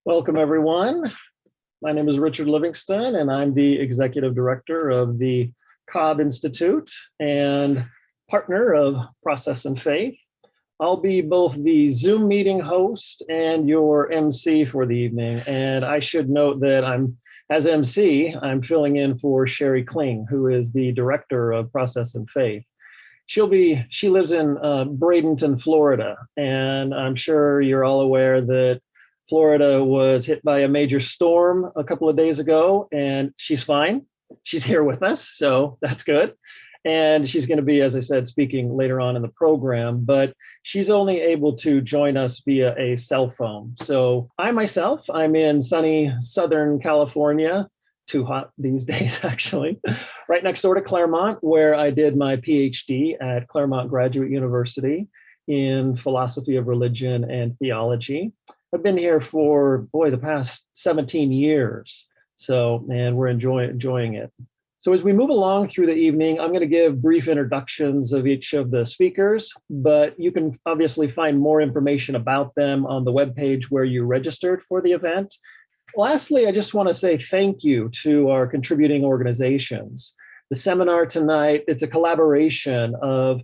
Welcome, everyone. My name is Richard Livingston, and I'm the Executive Director of the Cobb Institute and partner of Process and Faith. I'll be both the Zoom meeting host and your MC for the evening. And I should note that as MC, I'm filling in for Sheri Kling, who is the Director of Process and Faith. She lives in Bradenton, Florida, and I'm sure you're all aware that Florida was hit by a major storm a couple of days ago, and she's fine. She's here with us, so that's good. And she's going to be, as I said, speaking later on in the program, but she's only able to join us via a cell phone. So I'm in sunny Southern California, too hot these days, actually, right next door to Claremont, where I did my PhD at Claremont Graduate University in philosophy of religion and theology. I've been here for, the past 17 years. And we're enjoying it. So as we move along through the evening, I'm going to give brief introductions of each of the speakers, but you can obviously find more information about them on the webpage where you registered for the event. Lastly, I just want to say thank you to our contributing organizations. The seminar tonight, it's a collaboration of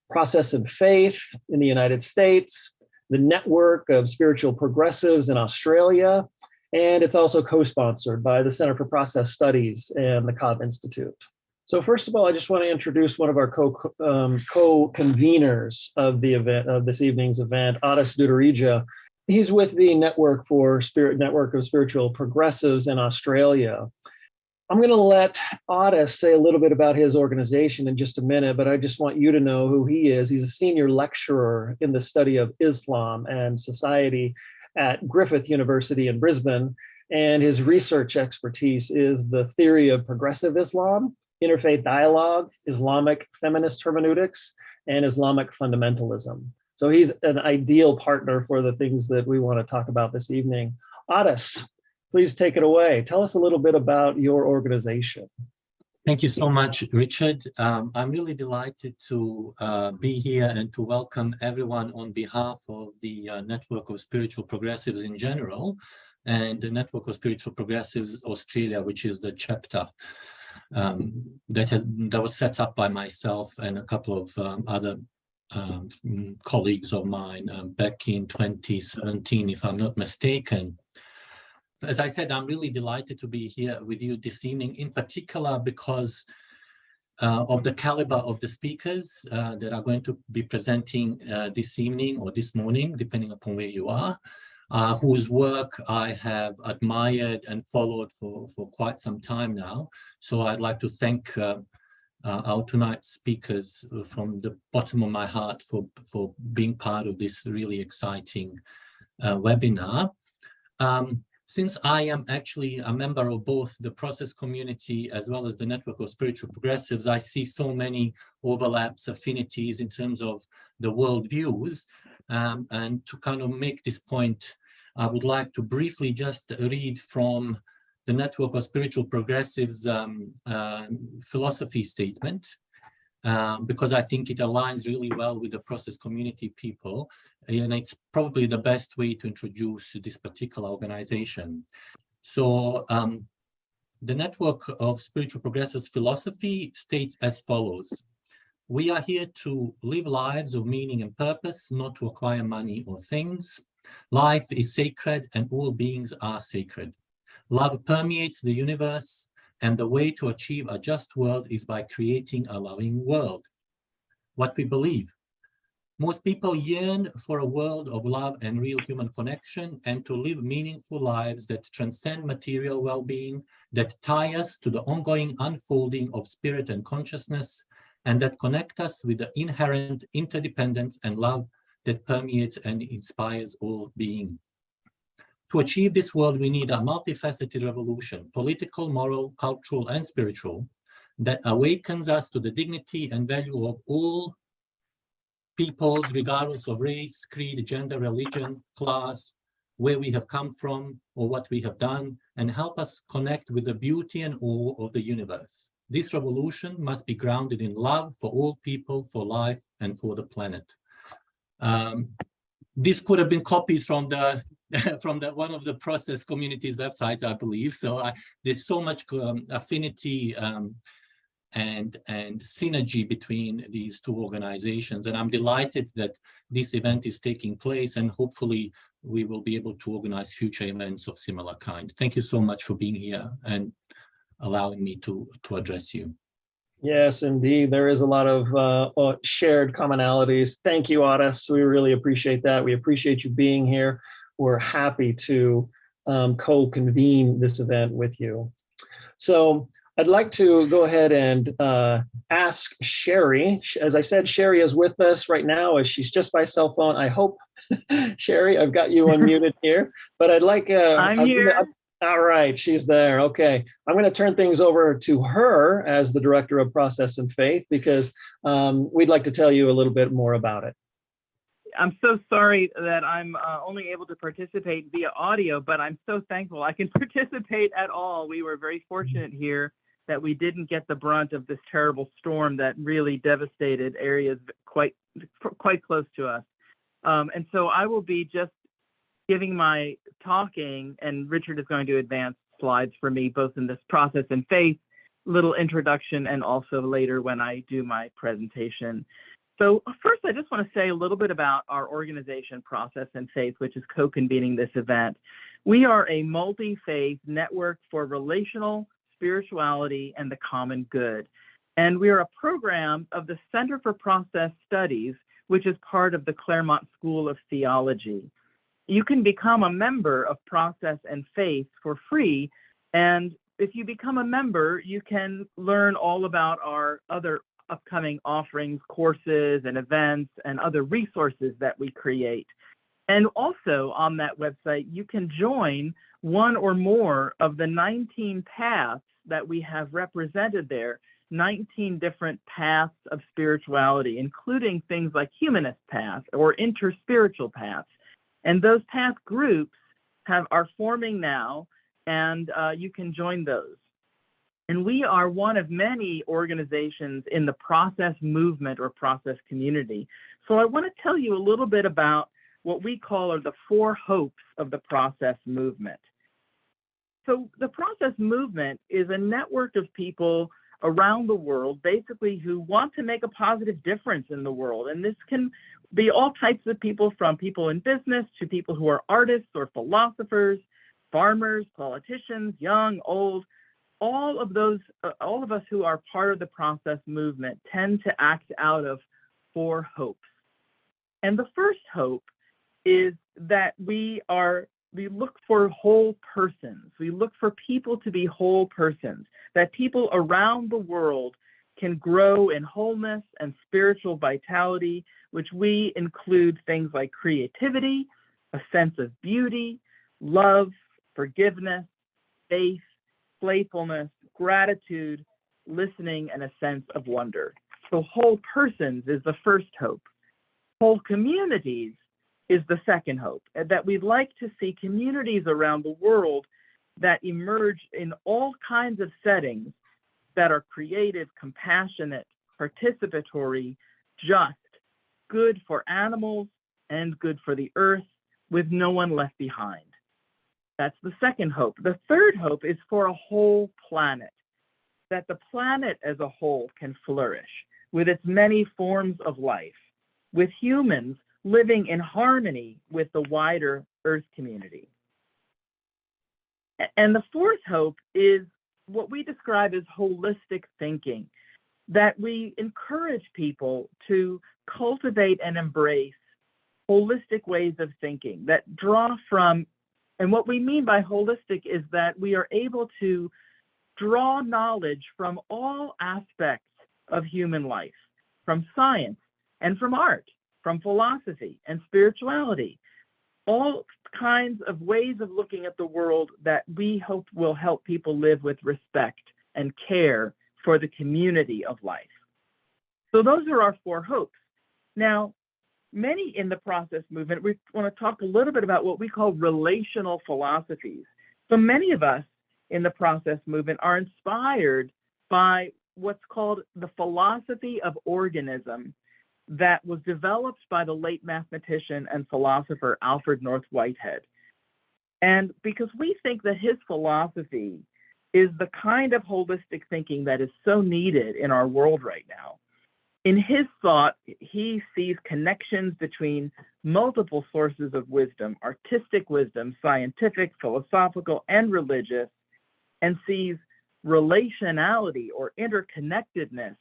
Process and Faith in the United States, the Network of Spiritual Progressives in Australia, and it's also co-sponsored by the Center for Process Studies and the Cobb Institute. So first of all, I just want to introduce one of our co-conveners of the event, of this evening's event, Duderija. He's with the Network of Spiritual Progressives in Australia. I'm going to let Otis say a little bit about his organization in just a minute, but I just want you to know who he is. He's a senior lecturer in the study of Islam and society at Griffith University in Brisbane, and his research expertise is the theory of progressive Islam, interfaith dialogue, Islamic feminist hermeneutics, and Islamic fundamentalism. So he's an ideal partner for the things that we want to talk about this evening. Otis, please take it away. Tell us a little bit about your organization. Thank you so much, Richard. I'm really delighted to be here and to welcome everyone on behalf of the Network of Spiritual Progressives in general, and the Network of Spiritual Progressives Australia, which is the chapter that was set up by myself and a couple of other colleagues of mine back in 2017, if I'm not mistaken. As I said, I'm really delighted to be here with you this evening, in particular because of the caliber of the speakers that are going to be presenting this evening or this morning, depending upon where you are, whose work I have admired and followed for quite some time now. So I'd like to thank our tonight's speakers from the bottom of my heart for being part of this really exciting webinar. Since I am actually a member of both the process community as well as the Network of Spiritual Progressives, I see so many overlaps, affinities in terms of the worldviews. And to kind of make this point, I would like to briefly just read from the Network of Spiritual Progressives philosophy statement, because I think it aligns really well with the process community people, and it's probably the best way to introduce this particular organization. So the Network of Spiritual Progressives philosophy states as follows: we are here to live lives of meaning and purpose, not to acquire money or things. Life is sacred and all beings are sacred. Love permeates the universe, and the way to achieve a just world is by creating a loving world. What we believe: most people yearn for a world of love and real human connection, and to live meaningful lives that transcend material well-being, that tie us to the ongoing unfolding of spirit and consciousness, and that connect us with the inherent interdependence and love that permeates and inspires all being. To achieve this world, we need a multifaceted revolution, political, moral, cultural, and spiritual, that awakens us to the dignity and value of all peoples, regardless of race, creed, gender, religion, class, where we have come from, or what we have done, and help us connect with the beauty and awe of the universe. This revolution must be grounded in love for all people, for life, and for the planet. This could have been copied from the from one of the process communities websites, I believe. So there's so much affinity and synergy between these two organizations. And I'm delighted that this event is taking place, and hopefully we will be able to organize future events of similar kind. Thank you so much for being here and allowing me to address you. Yes, indeed. There is a lot of shared commonalities. Thank you, Otis. We really appreciate that. We appreciate you being here. We're happy to co-convene this event with you. So I'd like to go ahead and ask Sheri. As I said, Sheri is with us right now as she's just by cell phone. I hope, Sheri, I've got you unmuted here, but I'd like... I'm here. All right, she's there. Okay, I'm going to turn things over to her as the Director of Process and Faith, because we'd like to tell you a little bit more about it. I'm so sorry that I'm only able to participate via audio, but I'm so thankful I can participate at all. We were very fortunate here that we didn't get the brunt of this terrible storm that really devastated areas quite close to us. And so I will be just giving my talking, and Richard is going to advance slides for me, both in this process and faith, little introduction, and also later when I do my presentation. So first, I just want to say a little bit about our organization, Process and Faith, which is co-convening this event. We are a multi-faith network for relational spirituality and the common good. And we are a program of the Center for Process Studies, which is part of the Claremont School of Theology. You can become a member of Process and Faith for free. And if you become a member, you can learn all about our other upcoming offerings, courses, and events, and other resources that we create. And also on that website, you can join one or more of the 19 paths that we have represented there, 19 different paths of spirituality, including things like humanist paths or interspiritual paths. And those path groups are forming now, and you can join those. And we are one of many organizations in the process movement or process community. So I want to tell you a little bit about what we call are the 4 hopes of the process movement. So the process movement is a network of people around the world, basically, who want to make a positive difference in the world. And this can be all types of people, from people in business to people who are artists or philosophers, farmers, politicians, young, old. All of us who are part of the process movement tend to act out of 4 hopes. And the first hope is that we look for whole persons. We look for people to be whole persons, that people around the world can grow in wholeness and spiritual vitality, which we include things like creativity, a sense of beauty, love, forgiveness, faith, playfulness, gratitude, listening, and a sense of wonder. So whole persons is the first hope. Whole communities is the second hope, that we'd like to see communities around the world that emerge in all kinds of settings that are creative, compassionate, participatory, just, good for animals and good for the earth, with no one left behind. That's the second hope. The third hope is for a whole planet, that the planet as a whole can flourish with its many forms of life, with humans living in harmony with the wider Earth community. And the fourth hope is what we describe as holistic thinking, that we encourage people to cultivate and embrace holistic ways of thinking that draw from, and what we mean by holistic is that we are able to draw knowledge from all aspects of human life, from science and from art, from philosophy and spirituality, all kinds of ways of looking at the world that we hope will help people live with respect and care for the community of life. So those are our 4 hopes. Now, many in the process movement, we want to talk a little bit about what we call relational philosophies. So many of us in the process movement are inspired by what's called the philosophy of organism that was developed by the late mathematician and philosopher Alfred North Whitehead. And because we think that his philosophy is the kind of holistic thinking that is so needed in our world right now. In his thought, he sees connections between multiple sources of wisdom, artistic wisdom, scientific, philosophical, and religious, and sees relationality or interconnectedness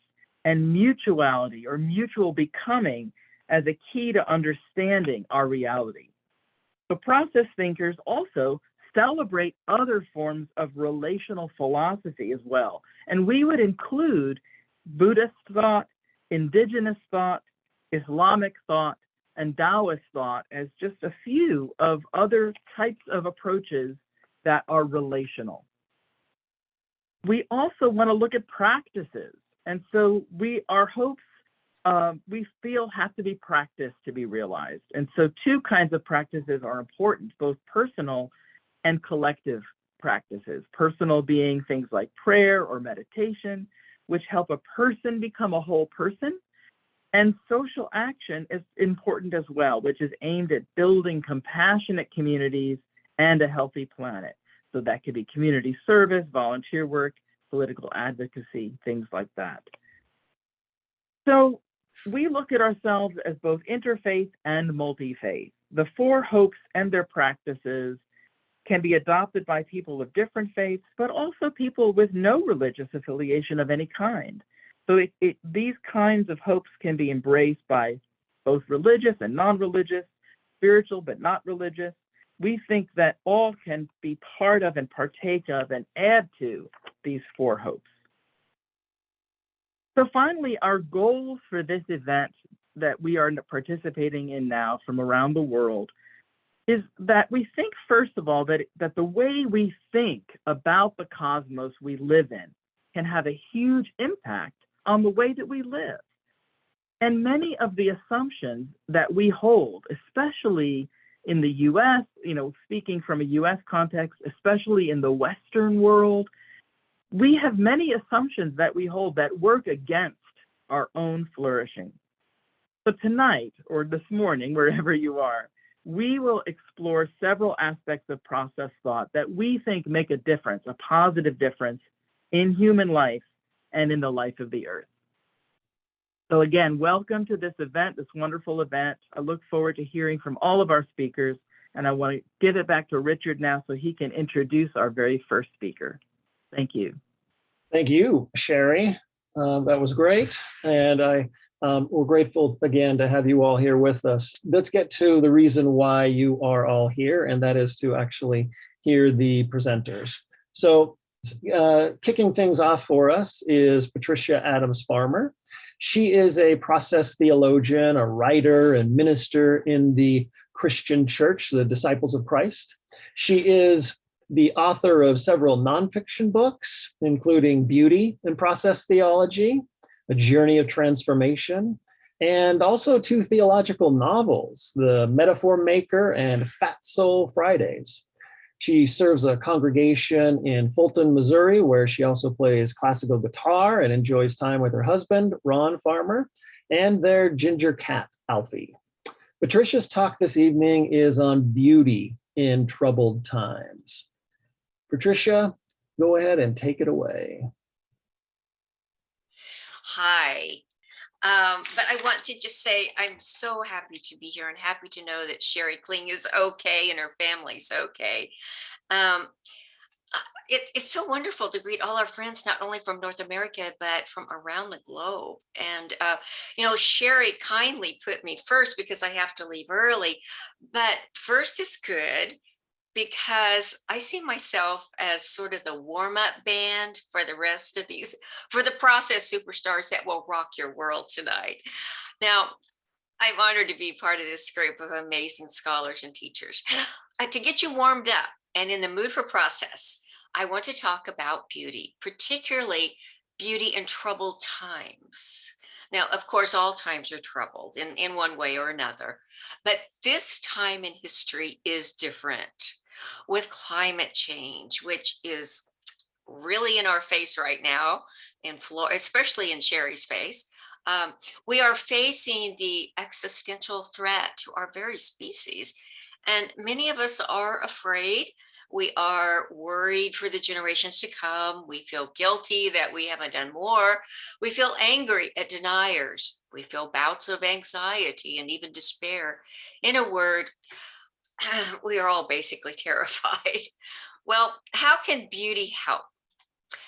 and mutuality or mutual becoming as a key to understanding our reality. So process thinkers also celebrate other forms of relational philosophy as well. And we would include Buddhist thought, indigenous thought, Islamic thought, and Taoist thought as just a few of other types of approaches that are relational. We also want to look at practices. And so our hopes, we feel have to be practiced to be realized. And so two kinds of practices are important, both personal and collective practices. Personal being things like prayer or meditation, which help a person become a whole person. And social action is important as well, which is aimed at building compassionate communities and a healthy planet. So that could be community service, volunteer work, political advocacy, things like that. So we look at ourselves as both interfaith and multi-faith. The four hopes and their practices can be adopted by people of different faiths, but also people with no religious affiliation of any kind. So these kinds of hopes can be embraced by both religious and non-religious, spiritual but not religious. We think that all can be part of and partake of and add to these four hopes. So finally, our goals for this event that we are participating in now from around the world is that we think, first of all, that the way we think about the cosmos we live in can have a huge impact on the way that we live. And many of the assumptions that we hold, especially in the US, speaking from a US context, especially in the Western world, we have many assumptions that we hold that work against our own flourishing. So tonight, or this morning, wherever you are, we will explore several aspects of process thought that we think make a difference, a positive difference in human life and in the life of the earth. So again, welcome to this event, this wonderful event. I look forward to hearing from all of our speakers, and I want to give it back to Richard now so he can introduce our very first speaker. Thank you. Thank you, Sheri. That was great. And we're grateful again to have you all here with us. Let's get to the reason why you are all here, and that is to actually hear the presenters. So kicking things off for us is Patricia Adams Farmer. She is a process theologian, a writer, and minister in the Christian Church, the Disciples of Christ. She is the author of several nonfiction books, including Beauty and Process Theology, A Journey of Transformation, and also two theological novels, The Metaphor Maker and Fat Soul Fridays. She serves a congregation in Fulton, Missouri, where she also plays classical guitar and enjoys time with her husband, Ron Farmer, and their ginger cat, Alfie. Patricia's talk this evening is on beauty in troubled times. Patricia, go ahead and take it away. Hi. But I want to just say I'm so happy to be here and happy to know that Sheri Kling is okay and her family's okay. It's so wonderful to greet all our friends, not only from North America, but from around the globe. And, Sheri kindly put me first because I have to leave early, but first is good, because I see myself as sort of the warm-up band for the rest of these, for the process superstars that will rock your world tonight. Now, I'm honored to be part of this group of amazing scholars and teachers. To get you warmed up and in the mood for process, I want to talk about beauty, particularly beauty in troubled times. Now, of course, all times are troubled in one way or another, but this time in history is different with climate change, which is really in our face right now, especially in Sheri's face. We are facing the existential threat to our very species. And many of us are afraid. We are worried for the generations to come. We feel guilty that we haven't done more. We feel angry at deniers. We feel bouts of anxiety and even despair. In a word, we are all basically terrified. Well, how can beauty help?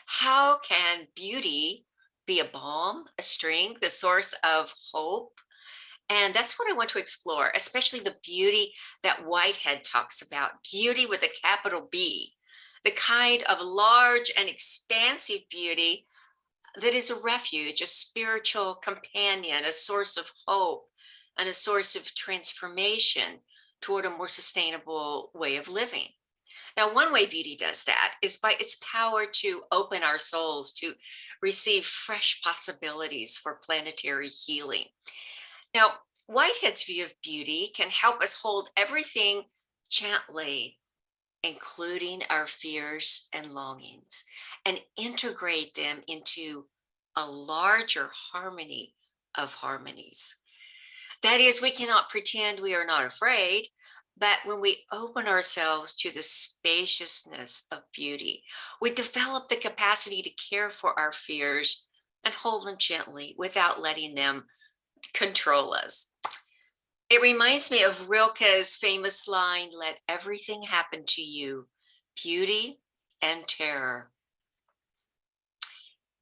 How can beauty be a balm, a strength, a source of hope? And that's what I want to explore, especially the beauty that Whitehead talks about, beauty with a capital B, the kind of large and expansive beauty that is a refuge, a spiritual companion, a source of hope, and a source of transformation toward a more sustainable way of living. Now, one way beauty does that is by its power to open our souls to receive fresh possibilities for planetary healing. Now, Whitehead's view of beauty can help us hold everything gently, including our fears and longings, and integrate them into a larger harmony of harmonies. That is, we cannot pretend we are not afraid, but when we open ourselves to the spaciousness of beauty, we develop the capacity to care for our fears and hold them gently without letting them control us. It reminds me of Rilke's famous line, "Let everything happen to you, beauty and terror."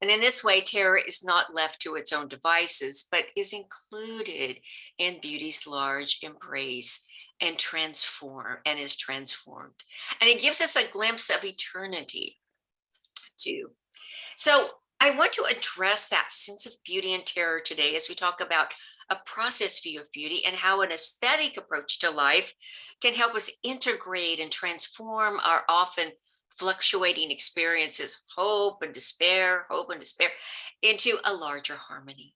And in this way, terror is not left to its own devices, but is included in beauty's large embrace and is transformed. And it gives us a glimpse of eternity too. So I want to address that sense of beauty and terror today as we talk about a process view of beauty and how an aesthetic approach to life can help us integrate and transform our often fluctuating experiences, hope and despair, into a larger harmony.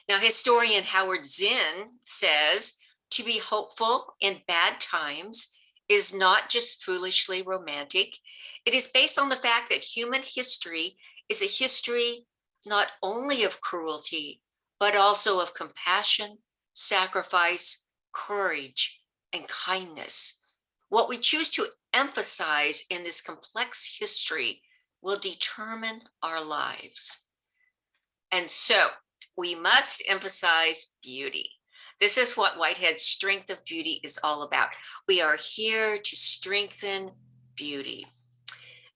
Now, historian Howard Zinn says, to be hopeful in bad times is not just foolishly romantic. It is based on the fact that human history is a history not only of cruelty, but also of compassion, sacrifice, courage, and kindness. What we choose to emphasize in this complex history will determine our lives. And so we must emphasize beauty. This is what Whitehead's Strength of Beauty is all about. We are here to strengthen beauty.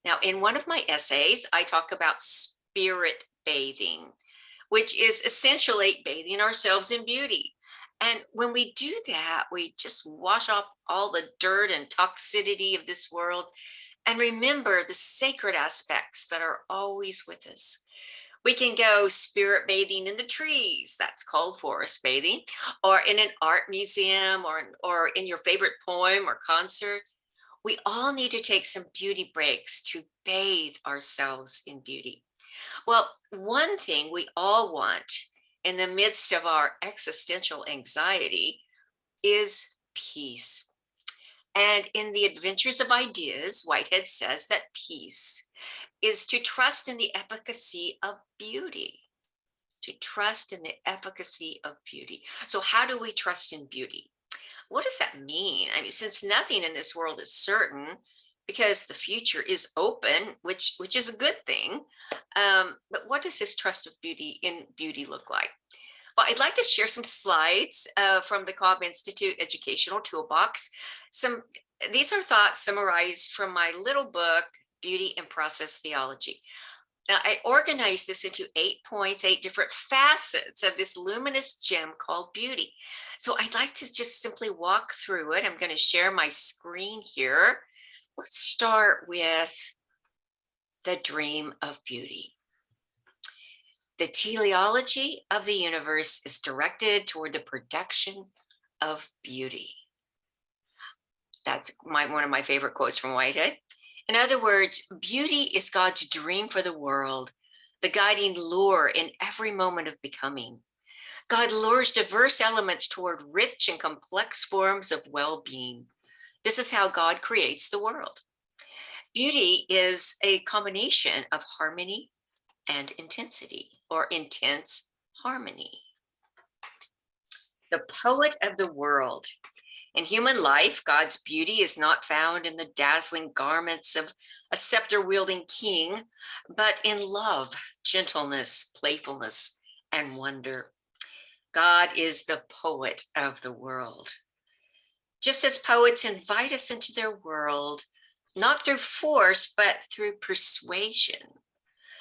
Now, in one of my essays, I talk about spirit bathing, which is essentially bathing ourselves in beauty. And when we do that, we just wash off all the dirt and toxicity of this world and remember the sacred aspects that are always with us. We can go spirit bathing in the trees, that's called forest bathing, or in an art museum, or in your favorite poem or concert. We all need to take some beauty breaks to bathe ourselves in beauty. Well, one thing we all want in the midst of our existential anxiety is peace. And in The Adventures of Ideas, Whitehead says that peace is to trust in the efficacy of beauty. To trust in the efficacy of beauty. So how do we trust in beauty? What does that mean? I mean, since nothing in this world is certain, because the future is open, which is a good thing. But what does this trust of beauty in beauty look like? Well, I'd like to share some slides from the Cobb Institute Educational Toolbox. These are thoughts summarized from my little book, Beauty and Process Theology. Now, I organized this into 8 points, 8 different facets of this luminous gem called beauty. So I'd like to just simply walk through it. I'm going to share my screen here. Let's start with the dream of beauty. The teleology of the universe is directed toward the production of beauty. That's one of my favorite quotes from Whitehead. In other words, beauty is God's dream for the world, the guiding lure in every moment of becoming. God lures diverse elements toward rich and complex forms of well-being. This is how God creates the world. Beauty is a combination of harmony and intensity, or intense harmony. The poet of the world. In human life, God's beauty is not found in the dazzling garments of a scepter-wielding king, but in love, gentleness, playfulness, and wonder. God is the poet of the world. Just as poets invite us into their world, not through force, but through persuasion,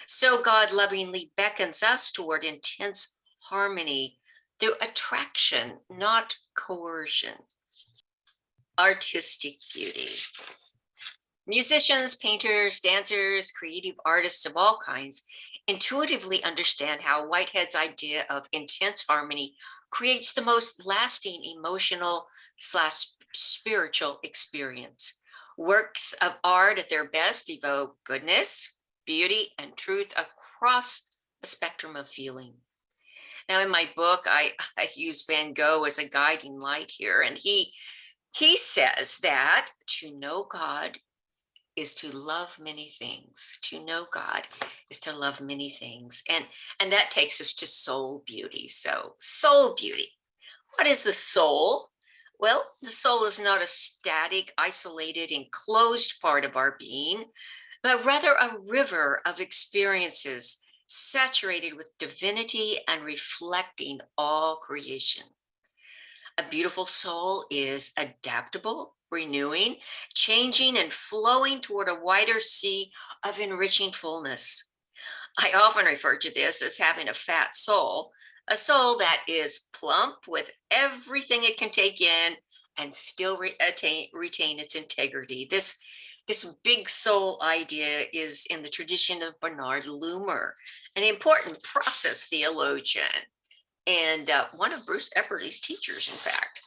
so God lovingly beckons us toward intense harmony through attraction, not coercion. Artistic beauty. Musicians, painters, dancers, creative artists of all kinds intuitively understand how Whitehead's idea of intense harmony creates the most lasting emotional / spiritual experience. Works of art at their best evoke goodness, beauty, and truth across a spectrum of feeling. Now, in my book, I use Van Gogh as a guiding light here, and he says that to know God is to love many things. To know God is to love many things. And that takes us to soul beauty. So soul beauty. What is the soul? Well, the soul is not a static, isolated, enclosed part of our being, but rather a river of experiences saturated with divinity and reflecting all creation. A beautiful soul is adaptable, renewing, changing, and flowing toward a wider sea of enriching fullness. I often refer to this as having a fat soul, a soul that is plump with everything it can take in and still retain its integrity. This big soul idea is in the tradition of Bernard Loomer, an important process theologian, and one of Bruce Epperly's teachers, in fact.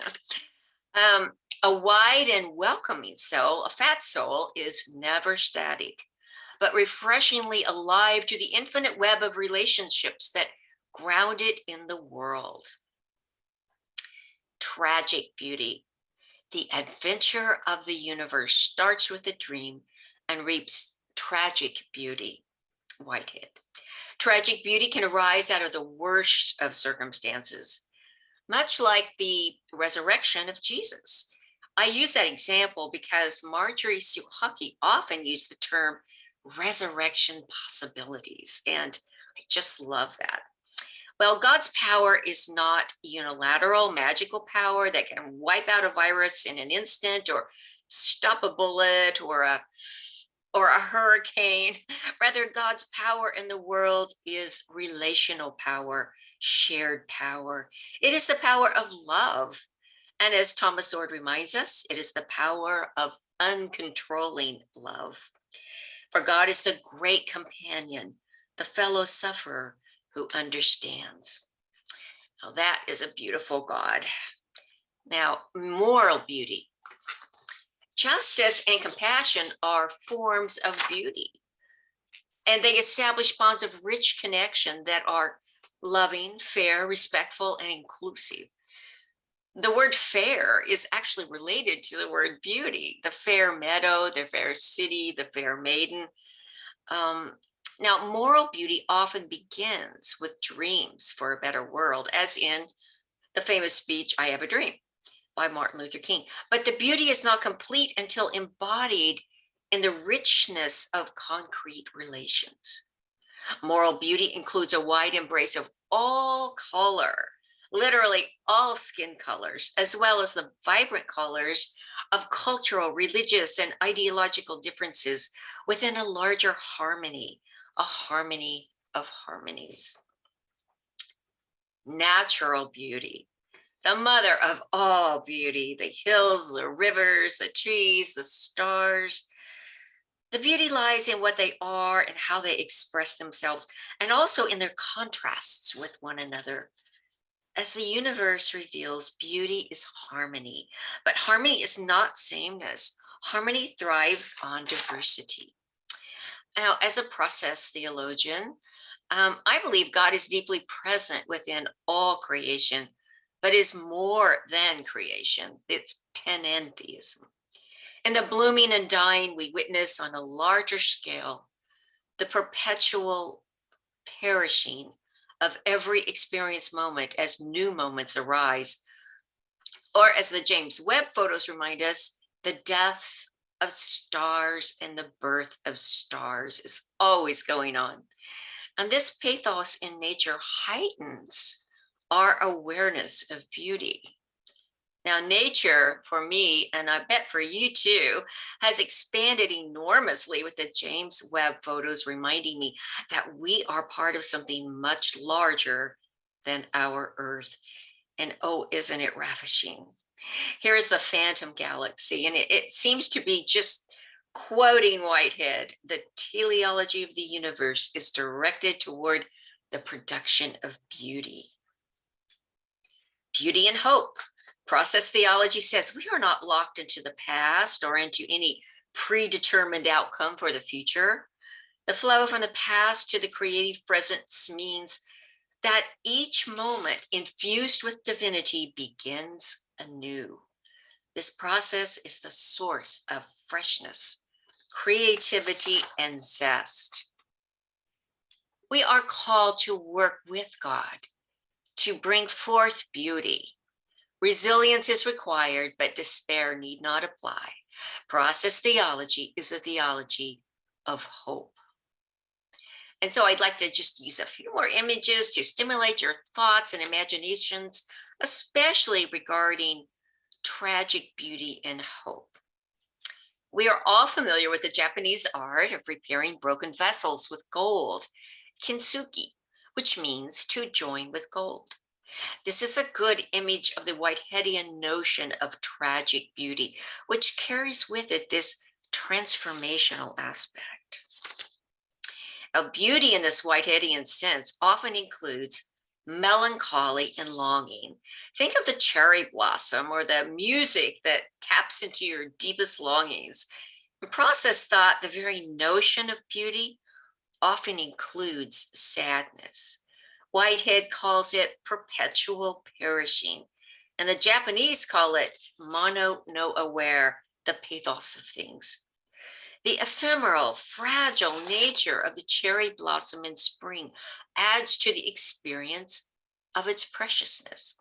A wide and welcoming soul, a fat soul, is never static, but refreshingly alive to the infinite web of relationships that ground it in the world. Tragic beauty. The adventure of the universe starts with a dream and reaps tragic beauty. Whitehead. Tragic beauty can arise out of the worst of circumstances, much like the resurrection of Jesus. I use that example because Marjorie Suchocki often used the term resurrection possibilities, and I just love that. Well, God's power is not unilateral, magical power that can wipe out a virus in an instant or stop a bullet or a hurricane. Rather, God's power in the world is relational power, shared power. It is the power of love. And as Thomas Ord reminds us, it is the power of uncontrolling love. For God is the great companion, the fellow sufferer who understands. Now that is a beautiful God. Now, moral beauty. Justice and compassion are forms of beauty, and they establish bonds of rich connection that are loving, fair, respectful, and inclusive. The word fair is actually related to the word beauty, the fair meadow, the fair city, the fair maiden. Now, moral beauty often begins with dreams for a better world, as in the famous speech, I Have a Dream, by Martin Luther King. But the beauty is not complete until embodied in the richness of concrete relations. Moral beauty includes a wide embrace of all color, literally all skin colors, as well as the vibrant colors of cultural, religious, and ideological differences within a larger harmony, a harmony of harmonies. Natural beauty, the mother of all beauty, the hills, the rivers, the trees, the stars. The beauty lies in what they are and how they express themselves, and also in their contrasts with one another. As the universe reveals, beauty is harmony, but harmony is not sameness. Harmony thrives on diversity. Now, as a process theologian, I believe God is deeply present within all creation, but is more than creation. It's panentheism. In the blooming and dying, we witness on a larger scale the perpetual perishing of every experience moment as new moments arise. Or as the James Webb photos remind us, the death of stars and the birth of stars is always going on. And this pathos in nature heightens our awareness of beauty. Now, nature for me, and I bet for you too, has expanded enormously with the James Webb photos reminding me that we are part of something much larger than our Earth. And oh, isn't it ravishing? Here is the Phantom Galaxy, and it seems to be just quoting Whitehead: the teleology of the universe is directed toward the production of beauty. Beauty and hope. Process theology says we are not locked into the past or into any predetermined outcome for the future. The flow from the past to the creative present means that each moment infused with divinity begins anew. This process is the source of freshness, creativity, and zest. We are called to work with God to bring forth beauty. Resilience is required, but despair need not apply. Process theology is a theology of hope. And so I'd like to just use a few more images to stimulate your thoughts and imaginations, especially regarding tragic beauty and hope. We are all familiar with the Japanese art of repairing broken vessels with gold, kintsugi, which means to join with gold. This is a good image of the Whiteheadian notion of tragic beauty, which carries with it this transformational aspect. Now, beauty in this Whiteheadian sense often includes melancholy and longing. Think of the cherry blossom or the music that taps into your deepest longings. In process thought, the very notion of beauty often includes sadness. Whitehead calls it perpetual perishing, and the Japanese call it mono no aware, the pathos of things. The ephemeral, fragile nature of the cherry blossom in spring adds to the experience of its preciousness.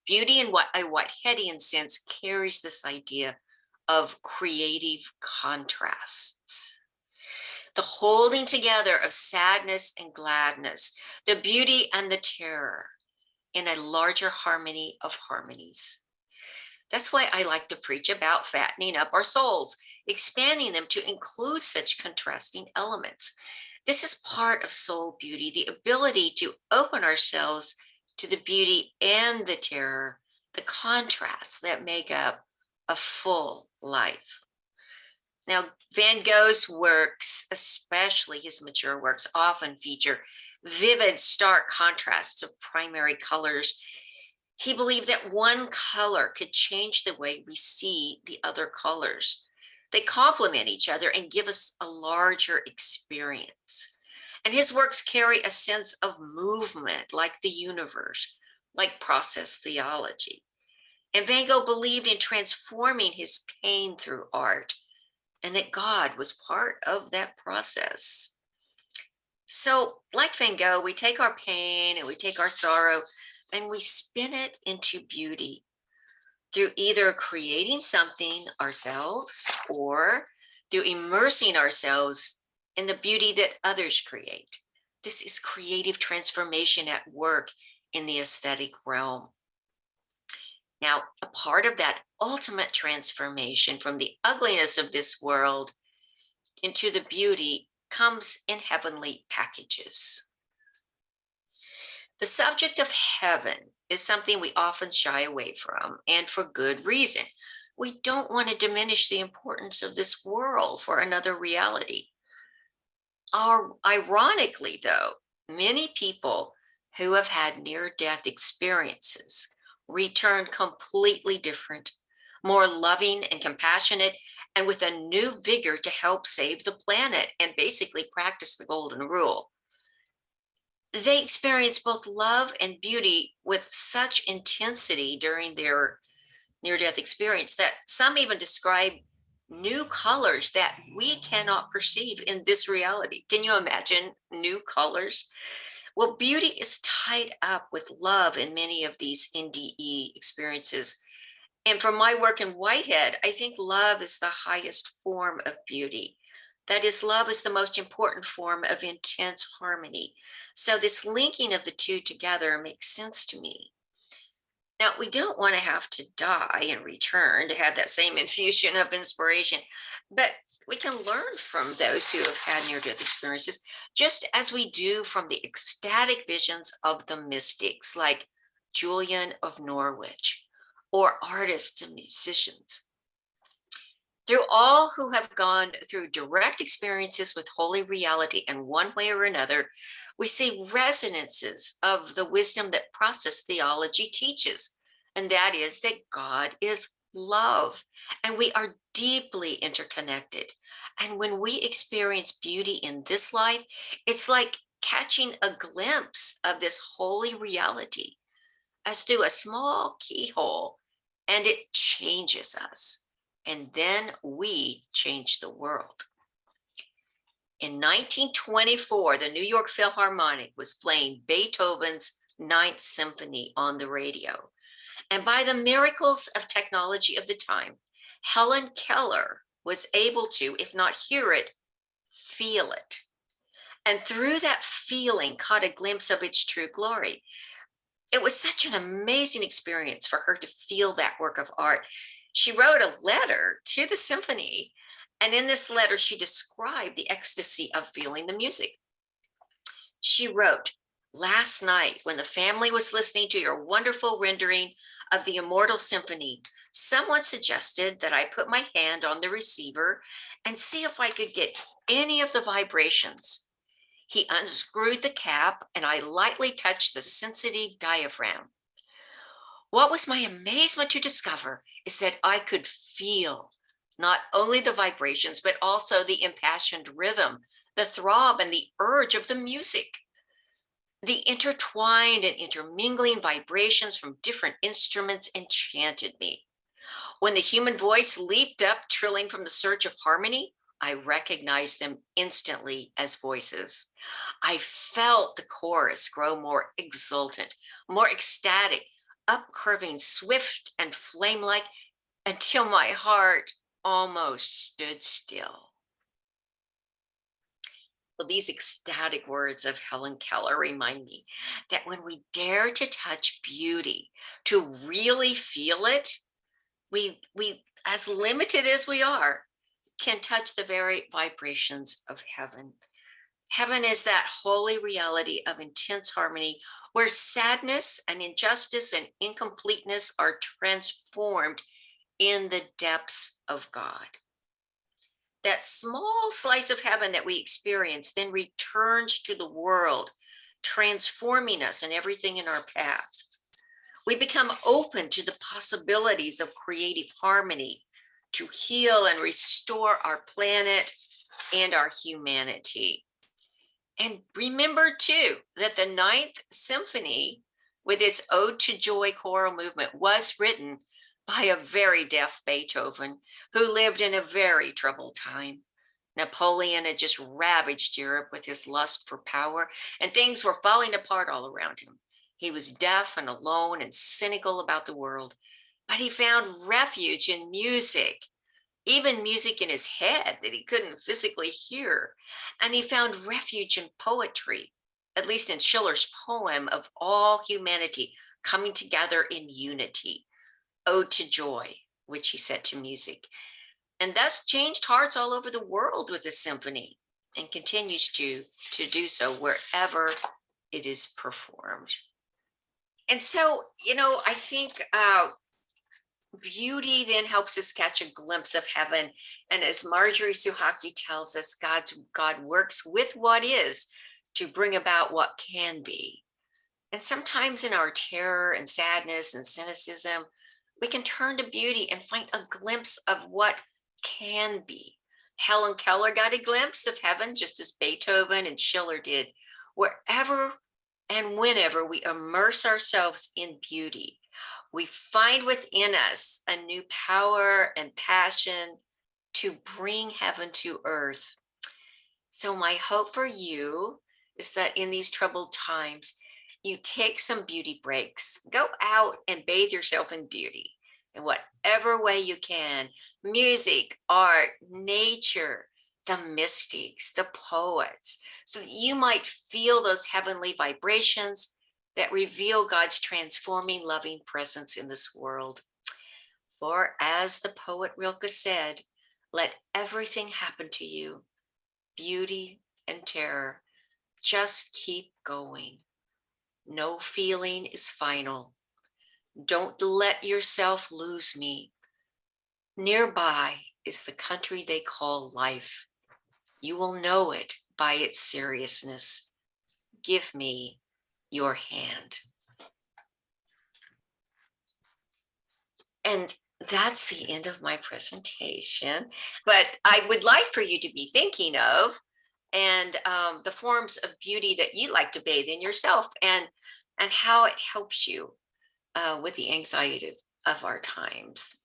Beauty in a Whiteheadian sense carries this idea of creative contrasts. The holding together of sadness and gladness, the beauty and the terror in a larger harmony of harmonies. That's why I like to preach about fattening up our souls, expanding them to include such contrasting elements. This is part of soul beauty, the ability to open ourselves to the beauty and the terror, the contrasts that make up a full life. Now, Van Gogh's works, especially his mature works, often feature vivid, stark contrasts of primary colors. He believed that one color could change the way we see the other colors. They complement each other and give us a larger experience. And his works carry a sense of movement, like the universe, like process theology. And Van Gogh believed in transforming his pain through art, and that God was part of that process. So, like Van Gogh, we take our pain and we take our sorrow and we spin it into beauty through either creating something ourselves or through immersing ourselves in the beauty that others create. This is creative transformation at work in the aesthetic realm. Now, a part of that ultimate transformation from the ugliness of this world into the beauty comes in heavenly packages. The subject of heaven is something we often shy away from, and for good reason. We don't want to diminish the importance of this world for another reality. Ironically, though, many people who have had near-death experiences return completely different, more loving and compassionate, and with a new vigor to help save the planet and basically practice the golden rule. They experience both love and beauty with such intensity during their near-death experience that some even describe new colors that we cannot perceive in this reality. Can you imagine new colors? Well, beauty is tied up with love in many of these NDE experiences. And from my work in Whitehead, I think love is the highest form of beauty. That is, love is the most important form of intense harmony. So this linking of the two together makes sense to me. Now, we don't want to have to die in return to have that same infusion of inspiration, but we can learn from those who have had near-death experiences, just as we do from the ecstatic visions of the mystics, like Julian of Norwich, or artists and musicians. Through all who have gone through direct experiences with holy reality in one way or another, we see resonances of the wisdom that process theology teaches, and that is that God is love, and we are deeply interconnected. And when we experience beauty in this life, it's like catching a glimpse of this holy reality as through a small keyhole, and it changes us. And then we change the world. In 1924, the New York Philharmonic was playing Beethoven's Ninth Symphony on the radio. And by the miracles of technology of the time, Helen Keller was able to, if not hear it, feel it. And through that feeling, caught a glimpse of its true glory. It was such an amazing experience for her to feel that work of art. She wrote a letter to the symphony, and in this letter, she described the ecstasy of feeling the music. She wrote, "Last night, when the family was listening to your wonderful rendering of the Immortal Symphony, someone suggested that I put my hand on the receiver and see if I could get any of the vibrations. He unscrewed the cap, and I lightly touched the sensitive diaphragm. What was my amazement to discover is that I could feel not only the vibrations, but also the impassioned rhythm, the throb, and the urge of the music. The intertwined and intermingling vibrations from different instruments enchanted me. When the human voice leaped up, trilling from the surge of harmony, I recognized them instantly as voices. I felt the chorus grow more exultant, more ecstatic, upcurving, swift and flame-like, until my heart almost stood still." Well, these ecstatic words of Helen Keller remind me that when we dare to touch beauty, to really feel it, we as limited as we are, can touch the very vibrations of heaven. Heaven is that holy reality of intense harmony where sadness and injustice and incompleteness are transformed in the depths of God. That small slice of heaven that we experience then returns to the world, transforming us and everything in our path. We become open to the possibilities of creative harmony to heal and restore our planet and our humanity. And remember too, that the Ninth Symphony, with its Ode to Joy choral movement, was written by a very deaf Beethoven who lived in a very troubled time. Napoleon had just ravaged Europe with his lust for power, and things were falling apart all around him. He was deaf and alone and cynical about the world, but he found refuge in music, even music in his head that he couldn't physically hear. And he found refuge in poetry, at least in Schiller's poem of all humanity coming together in unity, Ode to Joy, which he set to music, and thus changed hearts all over the world with the symphony, and continues to do so wherever it is performed. And so, I think beauty then helps us catch a glimpse of heaven. And as Marjorie Suhaki tells us, God works with what is to bring about what can be. And sometimes in our terror and sadness and cynicism, we can turn to beauty and find a glimpse of what can be. Helen Keller got a glimpse of heaven just as Beethoven and Schiller did. Wherever and whenever we immerse ourselves in beauty, we find within us a new power and passion to bring heaven to earth. So my hope for you is that in these troubled times, you take some beauty breaks, go out and bathe yourself in beauty in whatever way you can. Music, art, nature, the mystics, the poets, so that you might feel those heavenly vibrations that reveal God's transforming, loving presence in this world. For as the poet Rilke said, let everything happen to you, beauty and terror, just keep going. No feeling is final. Don't let yourself lose me. Nearby is the country they call life. You will know it by its seriousness. Give me your hand. And that's the end of my presentation. But I would like for you to be thinking of and the forms of beauty that you like to bathe in yourself, and how it helps you with the anxiety of our times.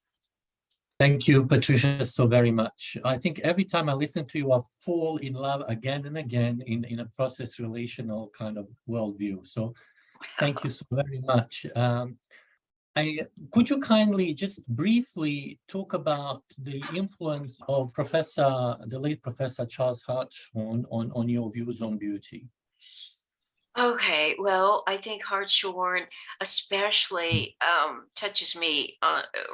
Thank you, Patricia, so very much. I think every time I listen to you, I fall in love again and again in a process relational kind of worldview. So thank you so very much. Could you kindly just briefly talk about the influence of the late Professor Charles Hartshorne on your views on beauty? Okay, well, I think Hartshorne especially touches me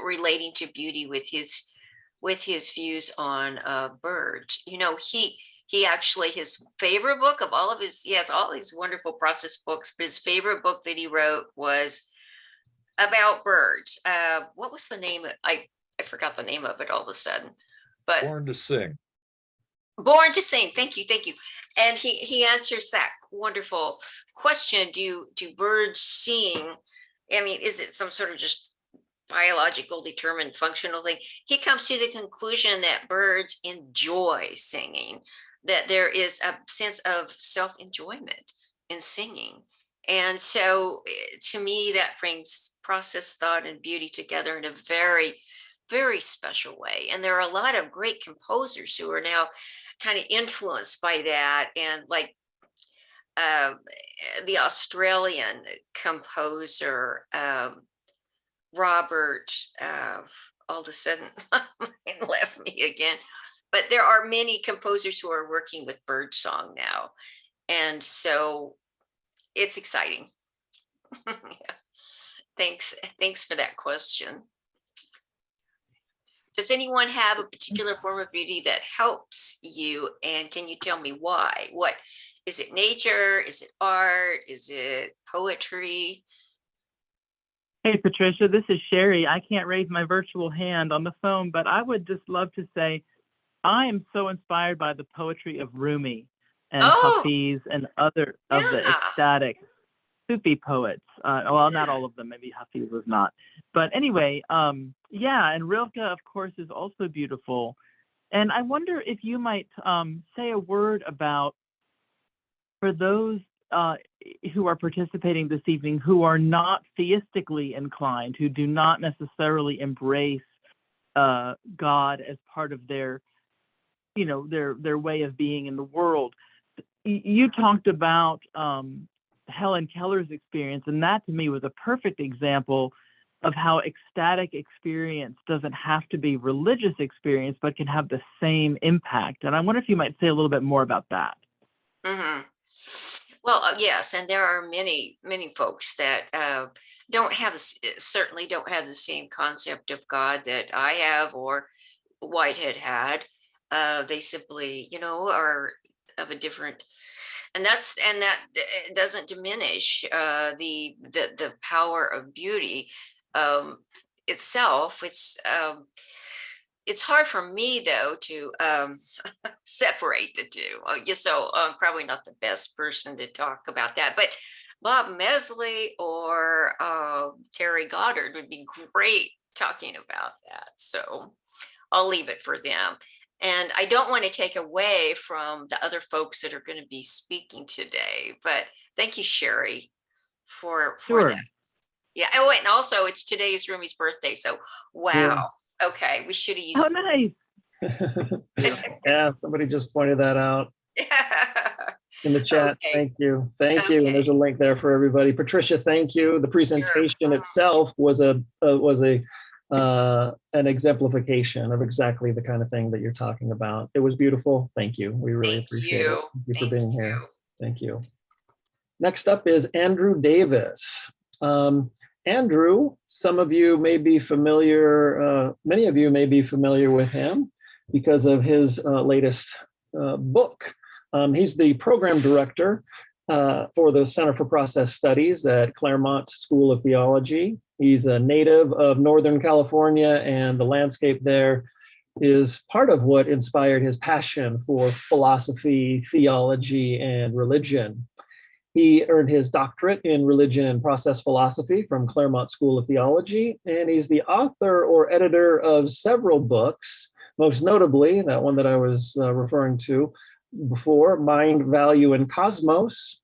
relating to beauty with his views on birds. You know, he actually, his favorite book of all of his, he has all these wonderful process books, but his favorite book that he wrote was about birds. What was the name? I forgot the name of it all of a sudden. But Born to Sing. Born to Sing. Thank you, thank you. And he answers that wonderful question: Do birds sing? I mean, is it some sort of just biological, determined, functional thing? He comes to the conclusion that birds enjoy singing, that there is a sense of self-enjoyment in singing. And so to me, that brings process, thought, and beauty together in a very, very special way. And there are a lot of great composers who are now kind of influenced by that. And like the Australian composer, Robert, all of a sudden left me again. But there are many composers who are working with birdsong now. And so it's exciting. Yeah. Thanks for that question. Does anyone have a particular form of beauty that helps you? And can you tell me why? What is it? Nature? Is it art? Is it poetry? Hey, Patricia, this is Sheri. I can't raise my virtual hand on the phone, but I would just love to say I am so inspired by the poetry of Rumi and Hafiz and other of the ecstatic Sufi poets. Well, not all of them, maybe Hafiz was not. But anyway, yeah, and Rilke, of course, is also beautiful. And I wonder if you might say a word about, for those who are participating this evening who are not theistically inclined, who do not necessarily embrace God as part of their, you know, their way of being in the world. You talked about Helen Keller's experience, and that to me was a perfect example of how ecstatic experience doesn't have to be religious experience, but can have the same impact. And I wonder if you might say a little bit more about that. Mm-hmm. Well, yes, and there are many folks that certainly don't have the same concept of God that I have or Whitehead had. They simply, you know, are of a different, and that doesn't diminish the power of beauty itself. It's hard for me though to separate the two. So I'm probably not the best person to talk about that, but Bob Mesley or Terry Goddard would be great talking about that. So I'll leave it for them. And I don't want to take away from the other folks that are going to be speaking today, but thank you, Sheri, for Sure. that. Yeah. Oh, and also it's today's Rumi's birthday. So wow. Yeah. Okay, we should have used. Oh, nice. Yeah, somebody just pointed that out. In the chat. Okay. Thank you. Thank you. And Okay. there's a link there for everybody. Patricia, thank you. The presentation itself was an exemplification of exactly the kind of thing that you're talking about. It was beautiful. Thank you. We really Thank appreciate it. you. Thank you for Thank being you. here. Thank you. Next up is Andrew Davis. Andrew, some of you may be familiar, many of you may be familiar with him because of his latest book. He's the program director for the Center for Process Studies at Claremont School of Theology. He's a native of Northern California, and the landscape there is part of what inspired his passion for philosophy, theology, and religion. He earned his doctorate in religion and process philosophy from Claremont School of Theology, and he's the author or editor of several books, most notably that one that I was referring to before, Mind, Value, and Cosmos,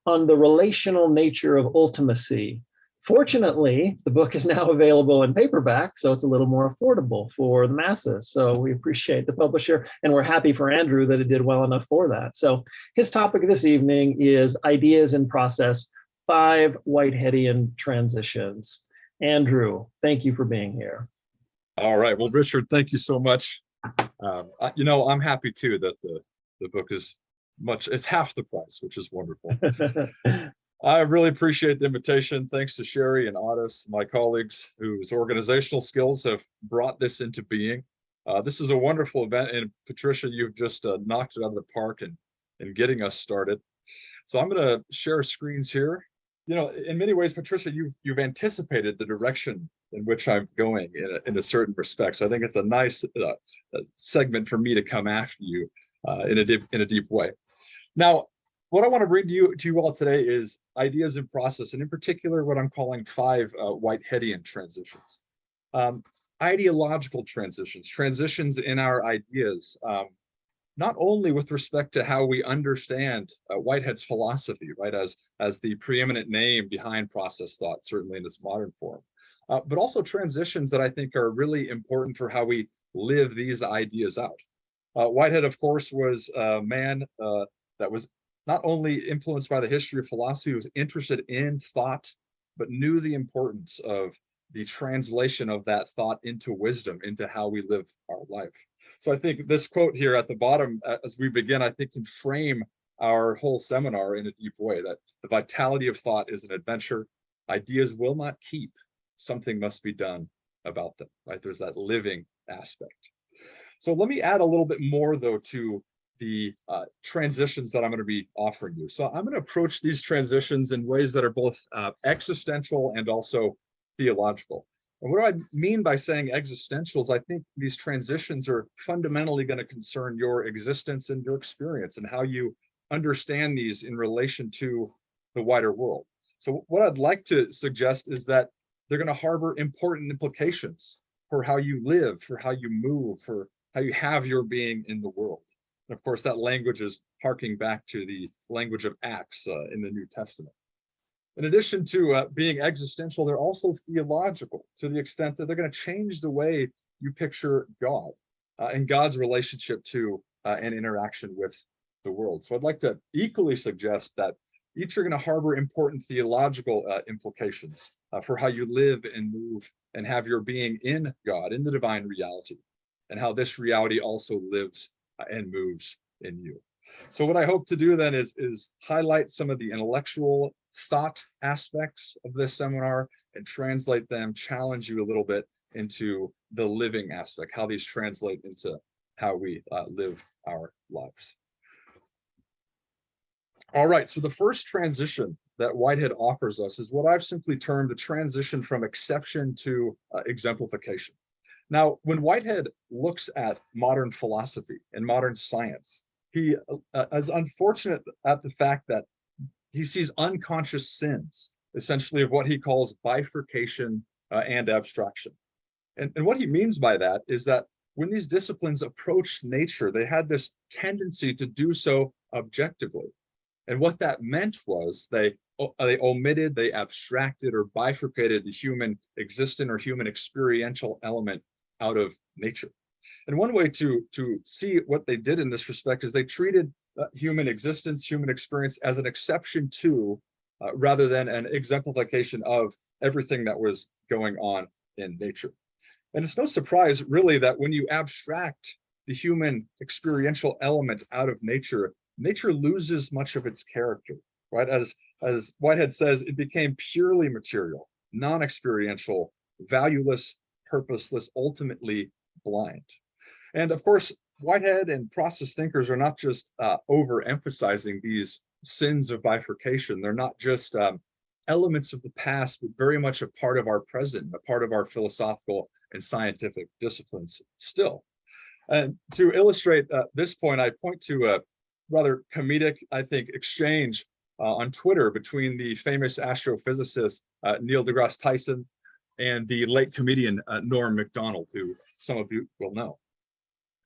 on the relational nature of ultimacy. Fortunately, the book is now available in paperback, so it's a little more affordable for the masses. So we appreciate the publisher, and we're happy for Andrew that it did well enough for that. So his topic this evening is Ideas in Process, 5 Whiteheadian Transitions. Andrew, thank you for being here. All right. Well, Richard, thank you so much. You know, I'm happy too that the book is it's half the price, which is wonderful. I really appreciate the invitation. Thanks to Sheri and Otis, my colleagues whose organizational skills have brought this into being. This is a wonderful event, and Patricia, you've just knocked it out of the park in getting us started. So I'm going to share screens here. You know, in many ways, Patricia, you've anticipated the direction in which I'm going in a certain respect. So I think it's a nice segment for me to come after you in a deep way. Now, what I want to bring to you all today is ideas in process, and in particular, what I'm calling 5 Whiteheadian transitions. Ideological transitions in our ideas, not only with respect to how we understand Whitehead's philosophy, right, as the preeminent name behind process thought, certainly in its modern form, but also transitions that I think are really important for how we live these ideas out. Whitehead, of course, was a man that was not only influenced by the history of philosophy, he was interested in thought, but knew the importance of the translation of that thought into wisdom, into how we live our life. So I think this quote here at the bottom, as we begin, I think can frame our whole seminar in a deep way, that the vitality of thought is an adventure. Ideas will not keep. Something must be done about them, right? There's that living aspect. So let me add a little bit more, though, to the transitions that I'm going to be offering you. So I'm going to approach these transitions in ways that are both existential and also theological. And what do I mean by saying existential is I think these transitions are fundamentally going to concern your existence and your experience and how you understand these in relation to the wider world. So what I'd like to suggest is that they're going to harbor important implications for how you live, for how you move, for how you have your being in the world. And of course, that language is harking back to the language of Acts in the New Testament. In addition to being existential, they're also theological to the extent that they're going to change the way you picture God and God's relationship to and interaction with the world. So I'd like to equally suggest that each are going to harbor important theological implications for how you live and move and have your being in God, in the divine reality, and how this reality also lives and moves in you. So what I hope to do then is highlight some of the intellectual thought aspects of this seminar and translate them, challenge you a little bit into the living aspect, how these translate into how we live our lives. All right, so the first transition that Whitehead offers us is what I've simply termed a transition from exception to exemplification. Now, when Whitehead looks at modern philosophy and modern science, he is unfortunate at the fact that he sees unconscious sins, essentially, of what he calls bifurcation and abstraction. And what he means by that is that when these disciplines approached nature, they had this tendency to do so objectively. And what that meant was they omitted, they abstracted or bifurcated the human existent or human experiential element out of nature. And one way to see what they did in this respect is they treated human existence, human experience as an exception to, rather than an exemplification of everything that was going on in nature. And it's no surprise, really, that when you abstract the human experiential element out of nature, nature loses much of its character, right? As Whitehead says, it became purely material, non-experiential, valueless, purposeless, ultimately blind. And of course, Whitehead and process thinkers are not just overemphasizing these sins of bifurcation. They're not just elements of the past, but very much a part of our present, a part of our philosophical and scientific disciplines still. And to illustrate this point, I point to a rather comedic, I think, exchange on Twitter between the famous astrophysicist Neil deGrasse Tyson and the late comedian Norm Macdonald, who some of you will know.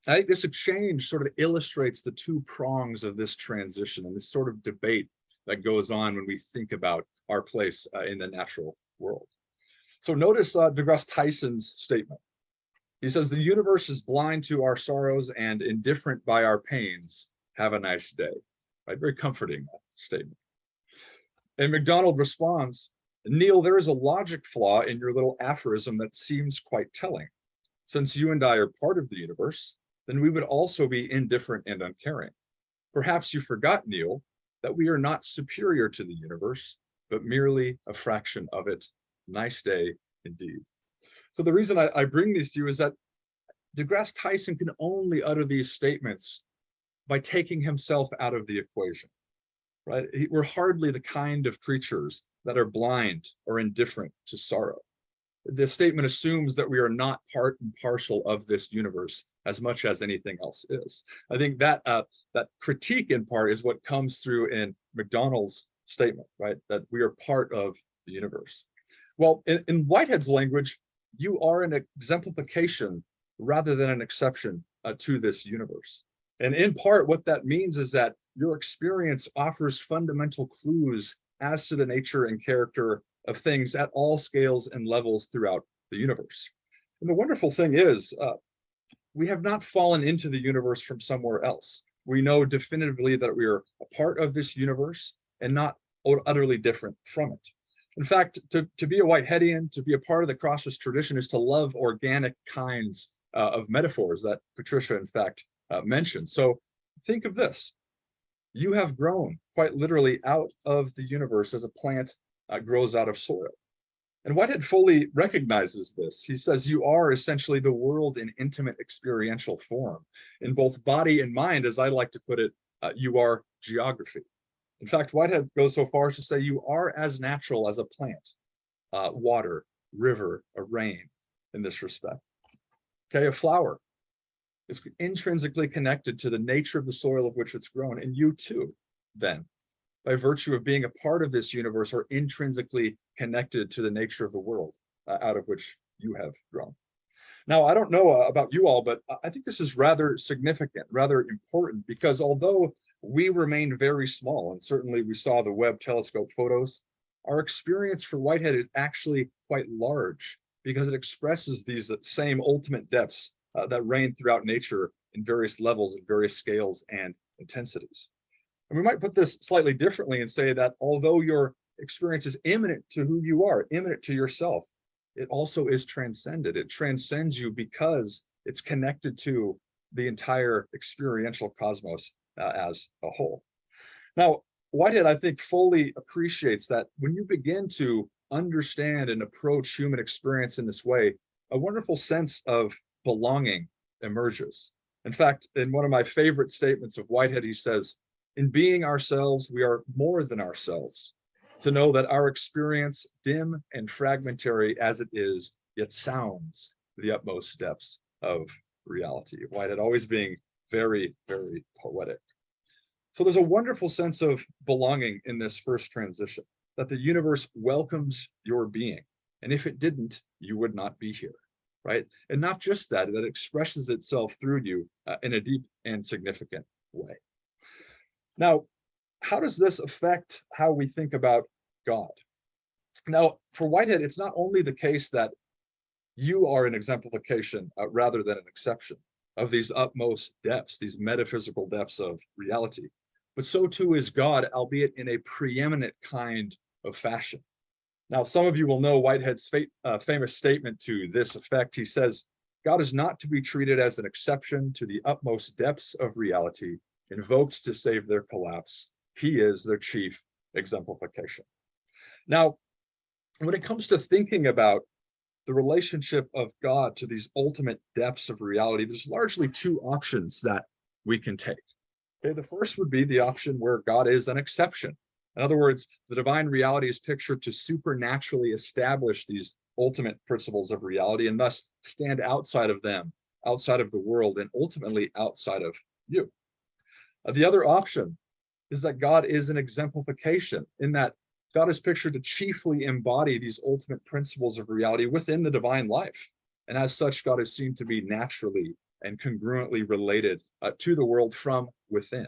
I think this exchange sort of illustrates the two prongs of this transition and this sort of debate that goes on when we think about our place in the natural world. So notice deGrasse Tyson's statement. He says, the universe is blind to our sorrows and indifferent by our pains. Have a nice day. Right? Very comforting statement. And MacDonald responds, Neil, there is a logic flaw in your little aphorism that seems quite telling. Since you and I are part of the universe, then we would also be indifferent and uncaring. Perhaps you forgot, Neil, that we are not superior to the universe, but merely a fraction of it. Nice day indeed. So the reason I bring these to you is that deGrasse Tyson can only utter these statements by taking himself out of the equation, right? We're hardly the kind of creatures that are blind or indifferent to sorrow. This statement assumes that we are not part and parcel of this universe as much as anything else is. I think that that critique in part is what comes through in MacDonald's statement, right? That we are part of the universe. Well, in Whitehead's language, you are an exemplification rather than an exception to this universe. And in part, what that means is that your experience offers fundamental clues as to the nature and character of things at all scales and levels throughout the universe. And the wonderful thing is, we have not fallen into the universe from somewhere else. We know definitively that we are a part of this universe and not utterly different from it. In fact, to be a Whiteheadian, to be a part of the crosses tradition is to love organic kinds of metaphors that Patricia, in fact, mentioned. So think of this. You have grown quite literally out of the universe as a plant grows out of soil. And Whitehead fully recognizes this. He says you are essentially the world in intimate experiential form. In both body and mind, as I like to put it, you are geography. In fact, Whitehead goes so far as to say you are as natural as a plant, water, river, a rain in this respect. Okay, a flower is intrinsically connected to the nature of the soil of which it's grown, and you too, then, by virtue of being a part of this universe, are intrinsically connected to the nature of the world out of which you have grown. Now, I don't know about you all, but I think this is rather significant, rather important, because although we remain very small, and certainly we saw the Webb telescope photos, our experience for Whitehead is actually quite large because it expresses these same ultimate depths that reign throughout nature in various levels and various scales and intensities. And we might put this slightly differently and say that although your experience is immanent to who you are, immanent to yourself, it also is transcended. It transcends you because it's connected to the entire experiential cosmos as a whole. Now, Whitehead, I think, fully appreciates that when you begin to understand and approach human experience in this way, a wonderful sense of belonging emerges. In fact, in one of my favorite statements of Whitehead, he says, in being ourselves, we are more than ourselves. To know that our experience, dim and fragmentary as it is, yet sounds the utmost depths of reality. Whitehead always being very, very poetic. So there's a wonderful sense of belonging in this first transition, that the universe welcomes your being. And if it didn't, you would not be here, right? And not just that, that expresses itself through you in a deep and significant way. Now, how does this affect how we think about God? Now, for Whitehead, it's not only the case that you are an exemplification rather than an exception of these utmost depths, these metaphysical depths of reality. but so too is God, albeit in a preeminent kind of fashion. Now, some of you will know Whitehead's famous statement to this effect. He says, God is not to be treated as an exception to the utmost depths of reality, invoked to save their collapse. He is their chief exemplification. Now, when it comes to thinking about the relationship of God to these ultimate depths of reality, there's largely two options that we can take. Okay, the first would be the option where God is an exception. In other words, the divine reality is pictured to supernaturally establish these ultimate principles of reality and thus stand outside of them, outside of the world, and ultimately outside of you. The other option is that God is an exemplification, in that God is pictured to chiefly embody these ultimate principles of reality within the divine life. And as such, God is seen to be naturally and congruently related to the world from within.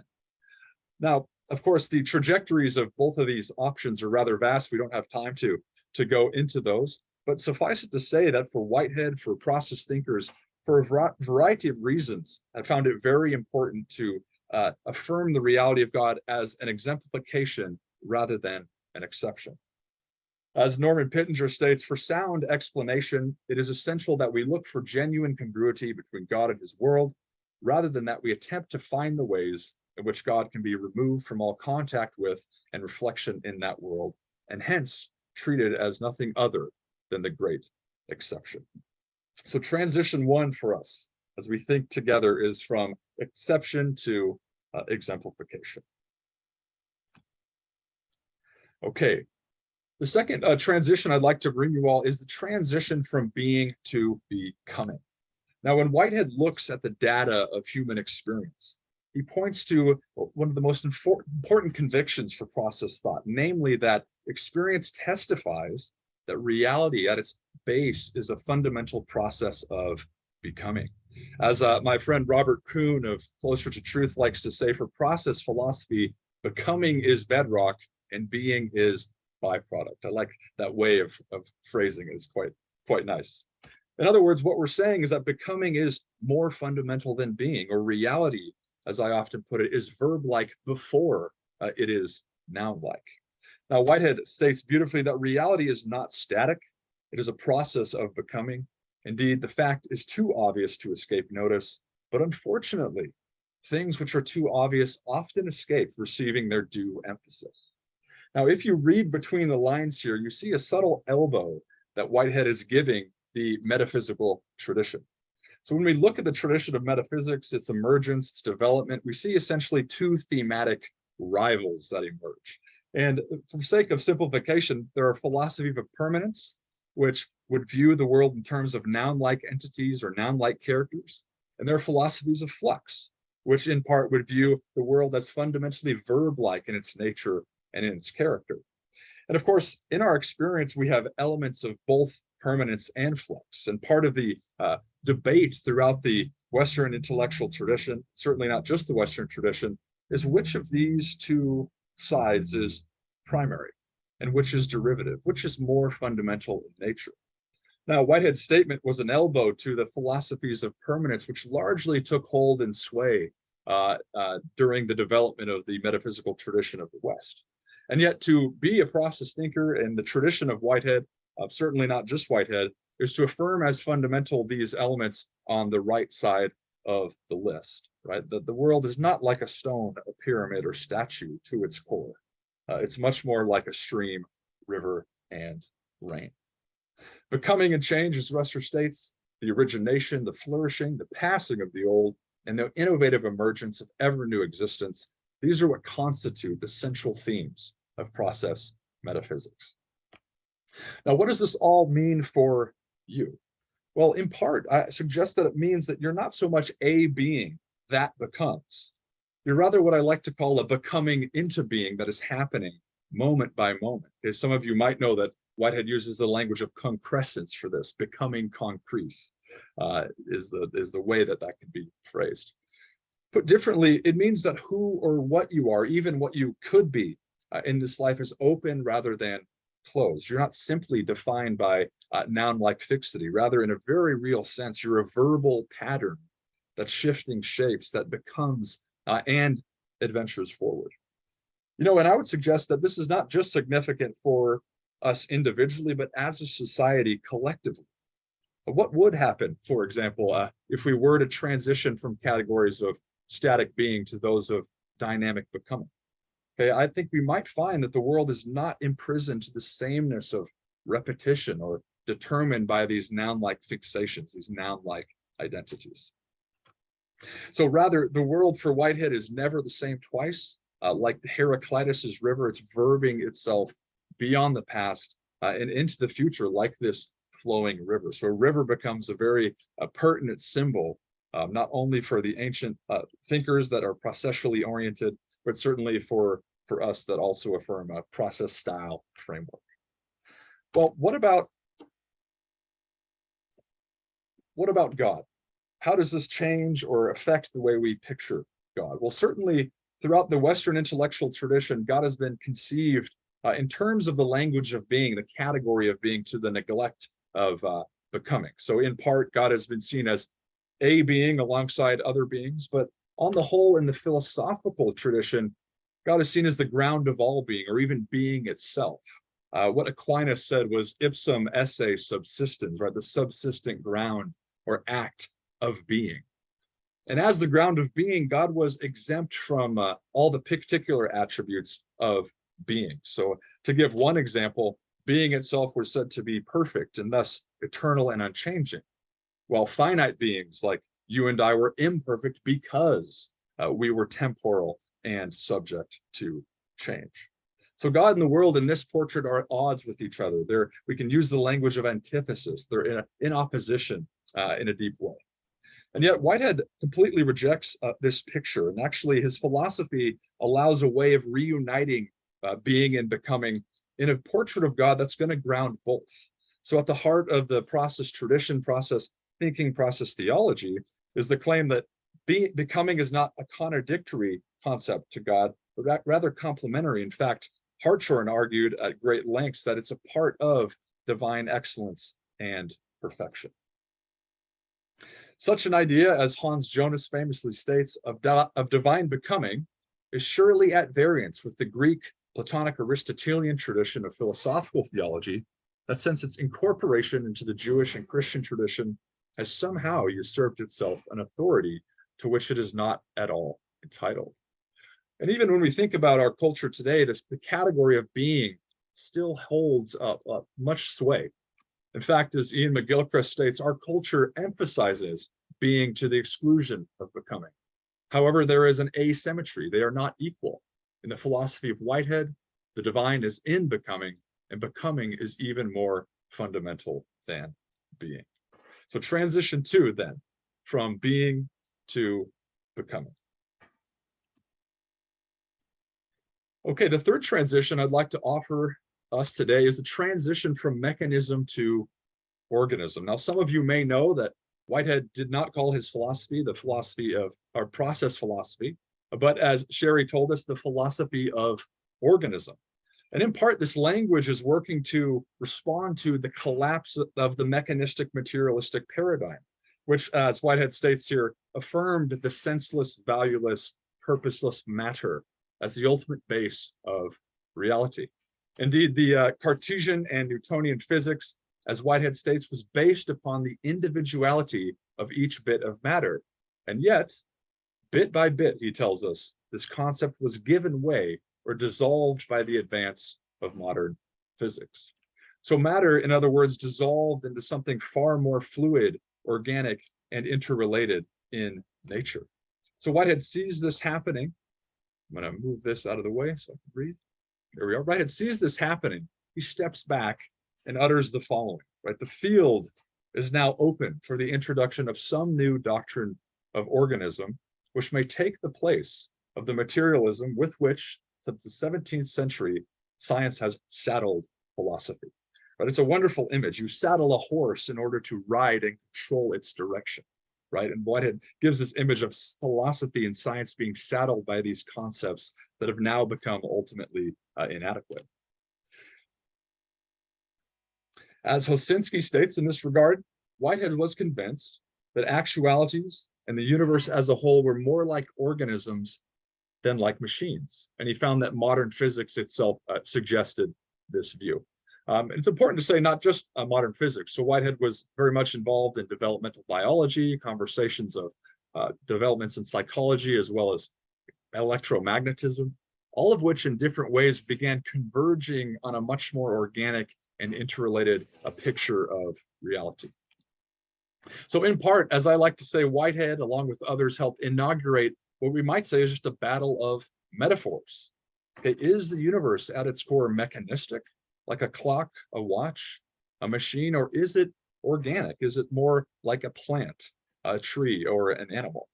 Now, of course, the trajectories of both of these options are rather vast. We don't have time to go into those, but suffice it to say that for Whitehead, for process thinkers, for a variety of reasons, I found it very important to affirm the reality of God as an exemplification rather than an exception. As Norman Pittenger states, for sound explanation, it is essential that we look for genuine congruity between God and his world, rather than that we attempt to find the ways in which God can be removed from all contact with and reflection in that world, and hence treated as nothing other than the great exception. So transition one for us, as we think together, is from exception to exemplification. Okay, the second transition I'd like to bring you all is the transition from being to becoming. Now, when Whitehead looks at the data of human experience, he points to one of the most important convictions for process thought, namely that experience testifies that reality at its base is a fundamental process of becoming. As my friend Robert Kuhn of Closer to Truth likes to say, for process philosophy, becoming is bedrock and being is byproduct. I like that way of phrasing it. It's quite nice. In other words, what we're saying is that becoming is more fundamental than being, or reality, as I often put it, is verb-like before it is noun-like. Now, Whitehead states beautifully that reality is not static. It is a process of becoming. Indeed, the fact is too obvious to escape notice, but unfortunately, things which are too obvious often escape receiving their due emphasis. Now, if you read between the lines here, you see a subtle elbow that Whitehead is giving the metaphysical tradition. So when we look at the tradition of metaphysics, its emergence, its development, we see essentially two thematic rivals that emerge. And for the sake of simplification, there are philosophies of permanence, which would view the world in terms of noun-like entities or noun-like characters. And there are philosophies of flux, which in part would view the world as fundamentally verb-like in its nature and in its character. And of course, in our experience, we have elements of both permanence and flux. And part of the debate throughout the Western intellectual tradition, certainly not just the Western tradition, is which of these two sides is primary and which is derivative, which is more fundamental in nature. Now, Whitehead's statement was an elbow to the philosophies of permanence, which largely took hold and sway during the development of the metaphysical tradition of the West. And yet, to be a process thinker in the tradition of Whitehead, certainly not just Whitehead, is to affirm as fundamental these elements on the right side of the list, right? That the world is not like a stone, a pyramid, or statue to its core. It's much more like a stream, river, and rain. Becoming and change, as Russer states, the origination, the flourishing, the passing of the old, and the innovative emergence of ever new existence, these are what constitute the central themes of process metaphysics. Now, what does this all mean for you? Well, in part, I suggest that it means that you're not so much a being that becomes. You're rather what I like to call a becoming into being that is happening moment by moment. Okay, some of you might know that Whitehead uses the language of concrescence for this. Becoming concrete is the way that can be phrased. Put differently, it means that who or what you are, even what you could be in this life, is open rather than closed. You're not simply defined by noun-like fixity. Rather, in a very real sense, you're a verbal pattern that's shifting shapes, that becomes and adventures forward. And I would suggest that this is not just significant for us individually, but as a society collectively. What would happen, for example, if we were to transition from categories of static being to those of dynamic becoming? Okay, I think we might find that the world is not imprisoned to the sameness of repetition or determined by these noun-like fixations, these noun-like identities. So rather, the world for Whitehead is never the same twice. Like the Heraclitus's river, it's verbing itself beyond the past and into the future like this flowing river. So a river becomes a very pertinent symbol, not only for the ancient thinkers that are processually oriented, but certainly for us that also affirm a process style framework. Well, what about God? How does this change or affect the way we picture God? Well, certainly throughout the Western intellectual tradition, God has been conceived in terms of the language of being, the category of being, to the neglect of becoming. So in part, God has been seen as a being alongside other beings, but on the whole, in the philosophical tradition, God is seen as the ground of all being, or even being itself. What Aquinas said was ipsum esse subsistens, right? The subsistent ground or act of being. And as the ground of being, God was exempt from all the particular attributes of being. So to give one example, being itself was said to be perfect and thus eternal and unchanging, while finite beings like you and I were imperfect because we were temporal and subject to change. So God and the world in this portrait are at odds with each other. We can use the language of antithesis. They're in opposition in a deep way. And yet Whitehead completely rejects this picture. And actually his philosophy allows a way of reuniting being and becoming in a portrait of God that's going to ground both. So at the heart of the process tradition, process thinking, process theology is the claim that becoming is not a contradictory concept to God, but rather complementary. In fact, Hartshorne argued at great lengths that it's a part of divine excellence and perfection. Such an idea, as Hans Jonas famously states, of divine becoming is surely at variance with the Greek Platonic Aristotelian tradition of philosophical theology that, since its incorporation into the Jewish and Christian tradition, has somehow usurped itself an authority to which it is not at all entitled. And even when we think about our culture today, the category of being still holds up much sway. In fact, as Ian McGilchrist states, our culture emphasizes being to the exclusion of becoming. However, there is an asymmetry. They are not equal. In the philosophy of Whitehead, the divine is in becoming, and becoming is even more fundamental than being. So transition 2 then, from being to becoming. Okay, the third transition I'd like to offer us today is the transition from mechanism to organism. Now, some of you may know that Whitehead did not call his philosophy the philosophy of, or process philosophy, but as Sheri told us, the philosophy of organism. And in part, this language is working to respond to the collapse of the mechanistic materialistic paradigm, which, as Whitehead states here, affirmed the senseless, valueless, purposeless matter as the ultimate base of reality. Indeed, the Cartesian and Newtonian physics, as Whitehead states, was based upon the individuality of each bit of matter. And yet, bit by bit, he tells us, this concept was given way or dissolved by the advance of modern physics. So matter, in other words, dissolved into something far more fluid, organic, and interrelated in nature. So Whitehead sees this happening. I'm going to move this out of the way so I can breathe. There we are. Whitehead sees this happening. He steps back and utters the following, right? The field is now open for the introduction of some new doctrine of organism, which may take the place of the materialism with which, since the 17th century, science has saddled philosophy. But it's a wonderful image. You saddle a horse in order to ride and control its direction, right? And Whitehead gives this image of philosophy and science being saddled by these concepts that have now become ultimately inadequate. As Hosinski states in this regard, Whitehead was convinced that actualities and the universe as a whole were more like organisms than like machines. And he found that modern physics itself suggested this view. It's important to say not just modern physics. So Whitehead was very much involved in developmental biology, conversations of developments in psychology, as well as electromagnetism, all of which in different ways began converging on a much more organic and interrelated picture of reality. So in part, as I like to say, Whitehead, along with others, helped inaugurate what we might say is just a battle of metaphors. Okay, is the universe at its core mechanistic, like a clock, a watch, a machine, or is it organic? Is it more like a plant, a tree, or an animal?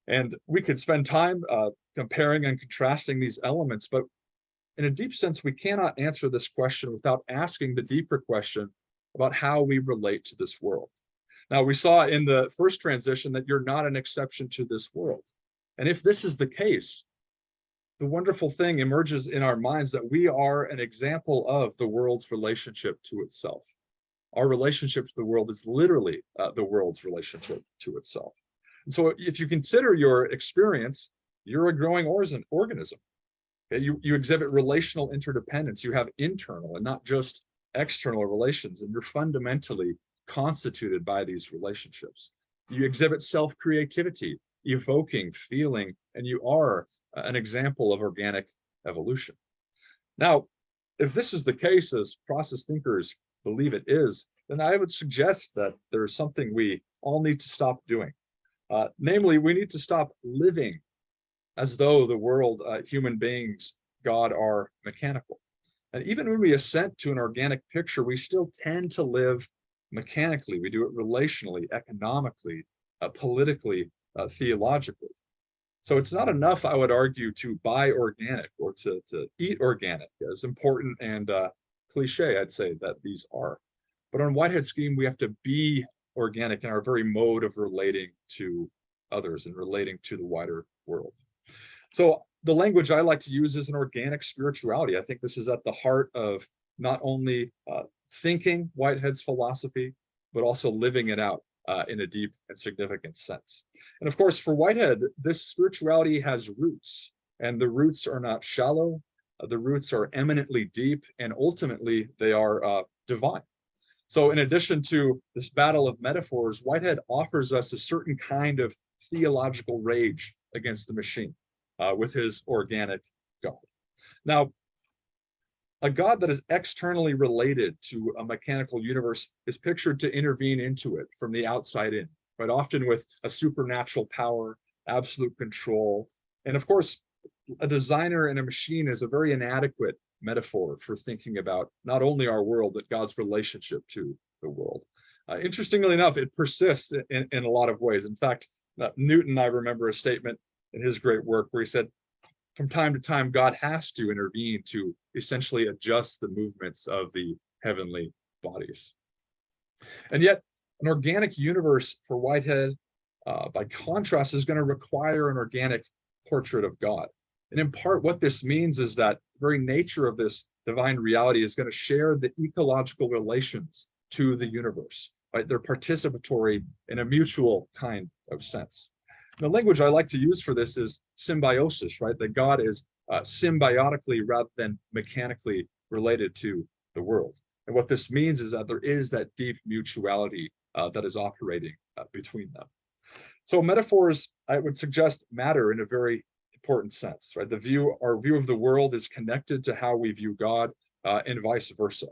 And we could spend time comparing and contrasting these elements, but in a deep sense, we cannot answer this question without asking the deeper question about how we relate to this world. Now, we saw in the first transition that you're not an exception to this world. And if this is the case, the wonderful thing emerges in our minds that we are an example of the world's relationship to itself. Our relationship to the world is literally the world's relationship to itself. And so if you consider your experience, you're a growing organism. Okay? You exhibit relational interdependence. You have internal and not just external relations, and you're fundamentally constituted by these relationships. You exhibit self-creativity, evoking, feeling, and you are an example of organic evolution. Now, if this is the case, as process thinkers believe it is, then I would suggest that there's something we all need to stop doing. Namely, we need to stop living as though the world, human beings, God, are mechanical. And even when we assent to an organic picture, we still tend to live mechanically. We do it relationally, economically, politically, theologically. So it's not enough, I would argue, to buy organic or to eat organic, as important and cliche I'd say that these are. But on Whitehead's scheme, we have to be organic in our very mode of relating to others and relating to the wider world. So the language I like to use is an organic spirituality. I think this is at the heart of not only thinking Whitehead's philosophy, but also living it out in a deep and significant sense. And of course, for Whitehead, this spirituality has roots, and the roots are not shallow. The roots are eminently deep, and ultimately they are divine. So in addition to this battle of metaphors, Whitehead offers us a certain kind of theological rage against the machine with his organic God. Now, a God that is externally related to a mechanical universe is pictured to intervene into it from the outside in, but often with a supernatural power, absolute control. And of course, a designer and a machine is a very inadequate metaphor for thinking about not only our world, but God's relationship to the world. Interestingly enough, it persists in a lot of ways. In fact, Newton, I remember a statement in his great work where he said, from time to time, God has to intervene to essentially adjust the movements of the heavenly bodies. And yet, an organic universe for Whitehead, by contrast, is going to require an organic portrait of God. And in part, what this means is that the very nature of this divine reality is going to share the ecological relations to the universe, right? They're participatory in a mutual kind of sense. The language I like to use for this is symbiosis, right? That God is symbiotically rather than mechanically related to the world. And what this means is that there is that deep mutuality that is operating between them. So metaphors, I would suggest, matter in a very important sense, right? Our view of the world is connected to how we view God and vice versa.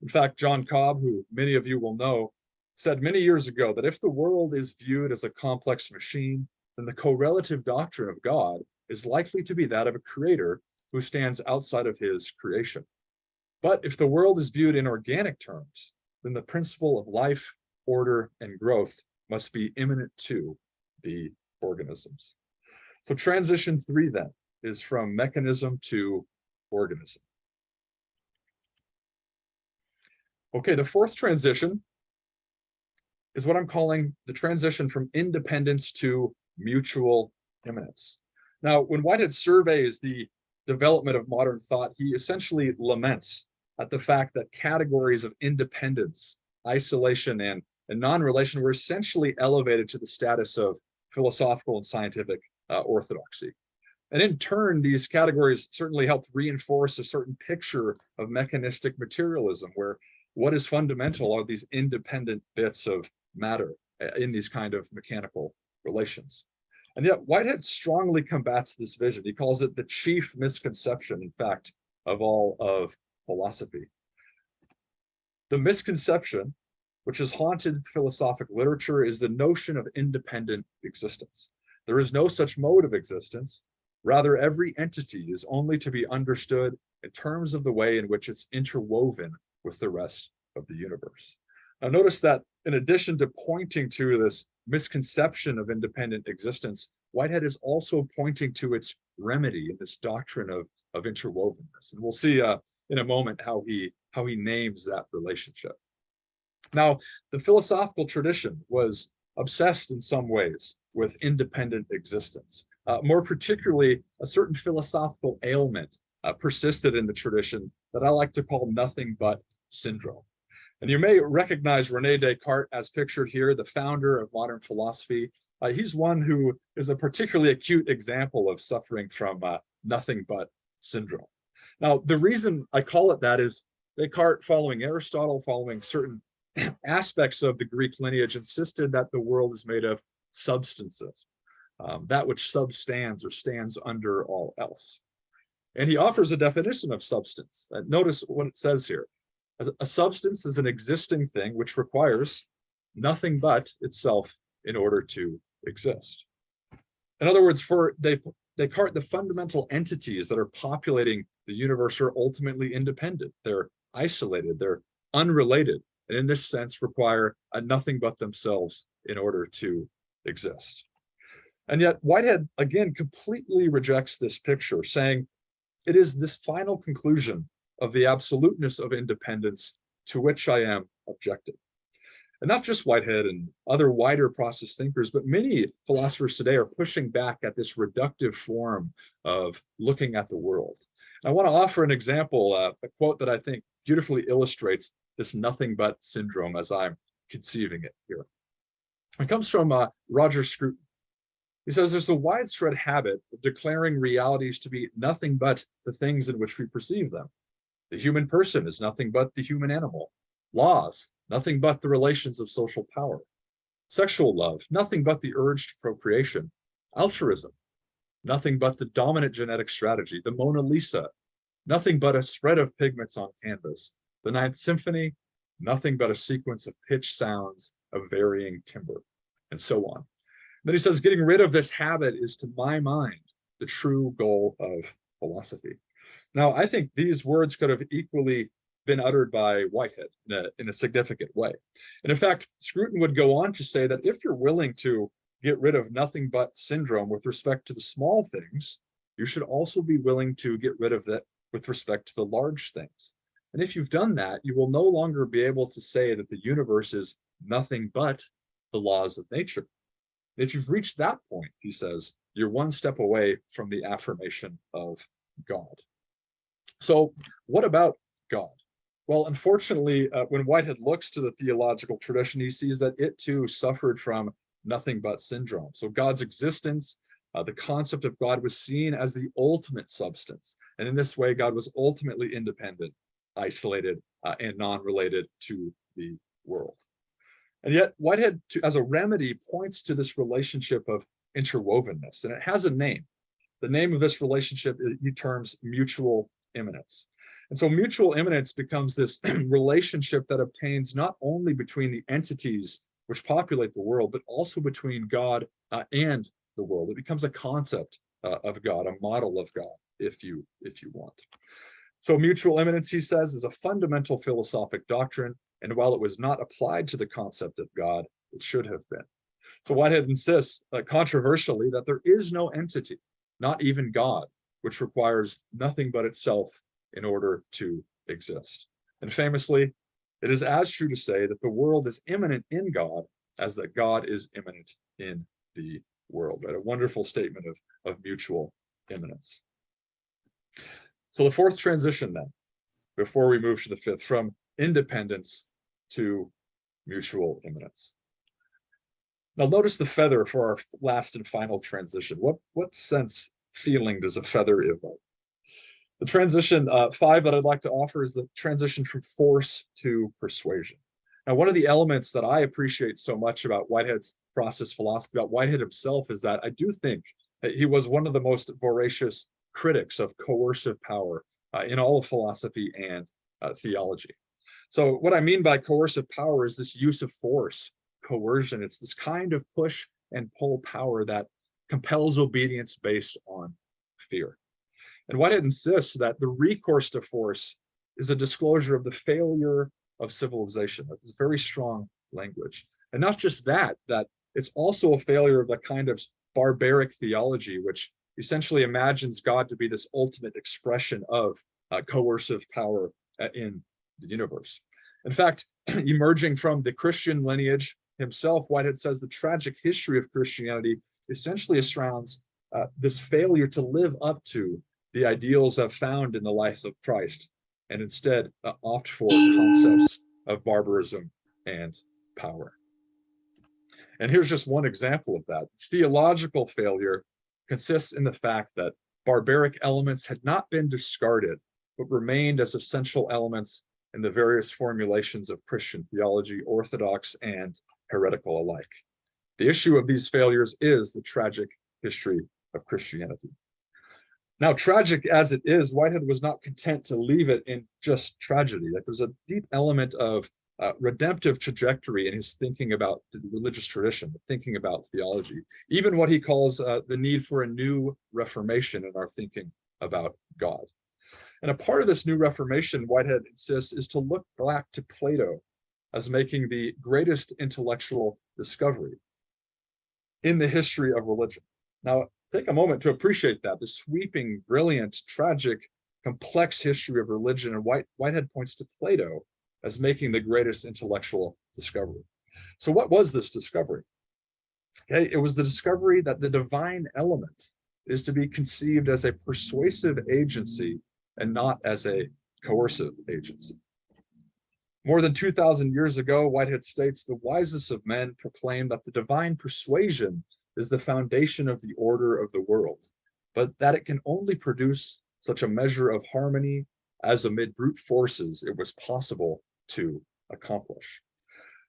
In fact, John Cobb, who many of you will know, said many years ago that if the world is viewed as a complex machine, then the correlative doctrine of God is likely to be that of a creator who stands outside of his creation. But if the world is viewed in organic terms, then the principle of life, order, and growth must be immanent to the organisms. So transition 3 then is from mechanism to organism. Okay, the fourth transition is what I'm calling the transition from independence to mutual immanence. Now, when Whitehead surveys the development of modern thought, he essentially laments at the fact that categories of independence, isolation, and non-relation were essentially elevated to the status of philosophical and scientific orthodoxy. And in turn, these categories certainly helped reinforce a certain picture of mechanistic materialism, where what is fundamental are these independent bits of matter in these kind of mechanical relations. And yet Whitehead strongly combats this vision. He calls it the chief misconception, in fact, of all of philosophy. The misconception, which has haunted philosophic literature, is the notion of independent existence. There is no such mode of existence. Rather, every entity is only to be understood in terms of the way in which it's interwoven with the rest of the universe. Now, notice that in addition to pointing to this misconception of independent existence, Whitehead is also pointing to its remedy in this doctrine of interwovenness. And we'll see in a moment how he names that relationship. Now, the philosophical tradition was obsessed in some ways with independent existence. More particularly, a certain philosophical ailment persisted in the tradition that I like to call nothing but syndrome. And you may recognize René Descartes as pictured here, the founder of modern philosophy. He's one who is a particularly acute example of suffering from nothing but syndrome. Now, the reason I call it that is Descartes, following Aristotle, following certain aspects of the Greek lineage, insisted that the world is made of substances, that which substands or stands under all else. And he offers a definition of substance. Notice what it says here. A substance is an existing thing which requires nothing but itself in order to exist. In other words, for Descartes, the fundamental entities that are populating the universe are ultimately independent. They're isolated, they're unrelated, and in this sense require nothing but themselves in order to exist. And yet Whitehead, again, completely rejects this picture, saying it is this final conclusion of the absoluteness of independence to which I am objecting. And not just Whitehead and other wider process thinkers, but many philosophers today are pushing back at this reductive form of looking at the world. And I want to offer an example, a quote that I think beautifully illustrates this nothing but syndrome as I'm conceiving it here. It comes from Roger Scruton. He says, there's a widespread habit of declaring realities to be nothing but the things in which we perceive them. The human person is nothing but the human animal. Laws, nothing but the relations of social power. Sexual love, nothing but the urge to procreation. Altruism, nothing but the dominant genetic strategy. The Mona Lisa, nothing but a spread of pigments on canvas. The Ninth Symphony, nothing but a sequence of pitch sounds of varying timbre, and so on. Then he says, getting rid of this habit is, to my mind, the true goal of philosophy. Now, I think these words could have equally been uttered by Whitehead in a significant way. And in fact, Scruton would go on to say that if you're willing to get rid of nothing but syndrome with respect to the small things, you should also be willing to get rid of that with respect to the large things. And if you've done that, you will no longer be able to say that the universe is nothing but the laws of nature. If you've reached that point, he says, you're one step away from the affirmation of God. So what about God? Well, unfortunately, when Whitehead looks to the theological tradition, he sees that it too suffered from nothing but syndrome. So God's existence, the concept of God was seen as the ultimate substance. And in this way, God was ultimately independent, isolated, and non-related to the world. And yet Whitehead, as a remedy, points to this relationship of interwovenness, and it has a name. The name of this relationship he terms mutual immanence. And so mutual immanence becomes this relationship that obtains not only between the entities which populate the world, but also between God and the world. It becomes a concept of God, a model of God, if you want. So mutual immanence, he says, is a fundamental philosophic doctrine, and while it was not applied to the concept of God, it should have been. So Whitehead insists, controversially, that there is no entity, not even God, which requires nothing but itself in order to exist. And famously, it is as true to say that the world is immanent in God as that God is immanent in the world. Right? A wonderful statement of mutual immanence. So the fourth transition then, before we move to the fifth, from independence to mutual immanence. Now notice the feather for our last and final transition. What sense feeling does a feather evoke? The transition 5 that I'd like to offer is the transition from force to persuasion. Now, one of the elements that I appreciate so much about Whitehead's process philosophy, about Whitehead himself, is that I do think that he was one of the most voracious critics of coercive power in all of philosophy and theology. So what I mean by coercive power is this use of force, coercion. It's this kind of push and pull power that compels obedience based on fear. And Whitehead insists that the recourse to force is a disclosure of the failure of civilization. That's very strong language. And not just that, that it's also a failure of the kind of barbaric theology, which essentially imagines God to be this ultimate expression of coercive power in the universe. In fact, emerging from the Christian lineage himself, Whitehead says the tragic history of Christianity essentially surrounds this failure to live up to the ideals found in the life of Christ, and instead opt for concepts of barbarism and power. And here's just one example of that. Theological failure consists in the fact that barbaric elements had not been discarded, but remained as essential elements in the various formulations of Christian theology, orthodox and heretical alike. The issue of these failures is the tragic history of Christianity. Now, tragic as it is, Whitehead was not content to leave it in just tragedy. Like, there's a deep element of redemptive trajectory in his thinking about the religious tradition, thinking about theology, even what he calls the need for a new reformation in our thinking about God. And a part of this new reformation, Whitehead insists, is to look back to Plato as making the greatest intellectual discovery in the history of religion. Now, take a moment to appreciate that, the sweeping, brilliant, tragic, complex history of religion. And Whitehead points to Plato as making the greatest intellectual discovery. So what was this discovery? Okay, it was the discovery that the divine element is to be conceived as a persuasive agency and not as a coercive agency. More than 2,000 years ago, Whitehead states, the wisest of men proclaim that the divine persuasion is the foundation of the order of the world, but that it can only produce such a measure of harmony as amid brute forces it was possible to accomplish.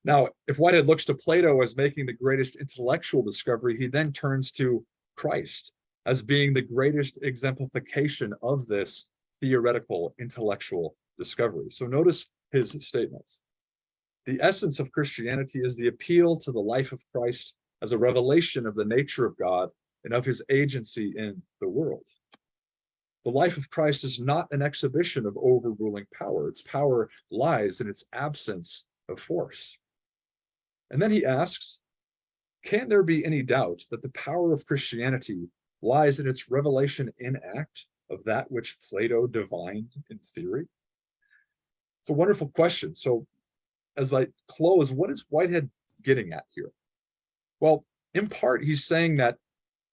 Now, if Whitehead looks to Plato as making the greatest intellectual discovery, he then turns to Christ as being the greatest exemplification of this theoretical intellectual discovery. So notice his statements. The essence of Christianity is the appeal to the life of Christ as a revelation of the nature of God and of his agency in the world. The life of Christ is not an exhibition of overruling power. Its power lies in its absence of force. And then he asks, can there be any doubt that the power of Christianity lies in its revelation in act of that which Plato divined in theory? It's a wonderful question. So as I close, what is Whitehead getting at here? Well, in part, he's saying that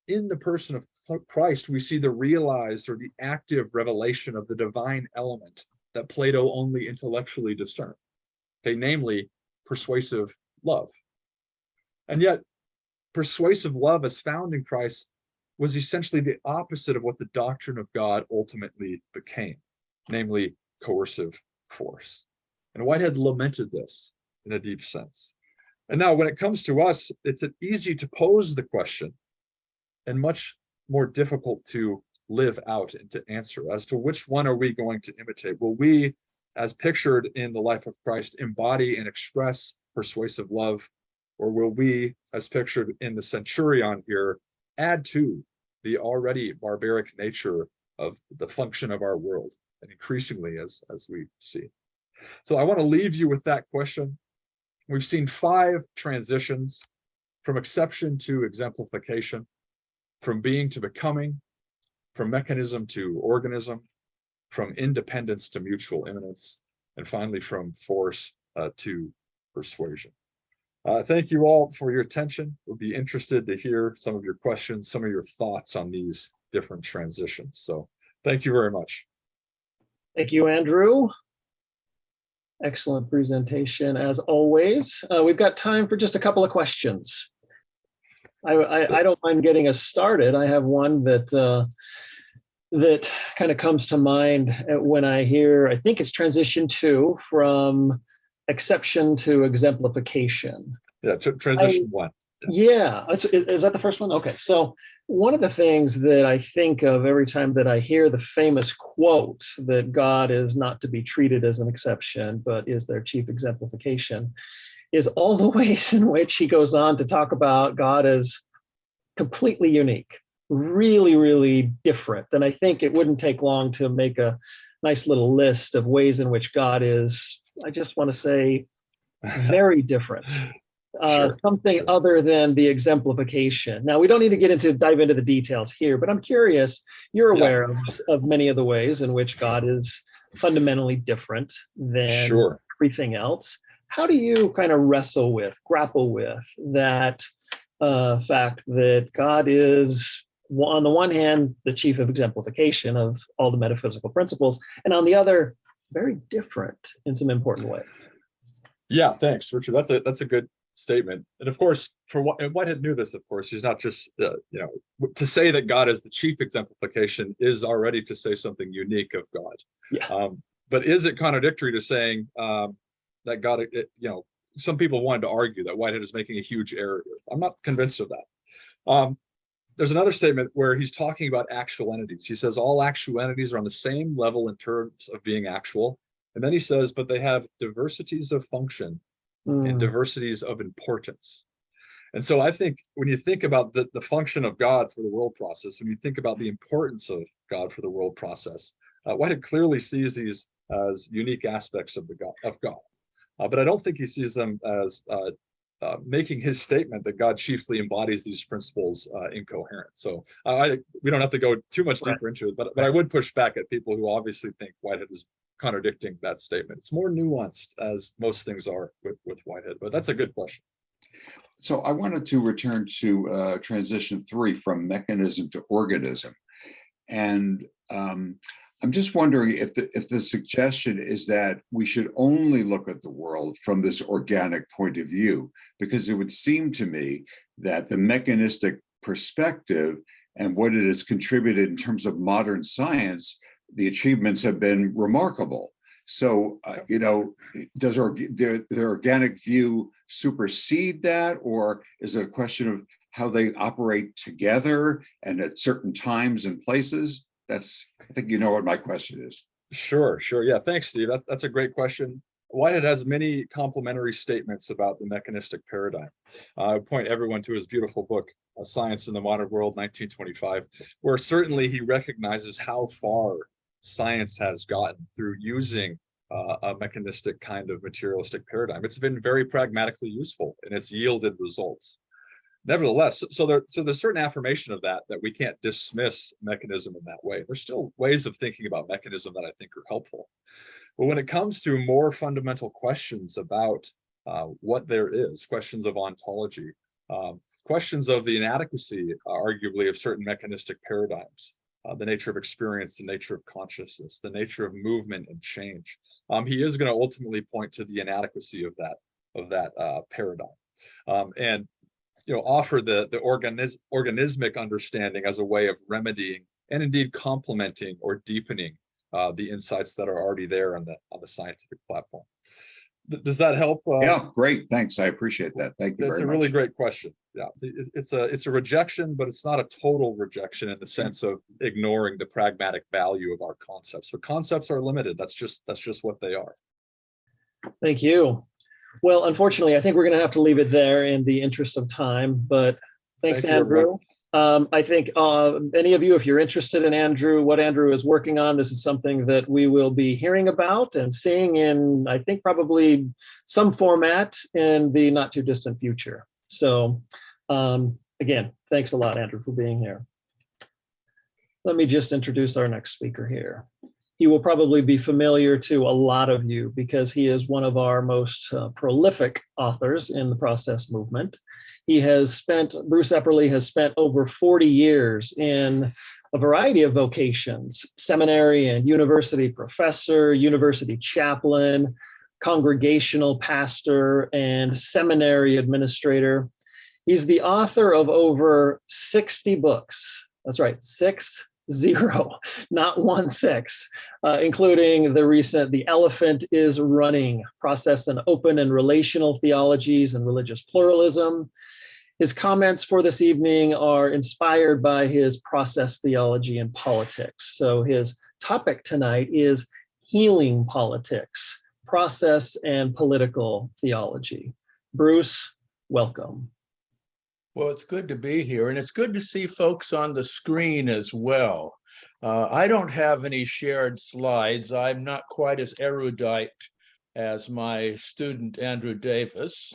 in the person of Christ, we see the realized or the active revelation of the divine element that Plato only intellectually discerned, okay, namely persuasive love. And yet, persuasive love as found in Christ was essentially the opposite of what the doctrine of God ultimately became, namely coercive force. And Whitehead lamented this in a deep sense. And now when it comes to us, it's easy to pose the question and much more difficult to live out and to answer as to which one are we going to imitate? Will we, as pictured in the life of Christ, embody and express persuasive love? Or will we, as pictured in the centurion here, add to the already barbaric nature of the function of our world, and increasingly as we see? So I want to leave you with that question. We've seen 5 transitions from exception to exemplification, from being to becoming, from mechanism to organism, from independence to mutual immanence, and finally from force to persuasion. Thank you all for your attention. We'll be interested to hear some of your questions, some of your thoughts on these different transitions. So thank you very much. Thank you, Andrew. Excellent presentation as always. We've got time for just a couple of questions. I don't mind getting us started. I have one that kind of comes to mind when I hear, I think it's transition 2 from exception to exemplification. Yeah, transition 1. Yeah, is that the first one? Okay, so one of the things that I think of every time that I hear the famous quote that God is not to be treated as an exception, but is their chief exemplification, is all the ways in which he goes on to talk about God as completely unique, really, really different. And I think it wouldn't take long to make a nice little list of ways in which God is, I just want to say, very different. Something other than the exemplification. Now, we don't need to dive into the details here, but I'm curious, you're aware of many of the ways in which God is fundamentally different than everything else. How do you kind of grapple with that fact that God is, on the one hand, the chief of exemplification of all the metaphysical principles, and on the other, very different in some important ways? Yeah, thanks, Richard. That's a good statement. And of course, Whitehead knew this, of course. He's not just, to say that God is the chief exemplification is already to say something unique of God. Yeah. But is it contradictory to saying that God, some people wanted to argue that Whitehead is making a huge error here. I'm not convinced of that. There's another statement where he's talking about actual entities. He says all actual entities are on the same level in terms of being actual. And then he says, but they have diversities of function and diversities of importance. And so I think when you think about the function of God for the world process, when you think about the importance of God for the world process, Whitehead clearly sees these as unique aspects of God. But I don't think he sees them as making his statement that God chiefly embodies these principles incoherent. So we don't have to go too much deeper into it, but I would push back at people who obviously think Whitehead is contradicting that statement. It's more nuanced, as most things are with Whitehead, but that's a good question. So I wanted to return to transition 3 from mechanism to organism. And I'm just wondering if the suggestion is that we should only look at the world from this organic point of view, because it would seem to me that the mechanistic perspective and what it has contributed in terms of modern science, the achievements have been remarkable. So, does the organic view supersede that, or is it a question of how they operate together and at certain times and places? I think you know what my question is. Sure. Yeah, thanks, Steve. That's a great question. Whitehead has many complementary statements about the mechanistic paradigm. I would point everyone to his beautiful book, Science in the Modern World, 1925, where certainly he recognizes how far science has gotten through using a mechanistic kind of materialistic paradigm. It's been very pragmatically useful and it's yielded results. Nevertheless, so there's certain affirmation of that we can't dismiss mechanism in that way. There's still ways of thinking about mechanism that I think are helpful. But when it comes to more fundamental questions about what there is, questions of ontology, questions of the inadequacy, arguably, of certain mechanistic paradigms, the nature of experience, the nature of consciousness, the nature of movement and change, he is going to ultimately point to the inadequacy of that paradigm, and offer the organismic understanding as a way of remedying and indeed complementing or deepening the insights that are already there on the scientific platform. Does that help? Yeah, great. Thanks. I appreciate that. Thank you very much. That's a really great question. Yeah, it's a rejection, but it's not a total rejection in the sense of ignoring the pragmatic value of our concepts. But concepts are limited. That's just what they are. Thank you. Well, unfortunately, I think we're going to have to leave it there in the interest of time, but thanks, Andrew. I think any of you, if you're interested in what Andrew is working on, this is something that we will be hearing about and seeing in, I think, probably some format in the not too distant future. So again, thanks a lot, Andrew, for being here. Let me just introduce our next speaker here. He will probably be familiar to a lot of you because he is one of our most prolific authors in the process movement. Bruce Epperly has spent over 40 years in a variety of vocations: seminary and university professor, university chaplain, congregational pastor, and seminary administrator. He's the author of over 60 books. That's right, 60, not 16, including the recent The Elephant is Running, Process and Open and Relational Theologies and Religious Pluralism. His comments for this evening are inspired by his process theology and politics. So his topic tonight is healing politics, process and political theology. Bruce, welcome. Well, it's good to be here, and it's good to see folks on the screen as well. I don't have any shared slides. I'm not quite as erudite as my student, Andrew Davis.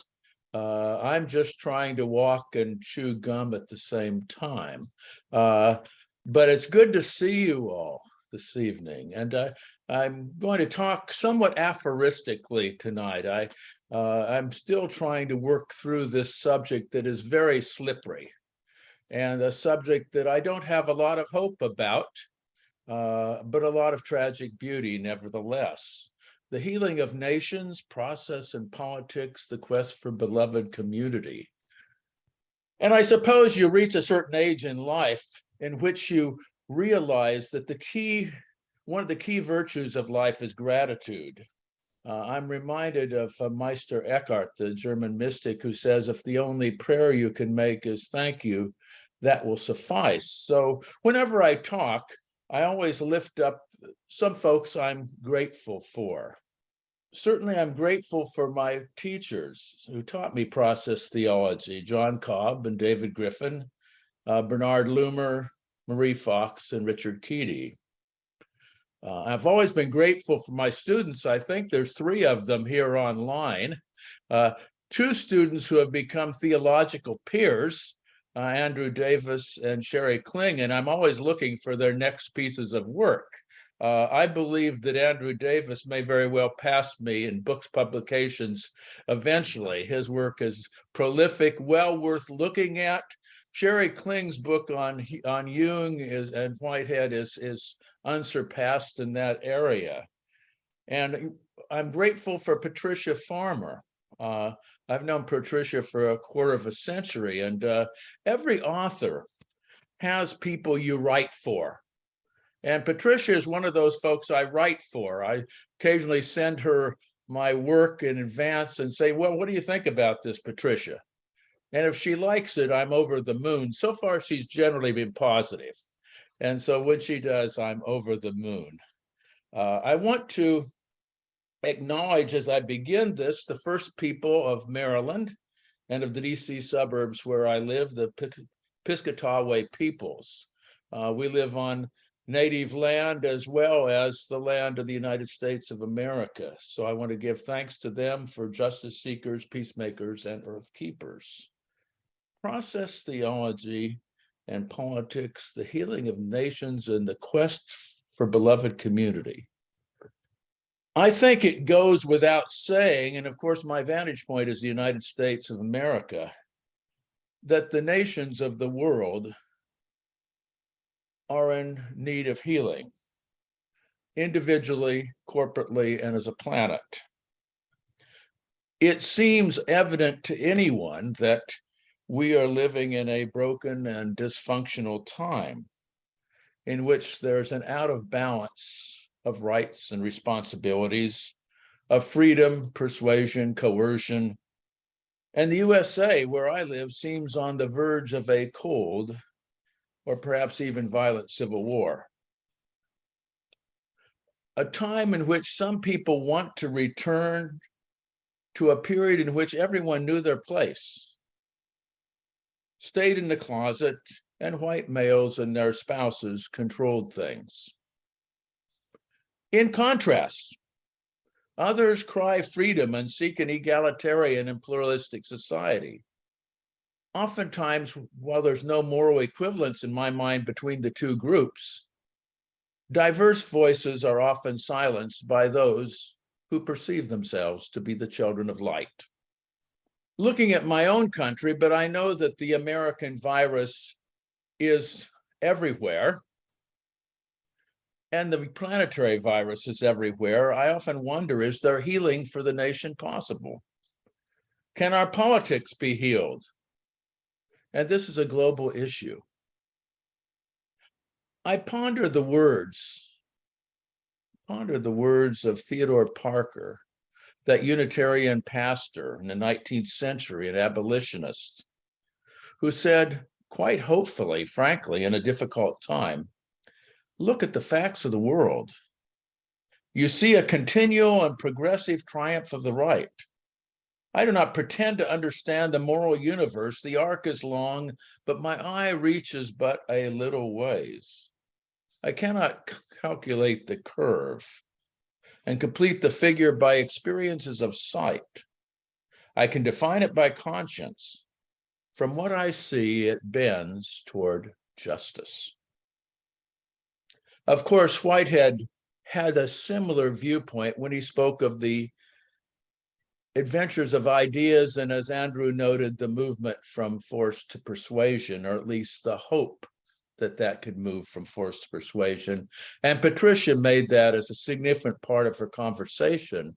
I'm just trying to walk and chew gum at the same time. But it's good to see you all this evening. And I'm going to talk somewhat aphoristically tonight. I'm still trying to work through this subject that is very slippery and a subject that I don't have a lot of hope about, but a lot of tragic beauty nevertheless. The healing of nations, process and politics, the quest for beloved community. And I suppose you reach a certain age in life in which you realize that one of the key virtues of life is gratitude. I'm reminded of Meister Eckhart, the German mystic, who says, if the only prayer you can make is thank you, that will suffice. So whenever I talk, I always lift up some folks I'm grateful for. Certainly, I'm grateful for my teachers who taught me process theology, John Cobb and David Griffin, Bernard Loomer, Marie Fox, and Richard Keedy. I've always been grateful for my students. I think there's 3 of them here online. 2 students who have become theological peers, Andrew Davis and Sheri Kling, and I'm always looking for their next pieces of work. I believe that Andrew Davis may very well pass me in books publications eventually. His work is prolific, well worth looking at. Sheri Kling's book on Jung and Whitehead is unsurpassed in that area. And I'm grateful for Patricia Farmer. I've known Patricia for a quarter of a century, and every author has people you write for. And Patricia is one of those folks I write for. I occasionally send her my work in advance and say, well, what do you think about this, Patricia? And if she likes it, I'm over the moon. So far, she's generally been positive. And so when she does, I'm over the moon. I want to acknowledge as I begin this, the first people of Maryland and of the DC suburbs where I live, the Piscataway peoples. We live on native land as well as the land of the United States of America. So I want to give thanks to them for justice seekers, peacemakers, and earth keepers. Process theology and politics, the healing of nations, and the quest for beloved community. I think it goes without saying, and of course my vantage point is the United States of America, that the nations of the world are in need of healing, individually, corporately, and as a planet. It seems evident to anyone that we are living in a broken and dysfunctional time in which there's an out of balance of rights and responsibilities, of freedom, persuasion, coercion. And the USA, where I live, seems on the verge of a cold or perhaps even violent civil war. A time in which some people want to return to a period in which everyone knew their place, stayed in the closet, and white males and their spouses controlled things. In contrast, others cry freedom and seek an egalitarian and pluralistic society. Oftentimes, while there's no moral equivalence in my mind between the two groups, diverse voices are often silenced by those who perceive themselves to be the children of light. Looking at my own country, but I know that the American virus is everywhere, and the planetary virus is everywhere. I often wonder, is there healing for the nation possible? Can our politics be healed? and this is a global issue. I ponder the words of Theodore Parker, that Unitarian pastor in the 19th century, an abolitionist, who said, quite hopefully, frankly, in a difficult time, look at the facts of the world. You see a continual and progressive triumph of the right. I do not pretend to understand the moral universe. The arc is long, but my eye reaches but a little ways. I cannot calculate the curve and complete the figure by experiences of sight. I can define it by conscience. From what I see, it bends toward justice. Of course, Whitehead had a similar viewpoint when he spoke of the adventures of ideas, and as Andrew noted, the movement from force to persuasion, or at least the hope that could move from force to persuasion. And Patricia made that as a significant part of her conversation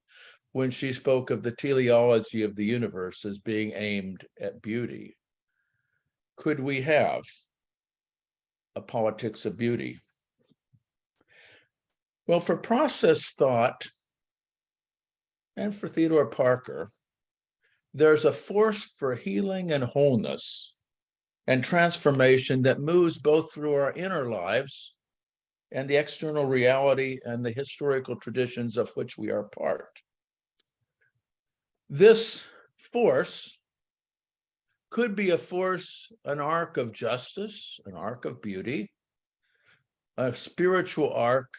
when she spoke of the teleology of the universe as being aimed at beauty. Could we have a politics of beauty? Well, for process thought and for Theodore Parker, there's a force for healing and wholeness and transformation that moves both through our inner lives and the external reality and the historical traditions of which we are part. This force could be a force, an arc of justice, an arc of beauty, a spiritual arc,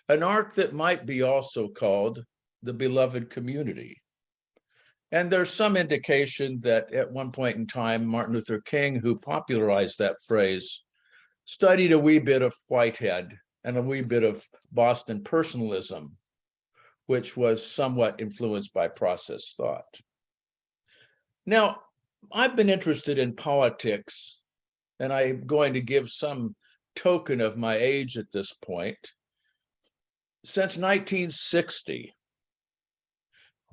an arc that might be also called the beloved community. And there's some indication that at one point in time, Martin Luther King, who popularized that phrase, studied a wee bit of Whitehead and a wee bit of Boston personalism, which was somewhat influenced by process thought. Now, I've been interested in politics, and I'm going to give some token of my age at this point, since 1960,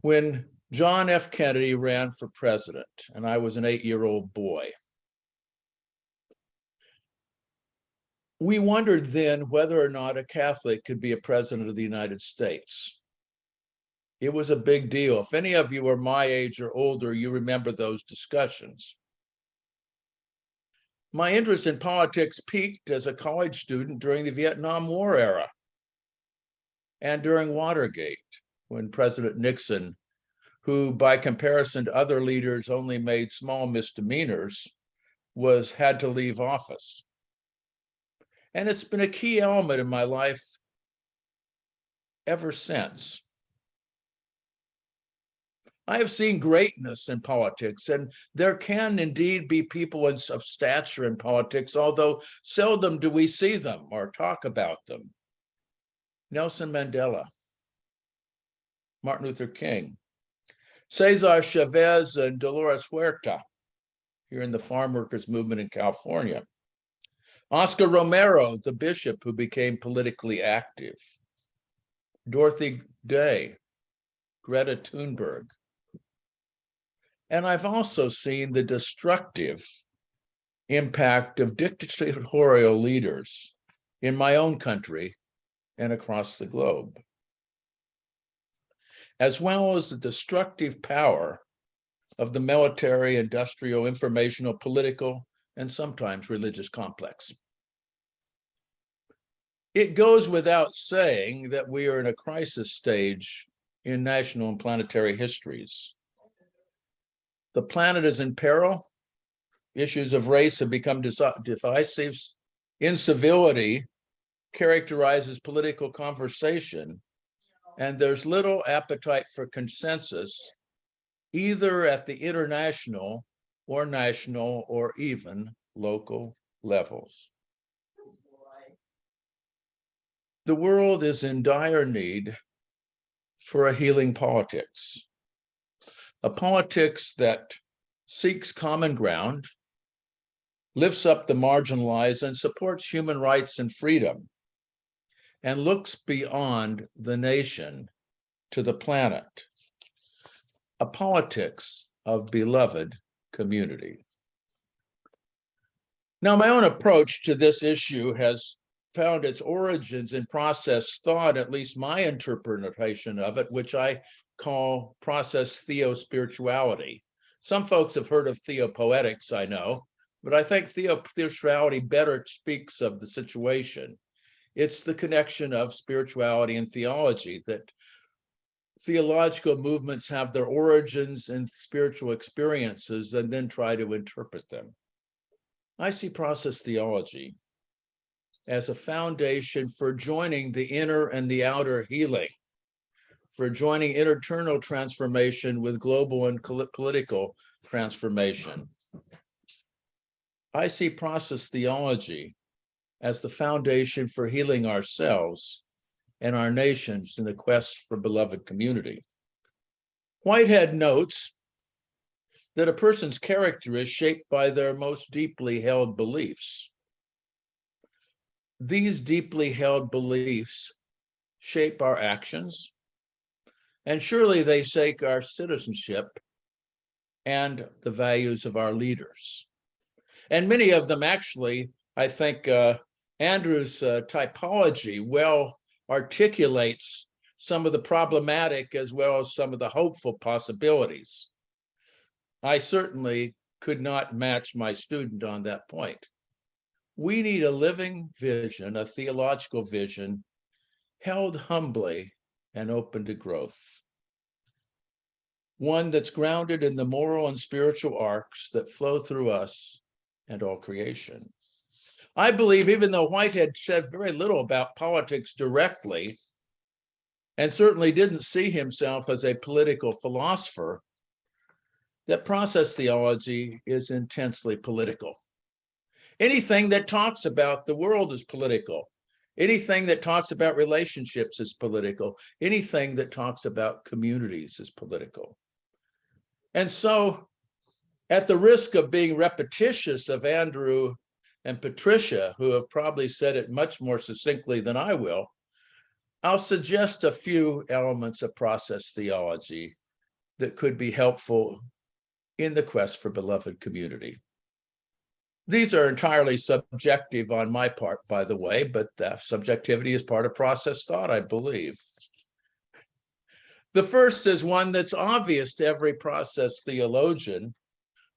when John F. Kennedy ran for president, and I was an 8-year-old boy. We wondered then whether or not a Catholic could be a president of the United States. It was a big deal. If any of you are my age or older, you remember those discussions. My interest in politics peaked as a college student during the Vietnam War era and during Watergate, when President Nixon, who by comparison to other leaders only made small misdemeanors, had to leave office. And it's been a key element in my life ever since. I have seen greatness in politics, and there can indeed be people of stature in politics, although seldom do we see them or talk about them. Nelson Mandela, Martin Luther King, Cesar Chavez and Dolores Huerta, here in the farm workers movement in California. Oscar Romero, the bishop who became politically active. Dorothy Day, Greta Thunberg. And I've also seen the destructive impact of dictatorial leaders in my own country and across the globe, as well as the destructive power of the military, industrial, informational, political, and sometimes religious complex. It goes without saying that we are in a crisis stage in national and planetary histories. The planet is in peril. Issues of race have become divisive. Incivility characterizes political conversation, and there's little appetite for consensus, either at the international or national or even local levels. The world is in dire need for a healing politics, a politics that seeks common ground, lifts up the marginalized, and supports human rights and freedom, and looks beyond the nation to the planet. A politics of beloved community. Now, my own approach to this issue has found its origins in process thought, at least my interpretation of it, which I call process theo-spirituality. Some folks have heard of theopoetics, I know, but I think theo-spirituality better speaks of the situation. It's the connection of spirituality and theology, that theological movements have their origins in spiritual experiences and then try to interpret them. I see process theology as a foundation for joining the inner and the outer healing, for joining internal transformation with global and political transformation. I see process theology as the foundation for healing ourselves and our nations in the quest for beloved community. Whitehead notes that a person's character is shaped by their most deeply held beliefs. These deeply held beliefs shape our actions, and surely they shape our citizenship and the values of our leaders. And many of them actually, I think Andrew's typology well articulates some of the problematic as well as some of the hopeful possibilities. I certainly could not match my student on that point. We need a living vision, a theological vision, held humbly and open to growth. One that's grounded in the moral and spiritual arcs that flow through us and all creation. I believe, even though Whitehead said very little about politics directly, and certainly didn't see himself as a political philosopher, that process theology is intensely political. Anything that talks about the world is political. Anything that talks about relationships is political. Anything that talks about communities is political. And so, at the risk of being repetitious of Andrew and Patricia, who have probably said it much more succinctly than I will, I'll suggest a few elements of process theology that could be helpful in the quest for beloved community. These are entirely subjective on my part, by the way, but subjectivity is part of process thought, I believe. The first is one that's obvious to every process theologian,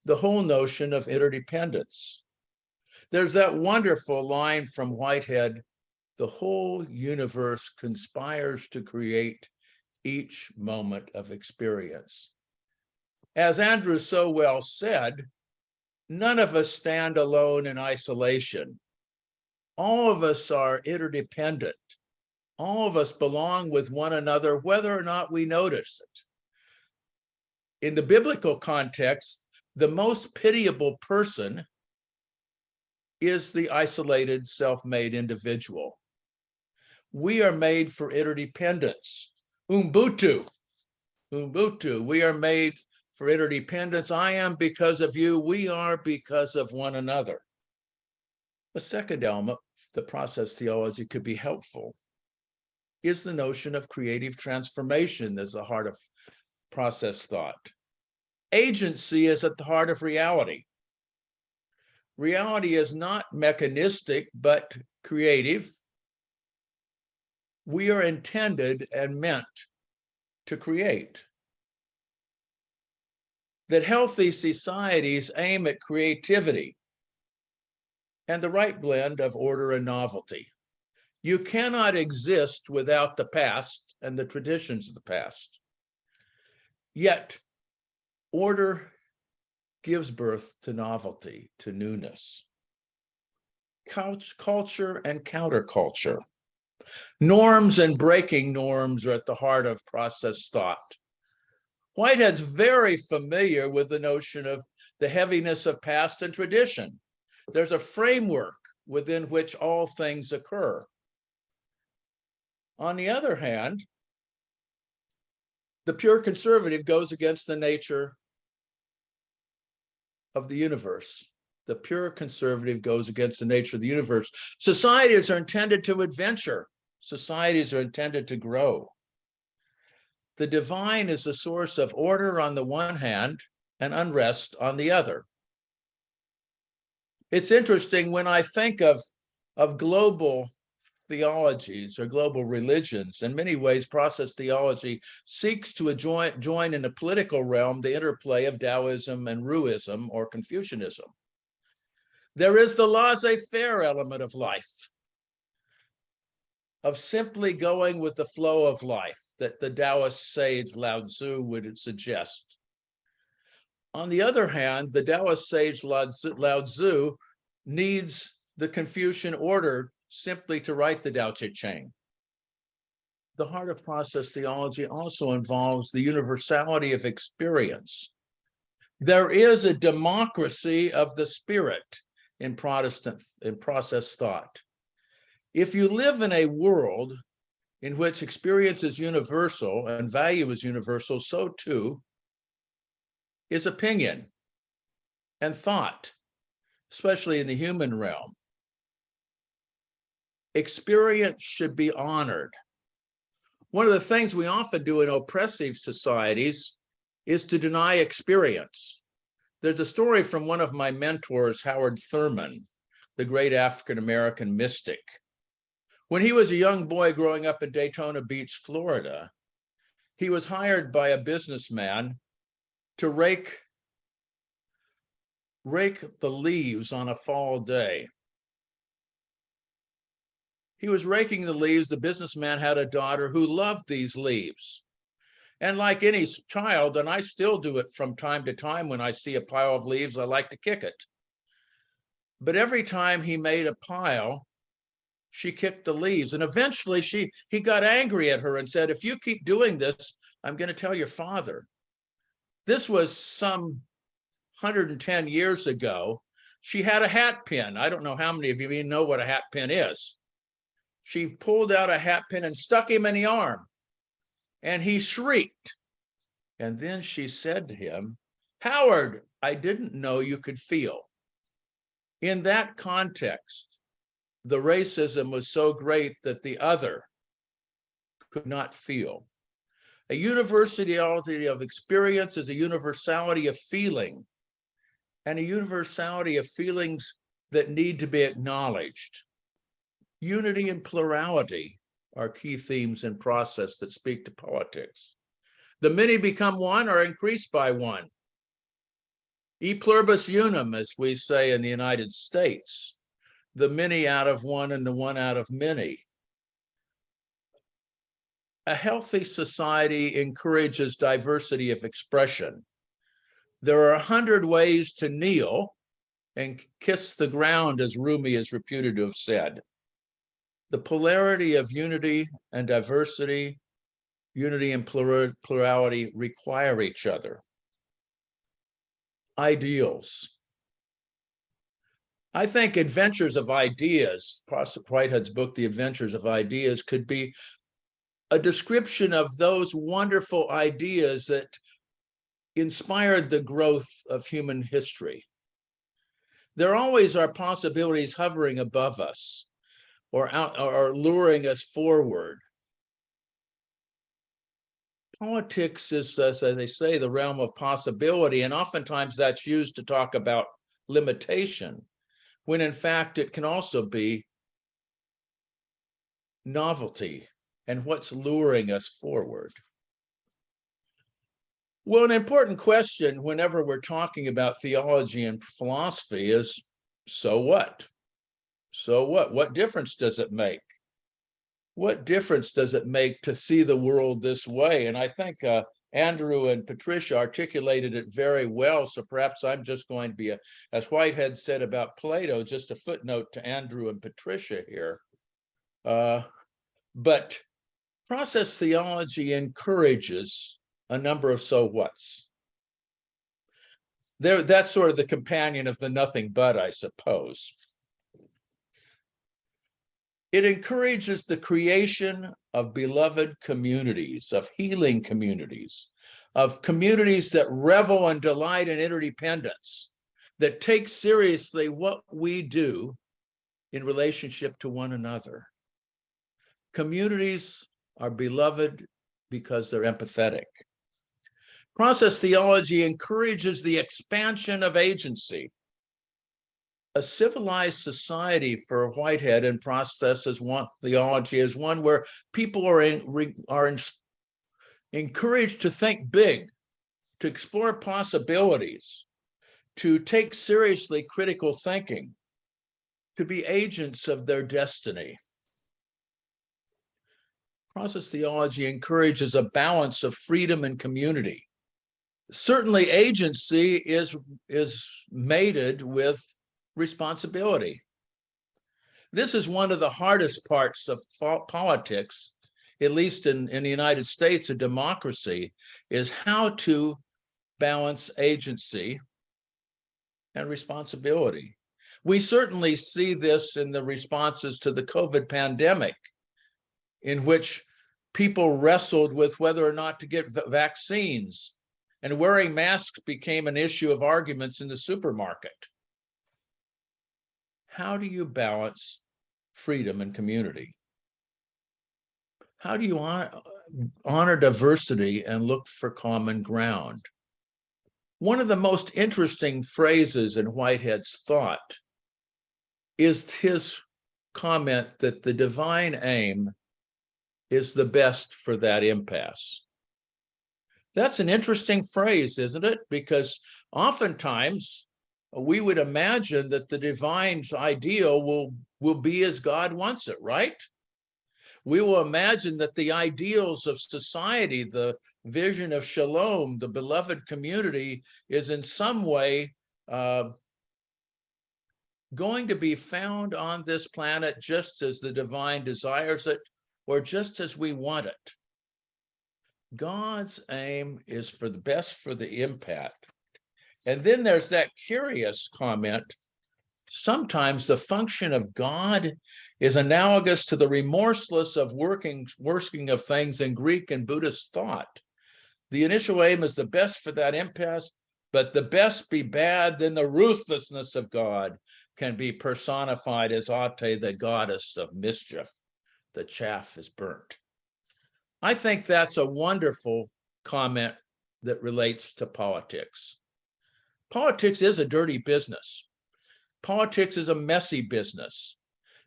the whole notion of interdependence. There's that wonderful line from Whitehead, the whole universe conspires to create each moment of experience. As Andrew so well said, none of us stand alone in isolation. All of us are interdependent. All of us belong with one another, whether or not we notice it. In the biblical context, the most pitiable person is the isolated, self-made individual. We are made for interdependence. Ubuntu. We are made for interdependence. I am because of you. We are because of one another. The second element, the process theology could be helpful, is the notion of creative transformation as the heart of process thought. Agency is at the heart of reality. Reality is not mechanistic, but creative. We are intended and meant to create. That healthy societies aim at creativity and the right blend of order and novelty. You cannot exist without the past and the traditions of the past. Yet, order gives birth to novelty, to newness. Culture and counterculture. Norms and breaking norms are at the heart of process thought. Whitehead's very familiar with the notion of the heaviness of past and tradition. There's a framework within which all things occur. On the other hand, the pure conservative goes against the nature of the universe. The pure conservative goes against the nature of the universe. Societies are intended to adventure. Societies are intended to grow. The divine is a source of order on the one hand and unrest on the other. It's interesting when I think of global theologies or global religions. In many ways, process theology seeks to join in the political realm the interplay of Taoism and Ruism or Confucianism. There is the laissez-faire element of life, of simply going with the flow of life that the Taoist sage Lao Tzu would suggest. On the other hand, the Taoist sage Lao Tzu needs the Confucian order simply to write the Tao Te Ching. The heart of process theology also involves the universality of experience. There is a democracy of the spirit in process thought. If you live in a world in which experience is universal and value is universal, so too is opinion and thought, especially in the human realm. Experience should be honored. One of the things we often do in oppressive societies is to deny experience. There's a story from one of my mentors, Howard Thurman, the great African-American mystic. When he was a young boy growing up in Daytona Beach, Florida, he was hired by a businessman to rake the leaves on a fall day. He was raking the leaves. The businessman had a daughter who loved these leaves. And like any child, and I still do it from time to time when I see a pile of leaves, I like to kick it. But every time he made a pile, she kicked the leaves. And eventually he got angry at her and said, if you keep doing this, I'm going to tell your father. This was some 110 years ago. She had a hat pin. I don't know how many of you even know what a hat pin is. She pulled out a hat pin and stuck him in the arm. And he shrieked. And then she said to him, Howard, I didn't know you could feel. In that context, the racism was so great that the other could not feel. A universality of experience is a universality of feeling, and a universality of feelings that need to be acknowledged. Unity and plurality are key themes in process that speak to politics. The many become one or increased by one. E pluribus unum, as we say in the United States, the many out of one and the one out of many. A healthy society encourages diversity of expression. There are 100 ways to kneel and kiss the ground, as Rumi is reputed to have said. The polarity of unity and diversity, unity and plurality require each other. Ideals. I think Adventures of Ideas, Whitehead's book, The Adventures of Ideas, could be a description of those wonderful ideas that inspired the growth of human history. There always are possibilities hovering above us or luring us forward. Politics is, as they say, the realm of possibility, and oftentimes that's used to talk about limitation, when in fact it can also be novelty and what's luring us forward. Well, an important question whenever we're talking about theology and philosophy is, so what? So what? What difference does it make? What difference does it make to see the world this way? And I think Andrew and Patricia articulated it very well. So perhaps I'm just going to be, as Whitehead said about Plato, just a footnote to Andrew and Patricia here. But process theology encourages a number of so whats. That's sort of the companion of the nothing but, I suppose. It encourages the creation of beloved communities, of healing communities, of communities that revel and delight in interdependence, that take seriously what we do in relationship to one another. Communities are beloved because they're empathetic. Process theology encourages the expansion of agency. a civilized society for Whitehead and process as one theology is one where people are encouraged to think big, to explore possibilities, to take seriously critical thinking, to be agents of their destiny. Process theology encourages a balance of freedom and community. Certainly, agency is mated with responsibility. This is one of the hardest parts of politics, at least in the United States, a democracy, is how to balance agency and responsibility. We certainly see this in the responses to the COVID pandemic, in which people wrestled with whether or not to get vaccines, and wearing masks became an issue of arguments in the supermarket. How do you balance freedom and community? How do you honor diversity and look for common ground? One of the most interesting phrases in Whitehead's thought is his comment that the divine aim is the best for that impasse. That's an interesting phrase, isn't it? Because oftentimes we would imagine that the divine's ideal will be as God wants it, right? We will imagine that the ideals of society, the vision of shalom, the beloved community, is in some way going to be found on this planet just as the divine desires it, or just as we want it. God's aim is for the best for the impact. And then there's that curious comment. Sometimes the function of God is analogous to the remorseless of working of things in Greek and Buddhist thought. The initial aim is the best for that impasse, but the best be bad, then the ruthlessness of God can be personified as Ate, the goddess of mischief. The chaff is burnt. I think that's a wonderful comment that relates to politics. Politics is a dirty business. Politics is a messy business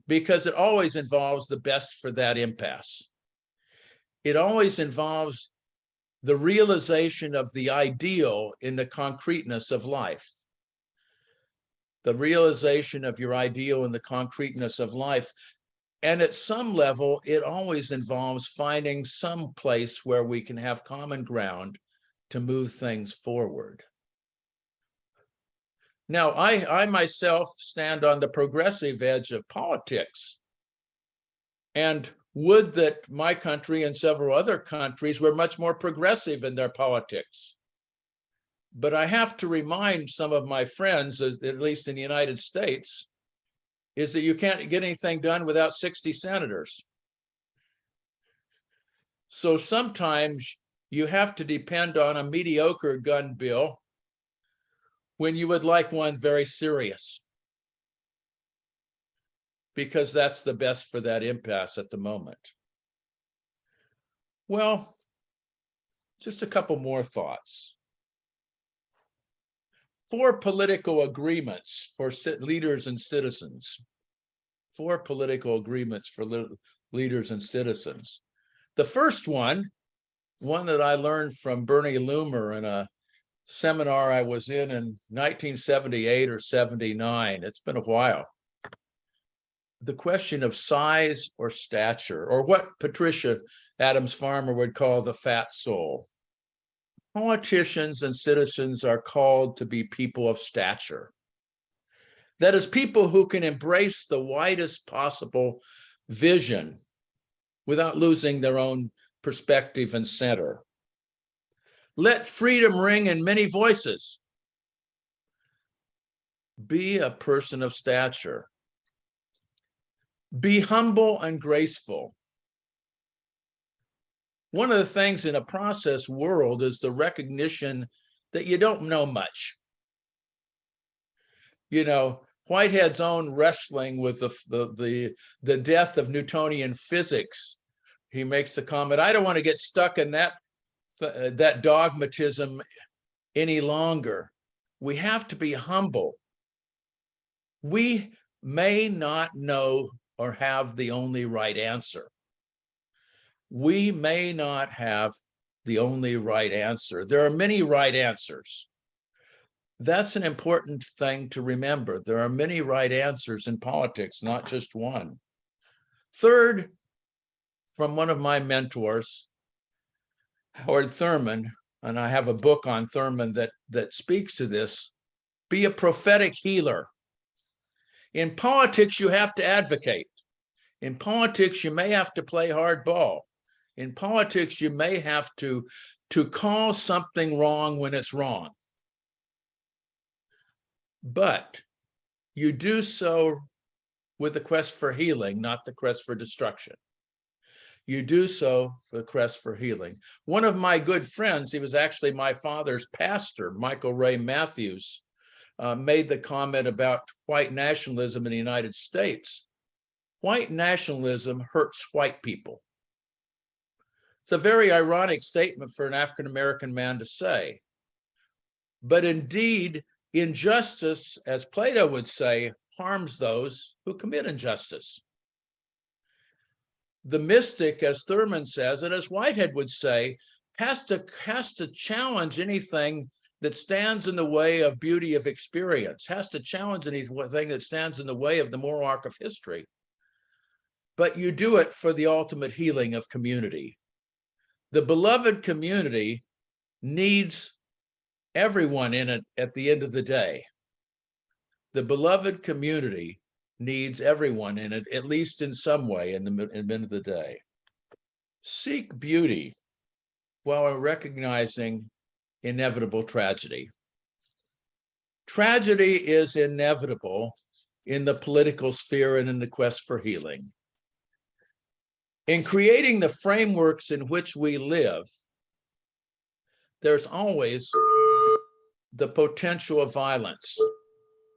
because it always involves the best for that impasse. It always involves the realization of the ideal in the concreteness of life. The realization of your ideal in the concreteness of life. And at some level, it always involves finding some place where we can have common ground to move things forward. Now, I myself stand on the progressive edge of politics, and would that my country and several other countries were much more progressive in their politics. But I have to remind some of my friends, at least in the United States, is that you can't get anything done without 60 senators. So sometimes you have to depend on a mediocre gun bill when you would like one very serious, because that's the best for that impasse at the moment. Well, just a couple more thoughts. 4 political agreements for leaders and citizens. 4 political agreements for leaders and citizens. The first one that I learned from Bernie Loomer in a seminar I was in 1978 or 79. It's been a while. The question of size or stature, or what Patricia Adams Farmer would call the fat soul. Politicians and citizens are called to be people of stature. That is, people who can embrace the widest possible vision without losing their own perspective and center. Let freedom ring in many voices. Be a person of stature. Be humble and graceful. One of the things in a process world is the recognition that you don't know much. You know, Whitehead's own wrestling with the death of Newtonian physics. He makes the comment, I don't want to get stuck in that dogmatism any longer. We have to be humble. We may not know or have the only right answer. We may not have the only right answer. There are many right answers. That's an important thing to remember. There are many right answers in politics, not just one. Third, from one of my mentors, Howard Thurman, and I have a book on Thurman that speaks to this, be a prophetic healer. In politics, you have to advocate. In politics, you may have to play hardball. In politics, you may have to call something wrong when it's wrong. But you do so with the quest for healing, not the quest for destruction. You do so for the quest for healing. One of my good friends, he was actually my father's pastor, Michael Ray Matthews, made the comment about white nationalism in the United States. White nationalism hurts white people. It's a very ironic statement for an African-American man to say. But indeed, injustice, as Plato would say, harms those who commit injustice. The mystic, as Thurman says, and as Whitehead would say, has to challenge anything that stands in the way of beauty of experience, has to challenge anything that stands in the way of the moral arc of history. But you do it for the ultimate healing of community. The beloved community needs everyone in it at the end of the day. The beloved community needs everyone in it, at least in some way, in the end of the day. Seek beauty while recognizing inevitable tragedy. Tragedy is inevitable in the political sphere and in the quest for healing. In creating the frameworks in which we live, there's always the potential of violence.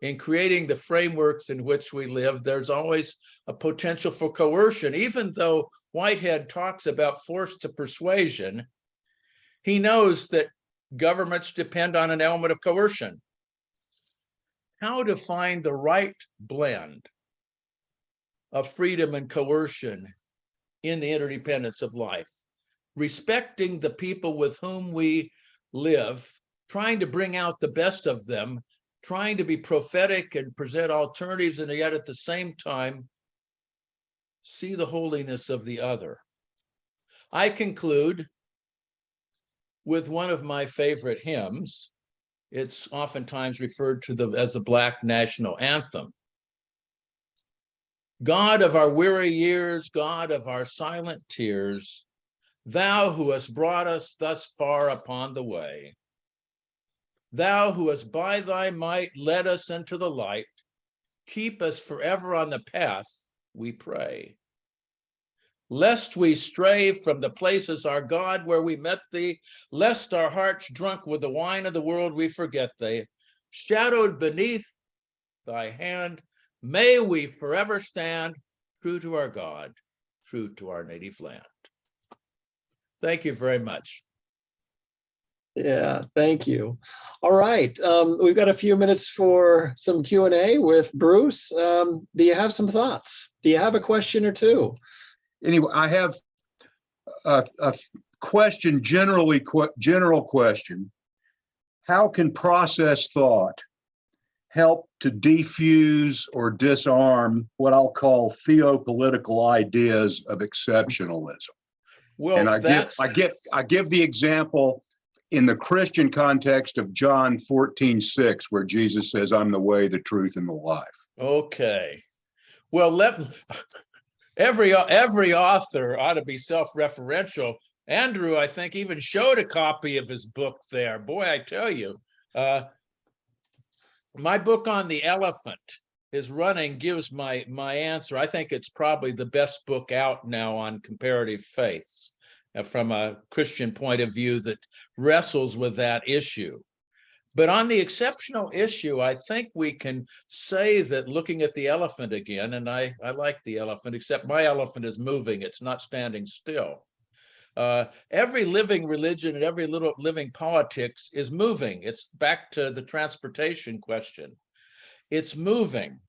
In creating the frameworks in which we live, there's always a potential for coercion. Even though Whitehead talks about force to persuasion, he knows that governments depend on an element of coercion. How to find the right blend of freedom and coercion in the interdependence of life, respecting the people with whom we live, trying to bring out the best of them, trying to be prophetic and present alternatives, and yet at the same time, see the holiness of the other. I conclude with one of my favorite hymns. It's oftentimes referred to as the Black National Anthem. God of our weary years, God of our silent tears, thou who hast brought us thus far upon the way, thou who hast by thy might led us into the light, keep us forever on the path, we pray. Lest we stray from the places, our God, where we met thee, lest our hearts drunk with the wine of the world we forget thee, shadowed beneath thy hand, may we forever stand true to our God, true to our native land. Thank you very much. Yeah, thank you. All right, we've got a few minutes for some Q&A with Bruce. Do you have some thoughts? Do you have a question or two? Anyway, I have a question, general question. How can process thought help to defuse or disarm what I'll call theopolitical ideas of exceptionalism? Well, and I give the example in the Christian context of John 14:6, where Jesus says, "I'm the way, the truth, and the life." Okay. Well, every author ought to be self-referential. Andrew, I think, even showed a copy of his book there. Boy, I tell you, my book on the elephant is running, gives my answer. I think it's probably the best book out now on comparative faiths from a Christian point of view that wrestles with that issue. But on the exceptional issue, I think we can say that looking at the elephant again, and I like the elephant, except my elephant is moving, it's not standing still. Every living religion and every little living politics is moving. It's back to the transportation question. It's moving.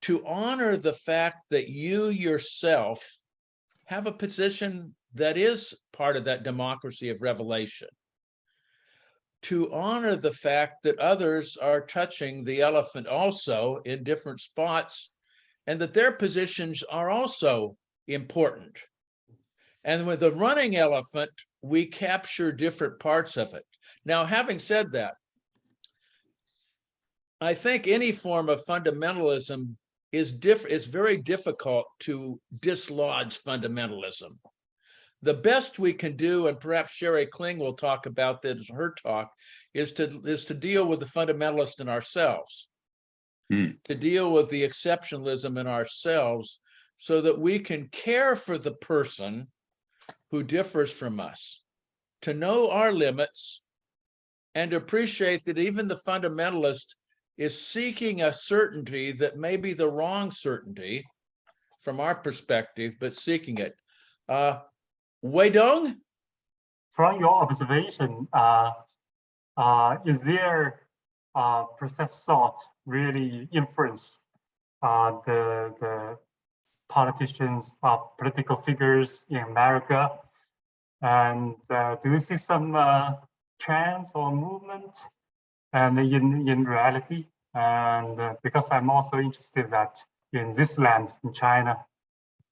to honor the fact that you yourself have a position that is part of that democracy of revelation, to honor the fact that others are touching the elephant also in different spots, and that their positions are also important. And with the running elephant, we capture different parts of it. Now, having said that, I think any form of fundamentalism is very difficult to dislodge fundamentalism. The best we can do, and perhaps Sheri Kling will talk about this in her talk, is to deal with the fundamentalist in ourselves, to deal with the exceptionalism in ourselves, so that we can care for the person who differs from us, to know our limits, and appreciate that even the fundamentalist is seeking a certainty that may be the wrong certainty from our perspective, but seeking it. Wei Dong? From your observation, is there process thought really influence the politicians, political figures in America? And do you see some trends or movement and in reality? And because I'm also interested that in this land, in China.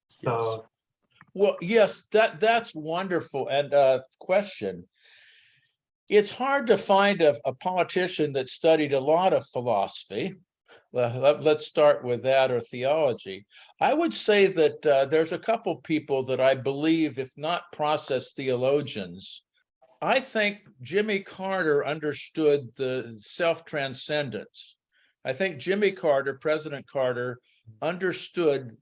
So. Yes. Well, yes, that's wonderful. And question. It's hard to find a politician that studied a lot of philosophy. Let's start with that, or theology. I would say that there's a couple people that I believe, if not process theologians, I think Jimmy Carter understood the self-transcendence. I think Jimmy Carter, President Carter, understood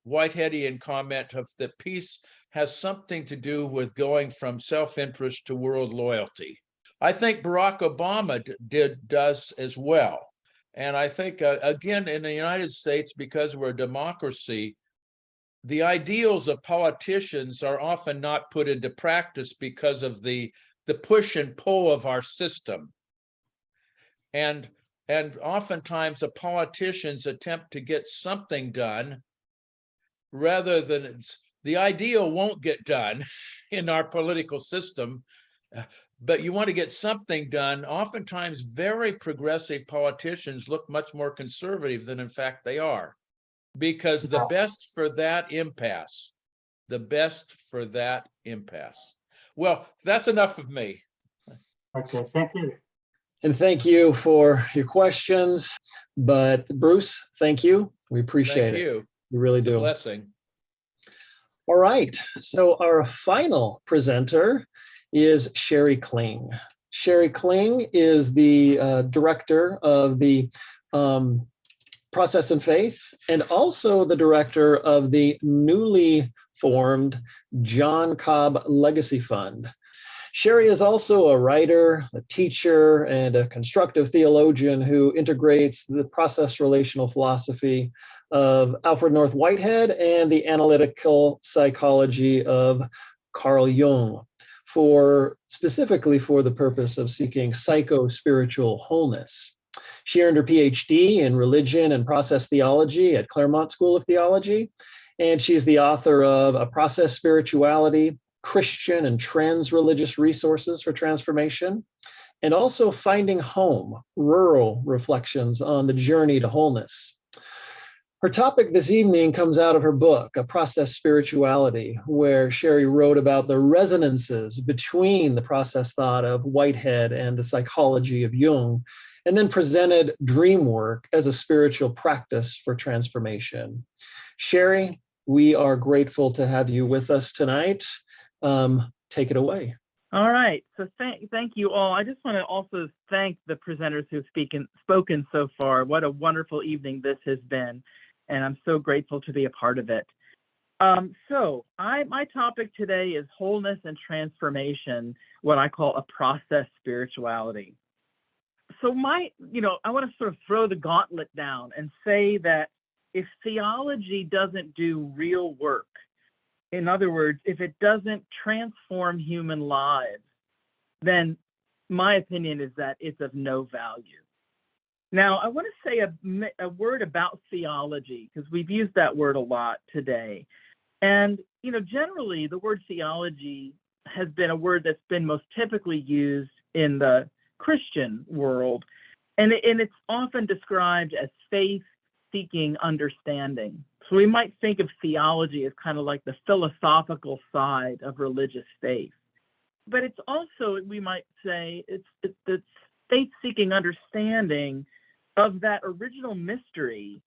Whiteheadian comment of that peace has something to do with going from self-interest to world loyalty. I think Barack Obama does as well. And I think, again, in the United States, because we're a democracy, the ideals of politicians are often not put into practice because of the push and pull of our system. And oftentimes the politicians attempt to get something done rather than the ideal won't get done in our political system, but you want to get something done. Oftentimes very progressive politicians look much more conservative than in fact they are, because the best for that impasse, Well, that's enough of me. Okay, thank you. And thank you for your questions. But Bruce, thank you. We appreciate Thank it. you. We really It's do. a blessing. All right. So our final presenter is Sheri Kling. Sheri Kling is the director of the Process and Faith, and also the director of the newly formed John Cobb Legacy Fund. Sheri is also a writer, a teacher, and a constructive theologian who integrates the process relational philosophy of Alfred North Whitehead and the analytical psychology of Carl Jung, specifically for the purpose of seeking psycho-spiritual wholeness. She earned her PhD in religion and process theology at Claremont School of Theology, and she's the author of A Process Spirituality, Christian and Trans-Religious Resources for Transformation, and also Finding Home, Rural Reflections on the Journey to Wholeness. Her topic this evening comes out of her book, A Process Spirituality, where Sheri wrote about the resonances between the process thought of Whitehead and the psychology of Jung, and then presented dream work as a spiritual practice for transformation. Sheri, we are grateful to have you with us tonight. Take it away. All right. So thank you all. I just want to also thank the presenters who've spoken so far. What a wonderful evening this has been, and I'm so grateful to be a part of it. My topic today is wholeness and transformation, what I call a process spirituality. So I want to sort of throw the gauntlet down and say that if theology doesn't do real work, in other words, if it doesn't transform human lives, then my opinion is that it's of no value. Now, I want to say a word about theology, because we've used that word a lot today. And, you know, generally the word theology has been a word that's been most typically used in the Christian world. And it's often described as faith-seeking understanding. So we might think of theology as kind of like the philosophical side of religious faith. But it's also, we might say, it's faith-seeking understanding of that original mystery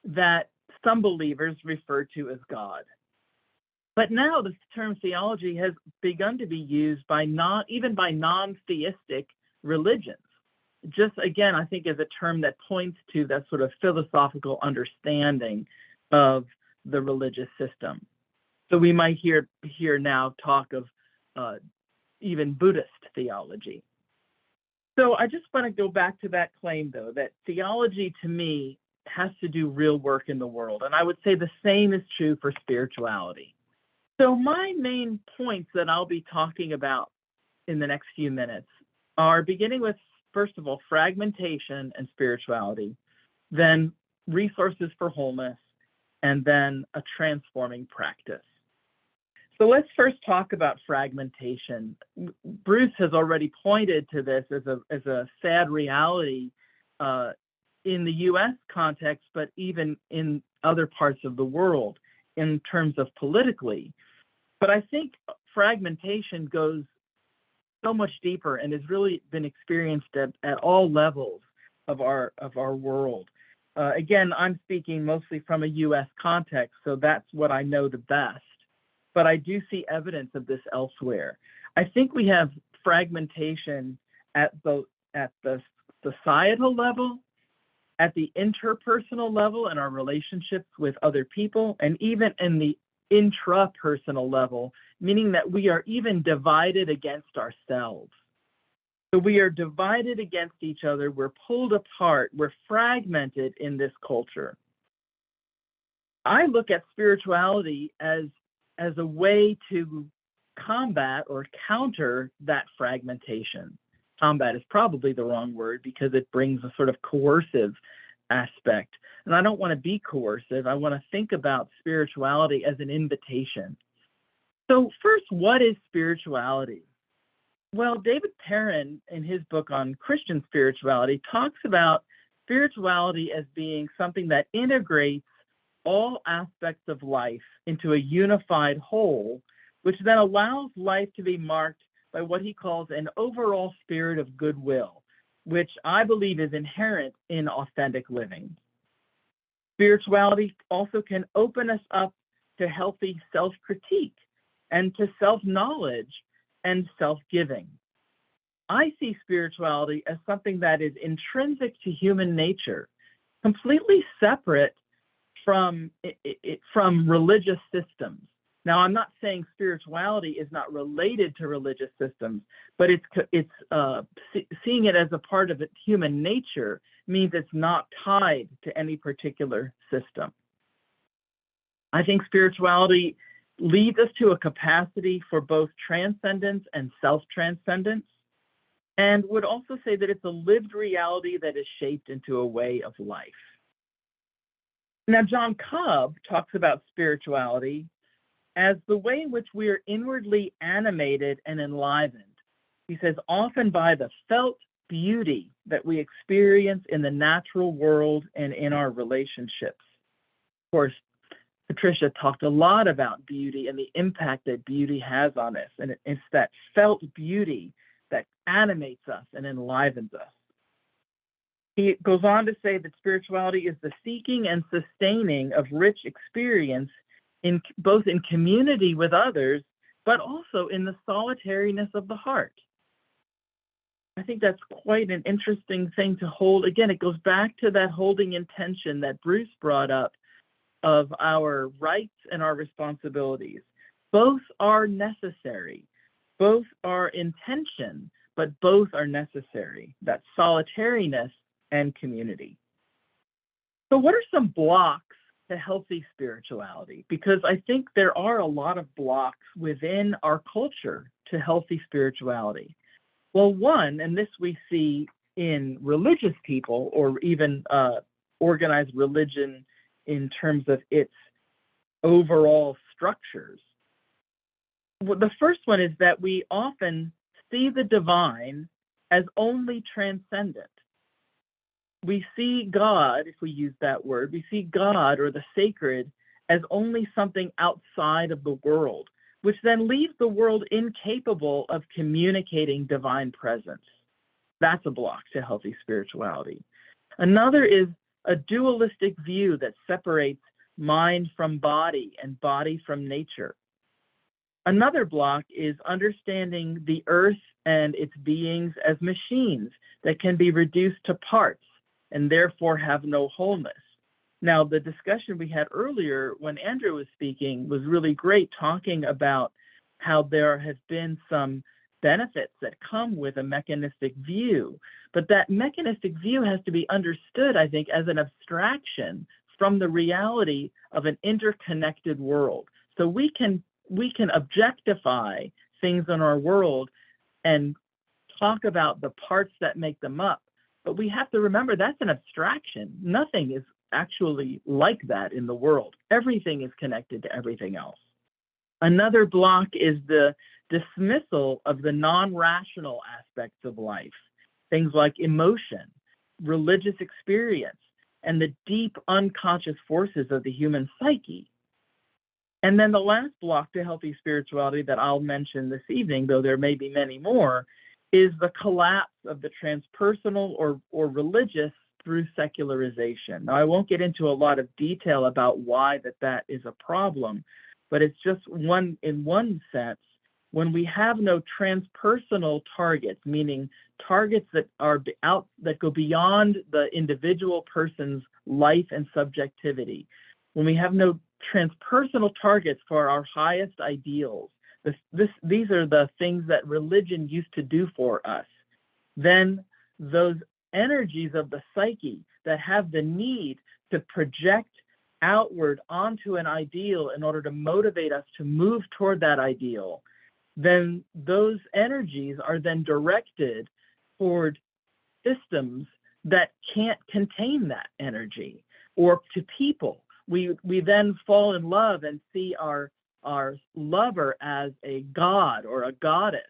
that some believers refer to as God. But now the term theology has begun to be used by even by non-theistic religions. Just again, I think as a term that points to that sort of philosophical understanding of the religious system. So we might hear now talk of even Buddhist theology. So I just want to go back to that claim, though, that theology to me has to do real work in the world. And I would say the same is true for spirituality. So my main points that I'll be talking about in the next few minutes are beginning with, first of all, fragmentation and spirituality, then resources for wholeness, and then a transforming practice. So let's first talk about fragmentation. Bruce has already pointed to this as a sad reality in the US context, but even in other parts of the world in terms of politically. But I think fragmentation goes so much deeper and has really been experienced at all levels of our world. Again, I'm speaking mostly from a US context, so that's what I know the best. But I do see evidence of this elsewhere. I think we have fragmentation at the societal level, at the interpersonal level in our relationships with other people, and even in the intrapersonal level, meaning that we are even divided against ourselves. So we are divided against each other, we're pulled apart, we're fragmented in this culture. I look at spirituality as a way to combat or counter that fragmentation. Combat is probably the wrong word because it brings a sort of coercive aspect. And I don't want to be coercive. I want to think about spirituality as an invitation. So first, what is spirituality? Well, David Perrin, in his book on Christian spirituality, talks about spirituality as being something that integrates all aspects of life into a unified whole, which then allows life to be marked by what he calls an overall spirit of goodwill, which I believe is inherent in authentic living. Spirituality also can open us up to healthy self-critique and to self-knowledge and self-giving. I see spirituality as something that is intrinsic to human nature, completely separate from religious systems. Now, I'm not saying spirituality is not related to religious systems, but it's seeing it as a part of human nature means it's not tied to any particular system. I think spirituality leads us to a capacity for both transcendence and self-transcendence, and would also say that it's a lived reality that is shaped into a way of life. Now, John Cobb talks about spirituality as the way in which we are inwardly animated and enlivened. He says, often by the felt beauty that we experience in the natural world and in our relationships. Of course, Patricia talked a lot about beauty and the impact that beauty has on us. And it's that felt beauty that animates us and enlivens us. He goes on to say that spirituality is the seeking and sustaining of rich experience in both in community with others, but also in the solitariness of the heart. I think that's quite an interesting thing to hold. Again, it goes back to that holding intention that Bruce brought up of our rights and our responsibilities. Both are necessary. Both are intention, but both are necessary. That solitariness and community. So what are some blocks to healthy spirituality? Because I think there are a lot of blocks within our culture to healthy spirituality. Well, one, and this we see in religious people, or even organized religion in terms of its overall structures. Well, the first one is that we often see the divine as only transcendent. We see God, if we use that word, we see God or the sacred as only something outside of the world, which then leaves the world incapable of communicating divine presence. That's a block to healthy spirituality. Another is a dualistic view that separates mind from body and body from nature. Another block is understanding the earth and its beings as machines that can be reduced to parts and therefore have no wholeness. Now, the discussion we had earlier when Andrew was speaking was really great, talking about how there has been some benefits that come with a mechanistic view, but that mechanistic view has to be understood, I think, as an abstraction from the reality of an interconnected world. So we can objectify things in our world and talk about the parts that make them up, but we have to remember that's an abstraction. Nothing is actually like that in the world. Everything is connected to everything else. Another block is the dismissal of the non-rational aspects of life, things like emotion, religious experience, and the deep unconscious forces of the human psyche. And then the last block to healthy spirituality that I'll mention this evening, though there may be many more, is the collapse of the transpersonal or religious through secularization. Now, I won't get into a lot of detail about why that is a problem, but it's just in one sense, when we have no transpersonal targets, meaning targets that go beyond the individual person's life and subjectivity, when we have no transpersonal targets for our highest ideals, these are the things that religion used to do for us, then those energies of the psyche that have the need to project outward onto an ideal in order to motivate us to move toward that ideal, then those energies are then directed toward systems that can't contain that energy, or to people. We then fall in love and see our lover as a god or a goddess,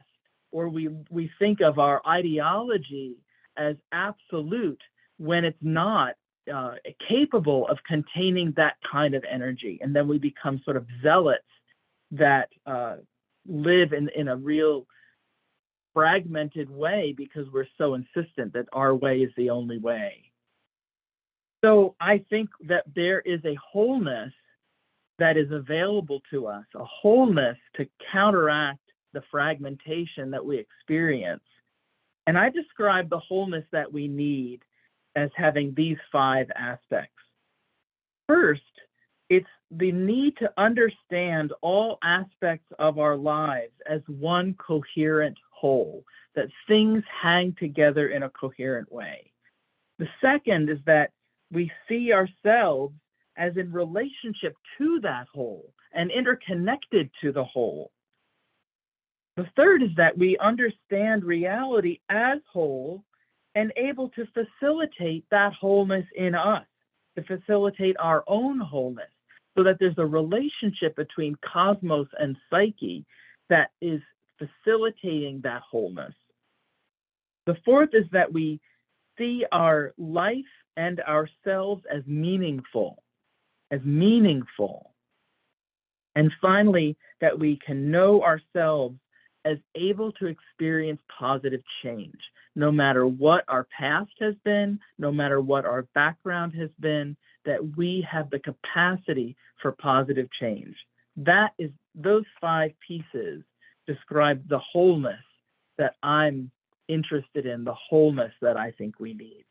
or we think of our ideology as absolute when it's not capable of containing that kind of energy. And then we become sort of zealots that live in a real fragmented way because we're so insistent that our way is the only way. So I think that there is a wholeness that is available to us, a wholeness to counteract the fragmentation that we experience. And I describe the wholeness that we need as having these 5 aspects. First, it's the need to understand all aspects of our lives as one coherent whole, that things hang together in a coherent way. The second is that we see ourselves as in relationship to that whole and interconnected to the whole. The third is that we understand reality as whole and able to facilitate that wholeness in us, to facilitate our own wholeness, so that there's a relationship between cosmos and psyche that is facilitating that wholeness. The fourth is that we see our life and ourselves as meaningful. And finally, that we can know ourselves as able to experience positive change, no matter what our past has been, no matter what our background has been, that we have the capacity for positive change. Those 5 pieces describe the wholeness that I'm interested in, the wholeness that I think we need.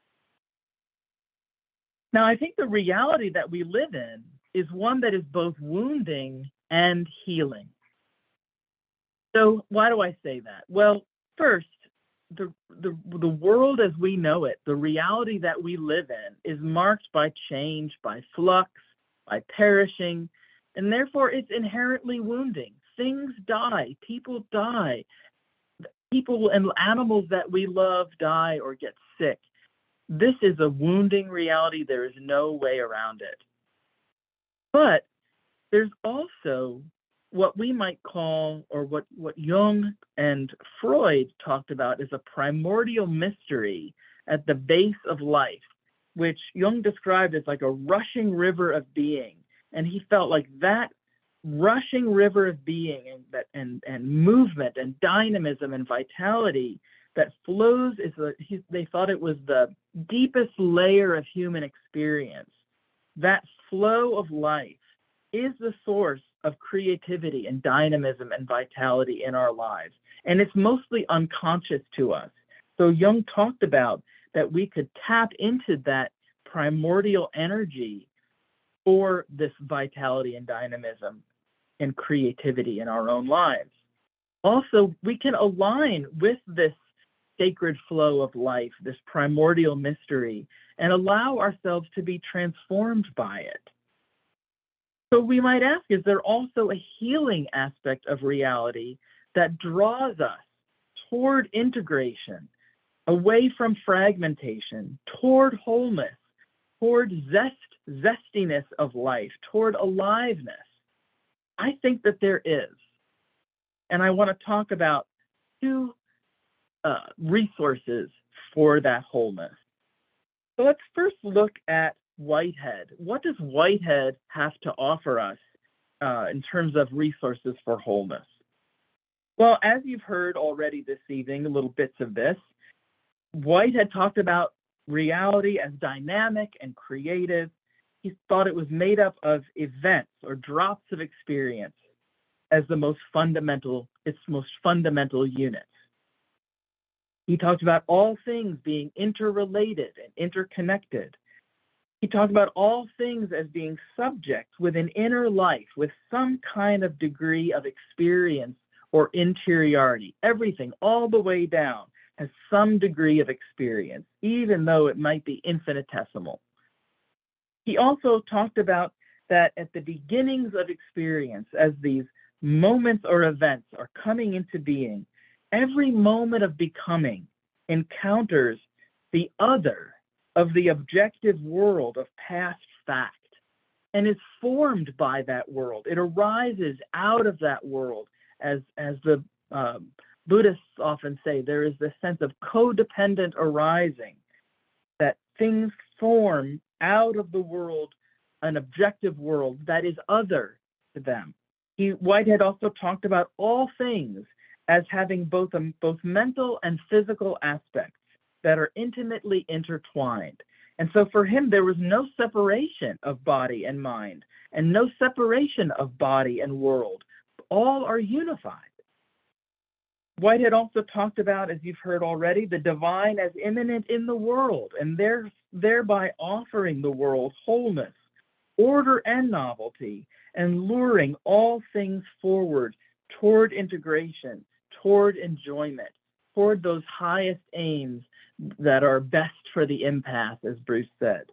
Now, I think the reality that we live in is one that is both wounding and healing. So why do I say that? Well, first, the world as we know it, the reality that we live in, is marked by change, by flux, by perishing, and therefore it's inherently wounding. Things die, people die. people and animals that we love die or get sick. This is a wounding reality. There is no way around it. But there's also what we might call, or what Jung and Freud talked about, is a primordial mystery at the base of life, which Jung described as like a rushing river of being. And he felt like that rushing river of being and movement and dynamism and vitality that flows they thought it was the deepest layer of human experience. That flow of life is the source of creativity and dynamism and vitality in our lives. And it's mostly unconscious to us. So Jung talked about that we could tap into that primordial energy for this vitality and dynamism and creativity in our own lives. Also, we can align with this sacred flow of life, this primordial mystery, and allow ourselves to be transformed by it. So we might ask, is there also a healing aspect of reality that draws us toward integration, away from fragmentation, toward wholeness, toward zestiness of life, toward aliveness? I think that there is. And I want to talk about two resources for that wholeness. So let's first look at Whitehead. What does Whitehead have to offer us in terms of resources for wholeness? Well, as you've heard already this evening, little bits of this, Whitehead talked about reality as dynamic and creative. He thought it was made up of events or drops of experience as its most fundamental units. He talked about all things being interrelated and interconnected. He talked about all things as being subjects with an inner life, with some kind of degree of experience or interiority. Everything, all the way down, has some degree of experience, even though it might be infinitesimal. He also talked about that at the beginnings of experience, as these moments or events are coming into being, every moment of becoming encounters the other of the objective world of past fact and is formed by that world. It arises out of that world, as the Buddhists often say. There is this sense of codependent arising, that things form out of the world, an objective world that is other to them. Whitehead also talked about all things as having both mental and physical aspects that are intimately intertwined. And so for him, there was no separation of body and mind, and no separation of body and world. All are unified. Whitehead also talked about, as you've heard already, the divine as immanent in the world, and thereby offering the world wholeness, order, and novelty, and luring all things forward toward integration, toward enjoyment, toward those highest aims that are best for the empath, as Bruce said.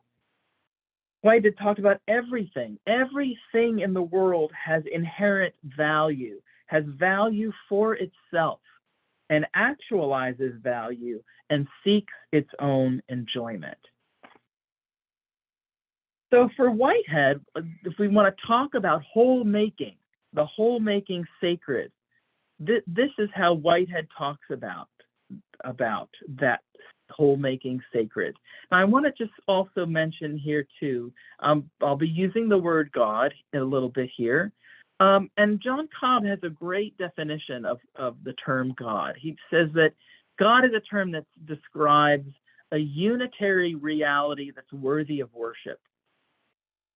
Whitehead talked about everything. Everything in the world has inherent value, has value for itself, and actualizes value and seeks its own enjoyment. So for Whitehead, if we want to talk about whole making, the whole making sacred, this is how Whitehead talks about that whole making sacred. Now, I want to just also mention here too, I'll be using the word God in a little bit here. And John Cobb has a great definition of the term God. He says that God is a term that describes a unitary reality that's worthy of worship.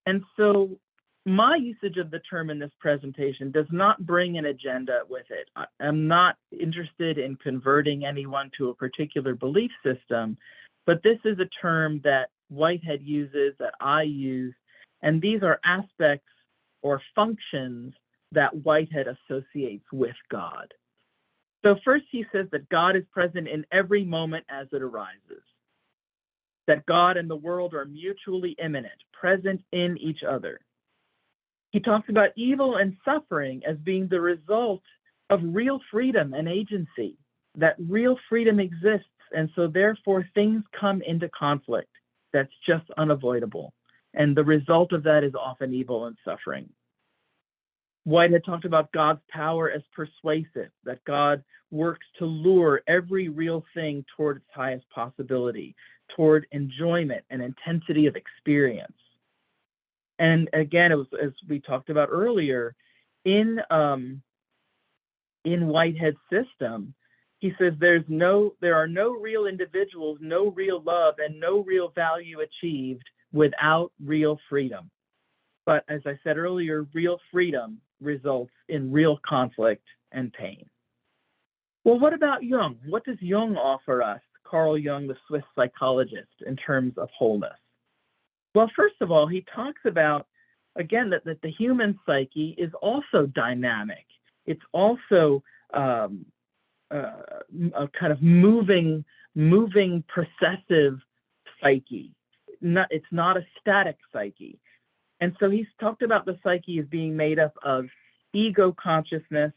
And so my usage of the term in this presentation does not bring an agenda with it. I'm not interested in converting anyone to a particular belief system, but this is a term that Whitehead uses, that I use, and these are aspects or functions that Whitehead associates with God. So first he says that God is present in every moment as it arises, that God and the world are mutually immanent, present in each other. He talks about evil and suffering as being the result of real freedom and agency, that real freedom exists. And so therefore things come into conflict that's just unavoidable. And the result of that is often evil and suffering. Whitehead talked about God's power as persuasive, that God works to lure every real thing toward its highest possibility, toward enjoyment and intensity of experience. And again, it was, as we talked about earlier, in Whitehead's system, he says there are no real individuals, no real love, and no real value achieved without real freedom. But as I said earlier, real freedom results in real conflict and pain. Well, what about Jung? What does Jung offer us, Carl Jung, the Swiss psychologist, in terms of wholeness? Well, first of all, he talks about, again, that the human psyche is also dynamic. It's also a kind of moving, processive psyche. It's not a static psyche. And so he's talked about the psyche as being made up of ego consciousness,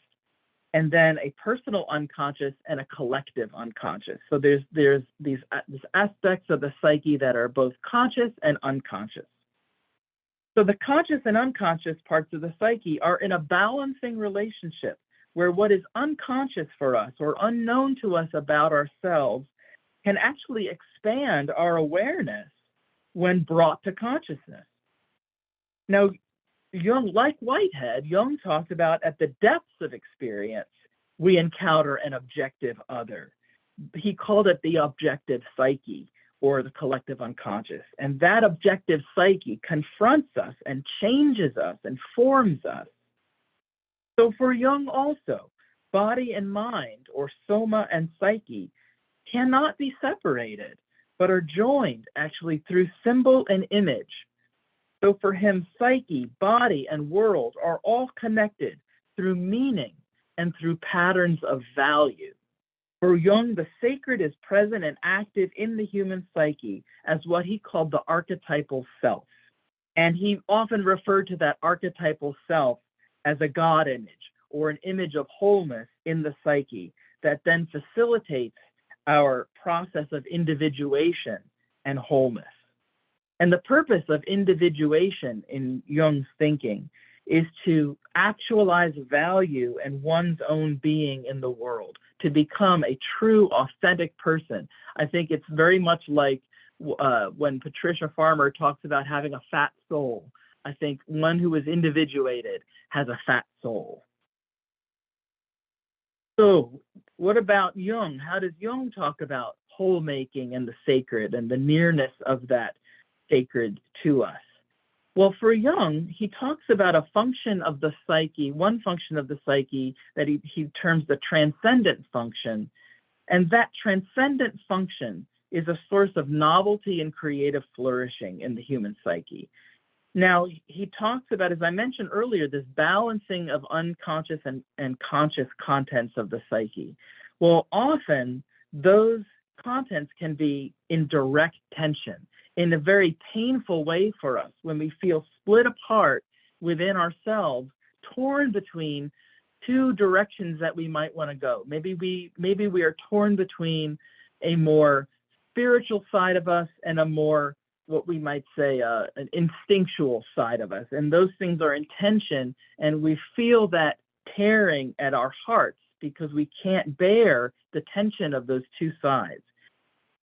and then a personal unconscious and a collective unconscious. So there's these aspects of the psyche that are both conscious and unconscious. So the conscious and unconscious parts of the psyche are in a balancing relationship where what is unconscious for us or unknown to us about ourselves can actually expand our awareness when brought to consciousness. Now, Jung, like Whitehead, Jung talked about at the depths of experience, we encounter an objective other. He called it the objective psyche or the collective unconscious. And that objective psyche confronts us and changes us and forms us. So for Jung also, body and mind, or soma and psyche, cannot be separated, but are joined actually through symbol and image. So for him, psyche, body, and world are all connected through meaning and through patterns of value. For Jung, the sacred is present and active in the human psyche as what he called the archetypal self. And he often referred to that archetypal self as a God image or an image of wholeness in the psyche that then facilitates our process of individuation and wholeness. And the purpose of individuation in Jung's thinking is to actualize value and one's own being in the world, to become a true, authentic person. I think it's very much like when Patricia Farmer talks about having a fat soul. I think one who is individuated has a fat soul. So what about Jung? How does Jung talk about whole making and the sacred and the nearness of that sacred to us? Well, for Jung, he talks about a function of the psyche, one function of the psyche that he terms the transcendent function. And that transcendent function is a source of novelty and creative flourishing in the human psyche. Now, he talks about, as I mentioned earlier, this balancing of unconscious and conscious contents of the psyche. Well, often those contents can be in direct tension, in a very painful way for us, when we feel split apart within ourselves, torn between two directions that we might want to go. Maybe we are torn between a more spiritual side of us and a more, what we might say, an instinctual side of us. And those things are in tension, and we feel that tearing at our hearts because we can't bear the tension of those two sides.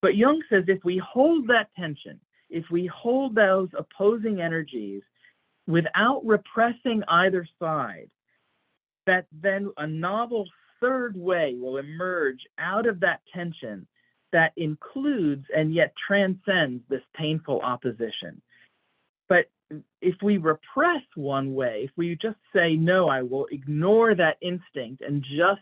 But Jung says if we hold that tension, if we hold those opposing energies without repressing either side, that then a novel third way will emerge out of that tension that includes and yet transcends this painful opposition. But if we repress one way, if we just say, no, I will ignore that instinct and just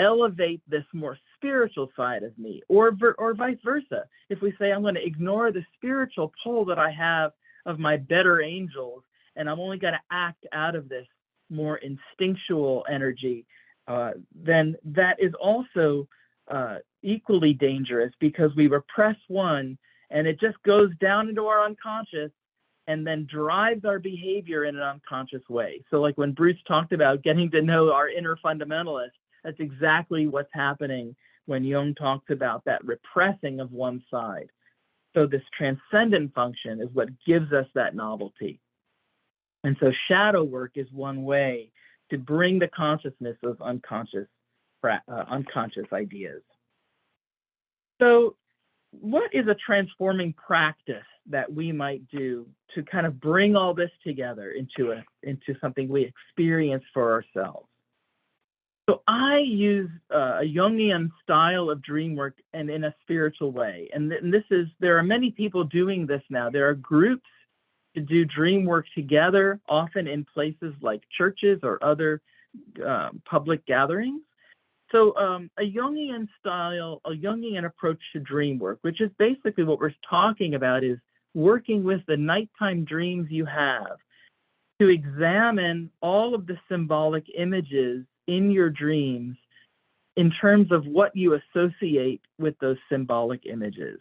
elevate this more spiritual side of me, or vice versa. If we say, I'm going to ignore the spiritual pull that I have of my better angels, and I'm only going to act out of this more instinctual energy, then that is also equally dangerous, because we repress one and it just goes down into our unconscious and then drives our behavior in an unconscious way. So like when Bruce talked about getting to know our inner fundamentalist, that's exactly what's happening when Jung talks about that repressing of one side. So this transcendent function is what gives us that novelty. And so shadow work is one way to bring the consciousness of unconscious ideas. So what is a transforming practice that we might do to kind of bring all this together into something we experience for ourselves? So I use a Jungian style of dream work and in a spiritual way. And there are many people doing this now. There are groups to do dream work together, often in places like churches or other public gatherings. So a Jungian style, a Jungian approach to dream work, which is basically what we're talking about, is working with the nighttime dreams you have to examine all of the symbolic images in your dreams in terms of what you associate with those symbolic images.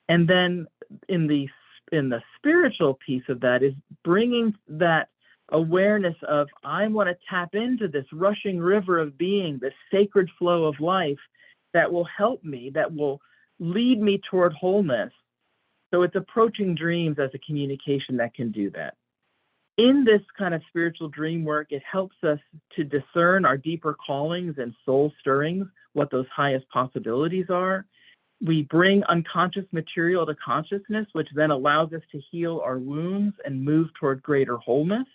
And then in the spiritual piece of that is bringing that awareness of, I want to tap into this rushing river of being, this sacred flow of life that will help me, that will lead me toward wholeness. So it's approaching dreams as a communication that can do that. In this kind of spiritual dream work, it helps us to discern our deeper callings and soul stirrings, what those highest possibilities are. We bring unconscious material to consciousness, which then allows us to heal our wounds and move toward greater wholeness.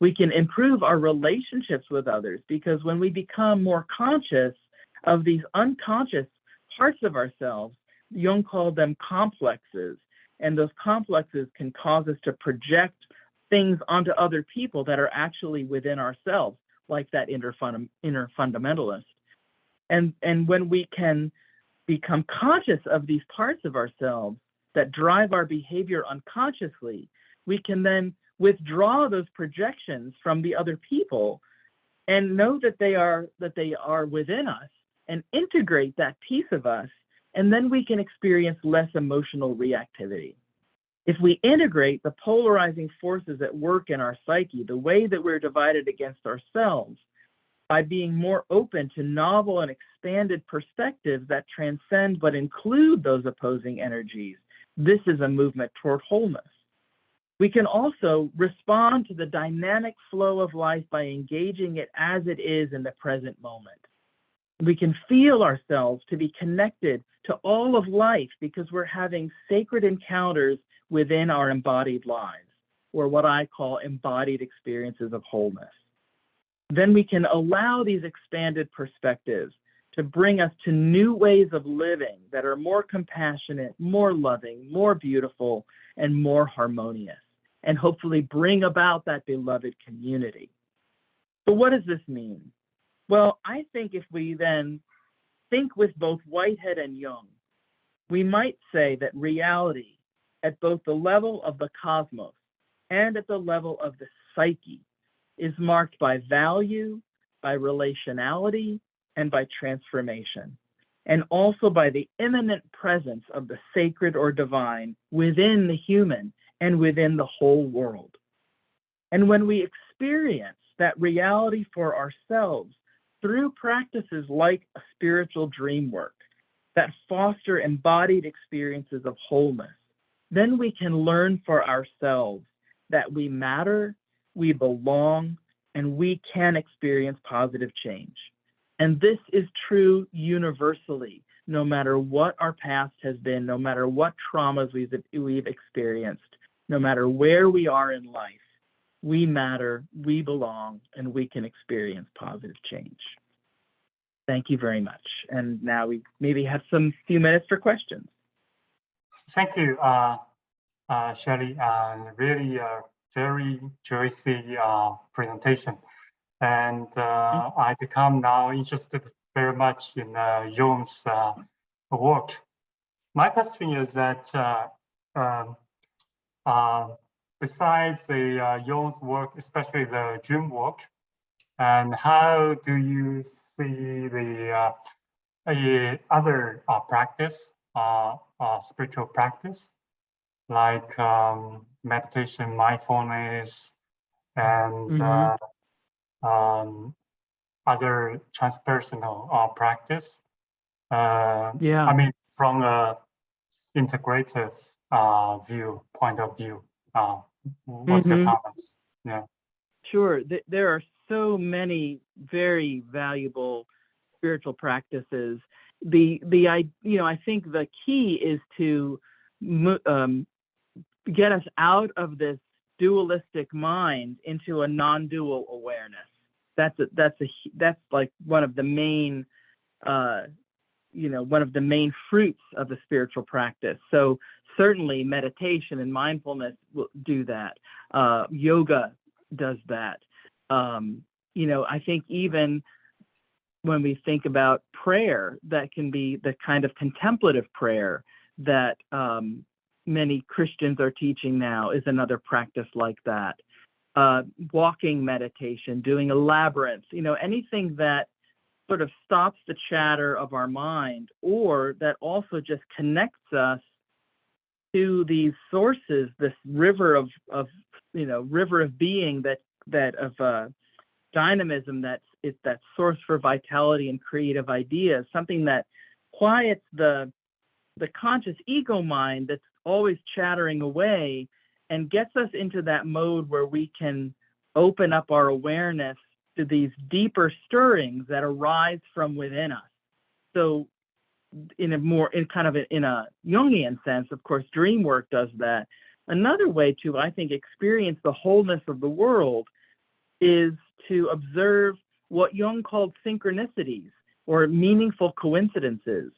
We can improve our relationships with others, because when we become more conscious of these unconscious parts of ourselves, Jung called them complexes, and those complexes can cause us to project things onto other people that are actually within ourselves, like that inner fundamentalist. And when we can become conscious of these parts of ourselves that drive our behavior unconsciously, we can then withdraw those projections from the other people and know that they are within us, and integrate that piece of us, and then we can experience less emotional reactivity. If we integrate the polarizing forces at work in our psyche, the way that we're divided against ourselves, by being more open to novel and expanded perspectives that transcend but include those opposing energies, this is a movement toward wholeness. We can also respond to the dynamic flow of life by engaging it as it is in the present moment. We can feel ourselves to be connected to all of life because we're having sacred encounters within our embodied lives, or what I call embodied experiences of wholeness. Then we can allow these expanded perspectives to bring us to new ways of living that are more compassionate, more loving, more beautiful, and more harmonious, and hopefully bring about that beloved community. So what does this mean? Well, I think if we then think with both Whitehead and Jung, we might say that reality at both the level of the cosmos and at the level of the psyche is marked by value, by relationality, and by transformation, and also by the immanent presence of the sacred or divine within the human and within the whole world. And when we experience that reality for ourselves through practices like a spiritual dream work that foster embodied experiences of wholeness, then we can learn for ourselves that we matter, we belong, and we can experience positive change. And this is true universally, no matter what our past has been, no matter what traumas we've experienced, no matter where we are in life. We matter, we belong, and we can experience positive change. Thank you very much. And now we maybe have few minutes for questions. Thank you, Sheri. Really very juicy presentation. And I become now interested very much in Jung's work. My question is that besides the Jung's work, especially the dream work, and how do you see the other practice, spiritual practice, like meditation, mindfulness, and other transpersonal practice Yeah. I mean, from a integrative point of view. What's your comments? Yeah. Sure. There are so many very valuable spiritual practices. I think the key is to get us out of this dualistic mind into a non-dual awareness. That's like one of the main one of the main fruits of the spiritual practice. So certainly meditation and mindfulness will do that. Yoga does that. I think even when we think about prayer, that can be the kind of contemplative prayer that many Christians are teaching now is another practice like that. Walking meditation, doing a labyrinth, anything that sort of stops the chatter of our mind, or that also just connects us to these sources, this river of being that of dynamism, that's that source for vitality and creative ideas, something that quiets the conscious ego mind that's always chattering away and gets us into that mode where we can open up our awareness to these deeper stirrings that arise from within us. So in a Jungian sense, of course, dream work does that. Another way to, I think, experience the wholeness of the world is to observe what Jung called synchronicities, or meaningful coincidences.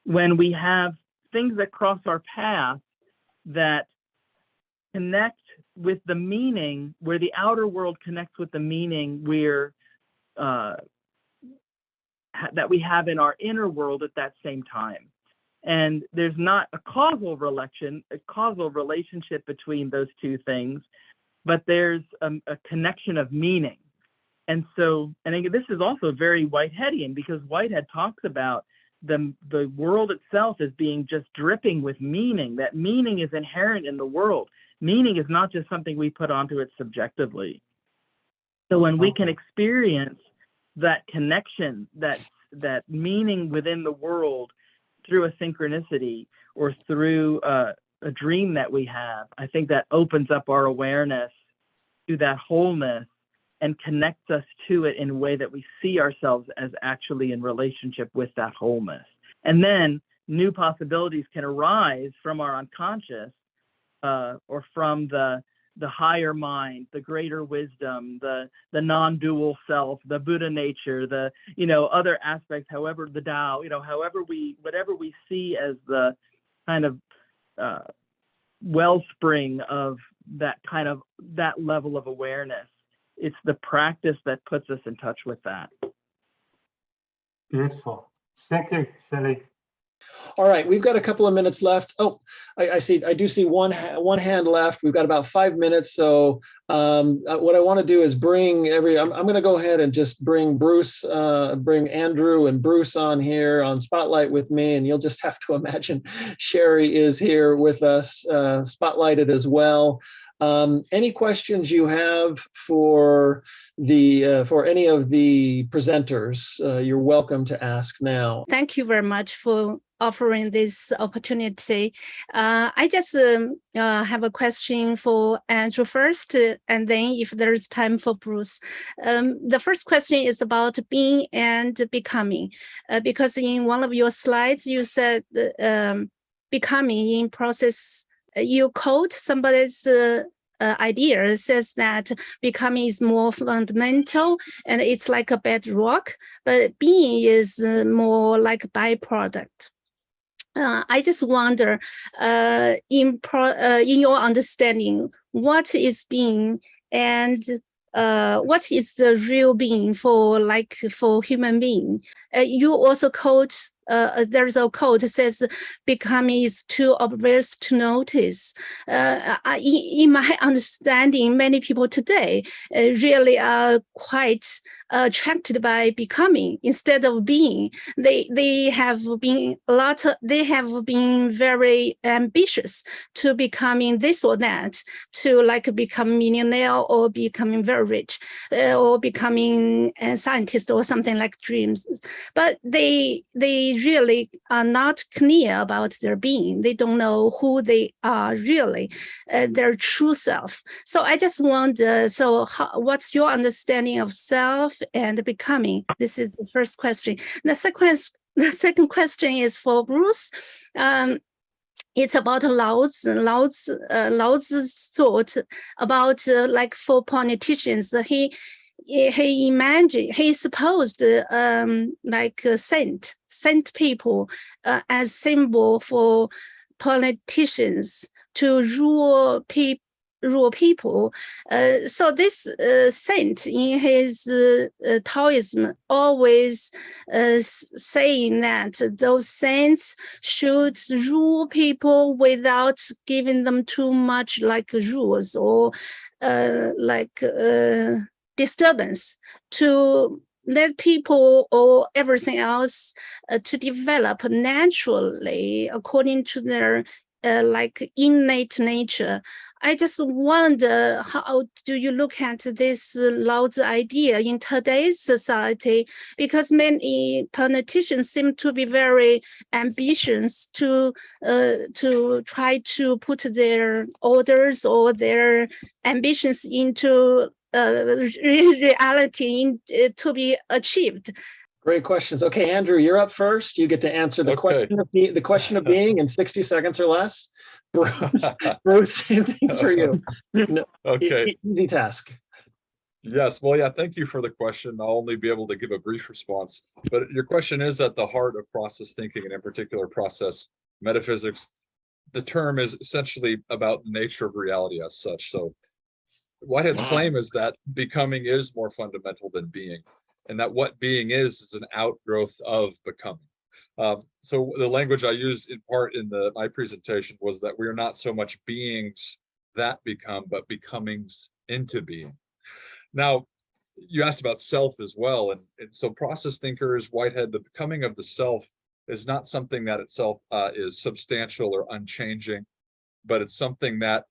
When we have things that cross our path that connect with the meaning, where the outer world connects with the meaning that we have in our inner world at that same time. And there's not a causal relationship between those two things, but there's a connection of meaning. And so, and this is also very Whiteheadian, because Whitehead talks about the world itself as being just dripping with meaning, that meaning is inherent in the world. Meaning is not just something we put onto it subjectively. So when we can experience that connection, that meaning within the world through a synchronicity or through a dream that we have, I think that opens up our awareness to that wholeness and connects us to it in a way that we see ourselves as actually in relationship with that wholeness. And then new possibilities can arise from our unconscious, or from the higher mind, the greater wisdom, the non-dual self, the Buddha nature, the other aspects, however the Tao, whatever we see as the kind of wellspring of that level of awareness. It's the practice that puts us in touch with that. Beautiful. Thank you, Sheri. All right, we've got a couple of minutes left. Oh, I do see one hand left. We've got about 5 minutes. So what I want to do is bring I'm going to go ahead and just bring bring Andrew and Bruce on here on Spotlight with me. And you'll just have to imagine Sheri is here with us, spotlighted as well. Any questions you have for any of the presenters, you're welcome to ask now. Thank you very much for offering this opportunity. I just have a question for Andrew first, and then if there's time for Bruce. The first question is about being and becoming, because in one of your slides, you said becoming in process. You quote somebody's idea, says that becoming is more fundamental and it's like a bedrock, but being is more like a byproduct. I just wonder, in your understanding, what is being and what is the real being for human being? You also quote, there's a quote that says, becoming is too obvious to notice. In my understanding, many people today really are quite attracted by becoming instead of being. They have been very ambitious to becoming this or that, to like become millionaire or becoming very rich, or becoming a scientist or something like dreams. But they really are not clear about their being. They don't know who they are really, their true self. So I just wonder, what's your understanding of self and becoming? This is the first question. The second question is for Bruce. It's about Lao's thought about like for politicians. He supposed like sent people as symbol for politicians to rule people. So this saint in his Taoism always saying that those saints should rule people without giving them too much like rules or disturbance, to let people or everything else to develop naturally according to their like innate nature. I just wonder, how do you look at this Laozi idea in today's society? Because many politicians seem to be very ambitious to try to put their orders or their ambitions into reality to be achieved. Great questions. Okay, Andrew, you're up first. You get to answer the question of being in 60 seconds or less. Bruce, same thing for you. No, Okay. Easy task. Yes, well, yeah, thank you for the question. I'll only be able to give a brief response, but your question is at the heart of process thinking, and in particular process metaphysics. The term is essentially about the nature of reality as such. So Whitehead's claim is that becoming is more fundamental than being, and that what being is an outgrowth of becoming. So the language I used in part in my presentation was that we are not so much beings that become, but becomings into being. Now, you asked about self as well, and so process thinkers, Whitehead, the becoming of the self is not something that itself is substantial or unchanging, but it's something that,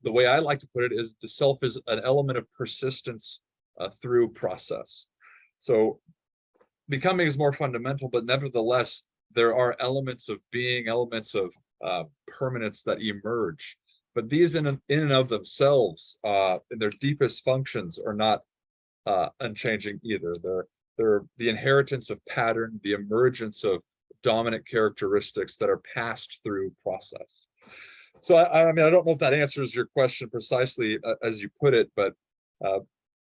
the way I like to put it is, the self is an element of persistence through process. So becoming is more fundamental, but nevertheless, there are elements of being, elements of permanence that emerge. But these in and of themselves, in their deepest functions, are not unchanging either. They're the inheritance of pattern, the emergence of dominant characteristics that are passed through process. So I mean, I don't know if that answers your question precisely as you put it, but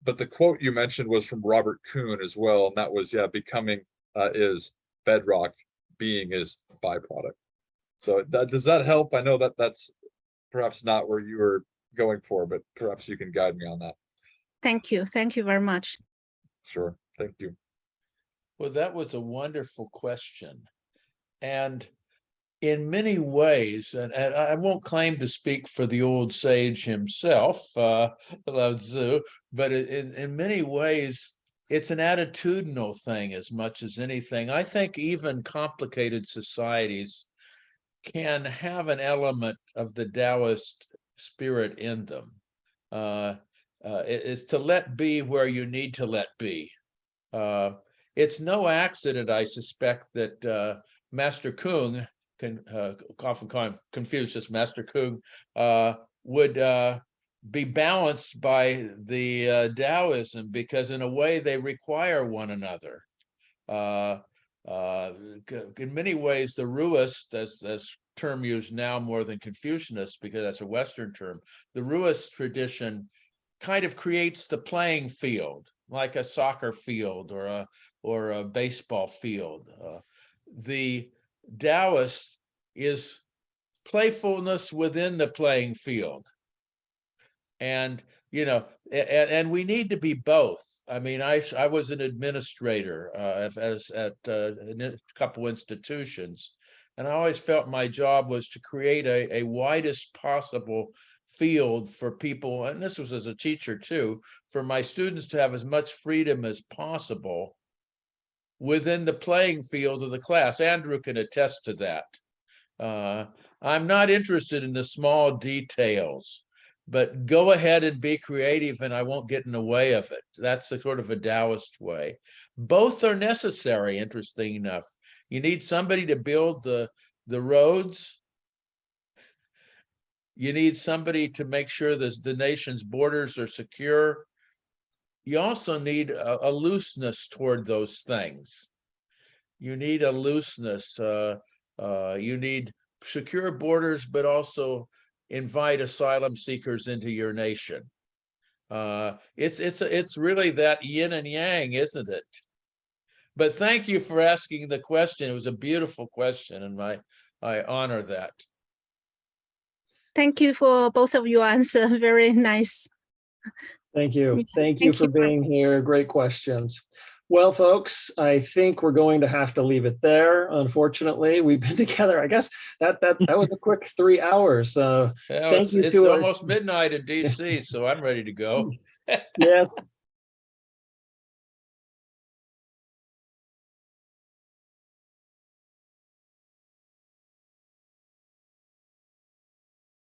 the quote you mentioned was from Robert Kuhn as well, and that was, yeah, becoming is bedrock, being is byproduct. So does that help? I know that that's perhaps not where you were going for, but perhaps you can guide me on that. Thank you very much. Sure, thank you. Well, that was a wonderful question, and in many ways, and I won't claim to speak for the old sage himself, Lao Tzu, but in many ways, it's an attitudinal thing as much as anything. I think even complicated societies can have an element of the Taoist spirit in them. It's to let be where you need to let be. It's no accident, I suspect, that Master Kung, often call him Confucius, Master Kung, would be balanced by the Taoism, because in a way they require one another. In many ways, the Ruist, as term used now more than Confucianist, because that's a Western term, the Ruist tradition kind of creates the playing field, like a soccer field or a baseball field. The Taoist is playfulness within the playing field. And, you know, and we need to be both. I mean, I was an administrator at a couple institutions, and I always felt my job was to create a widest possible field for people, and this was as a teacher too, for my students to have as much freedom as possible within the playing field of the class. Andrew can attest to that. I'm not interested in the small details, but go ahead and be creative and I won't get in the way of it. That's the sort of a Taoist way. Both are necessary, interesting enough. You need somebody to build the roads. You need somebody to make sure that the nation's borders are secure. You also need a looseness toward those things. You need a looseness. You need secure borders, but also invite asylum seekers into your nation. It's really that yin and yang, isn't it? But thank you for asking the question. It was a beautiful question, and I honor that. Thank you for both of your answer. Very nice. Thank you. Yeah, Thank you for being here. Great questions. Well, folks, I think we're going to have to leave it there. Unfortunately, we've been together. I guess that was a quick 3 hours. Well, Thank you it's to our- almost midnight in DC, so I'm ready to go. Yes,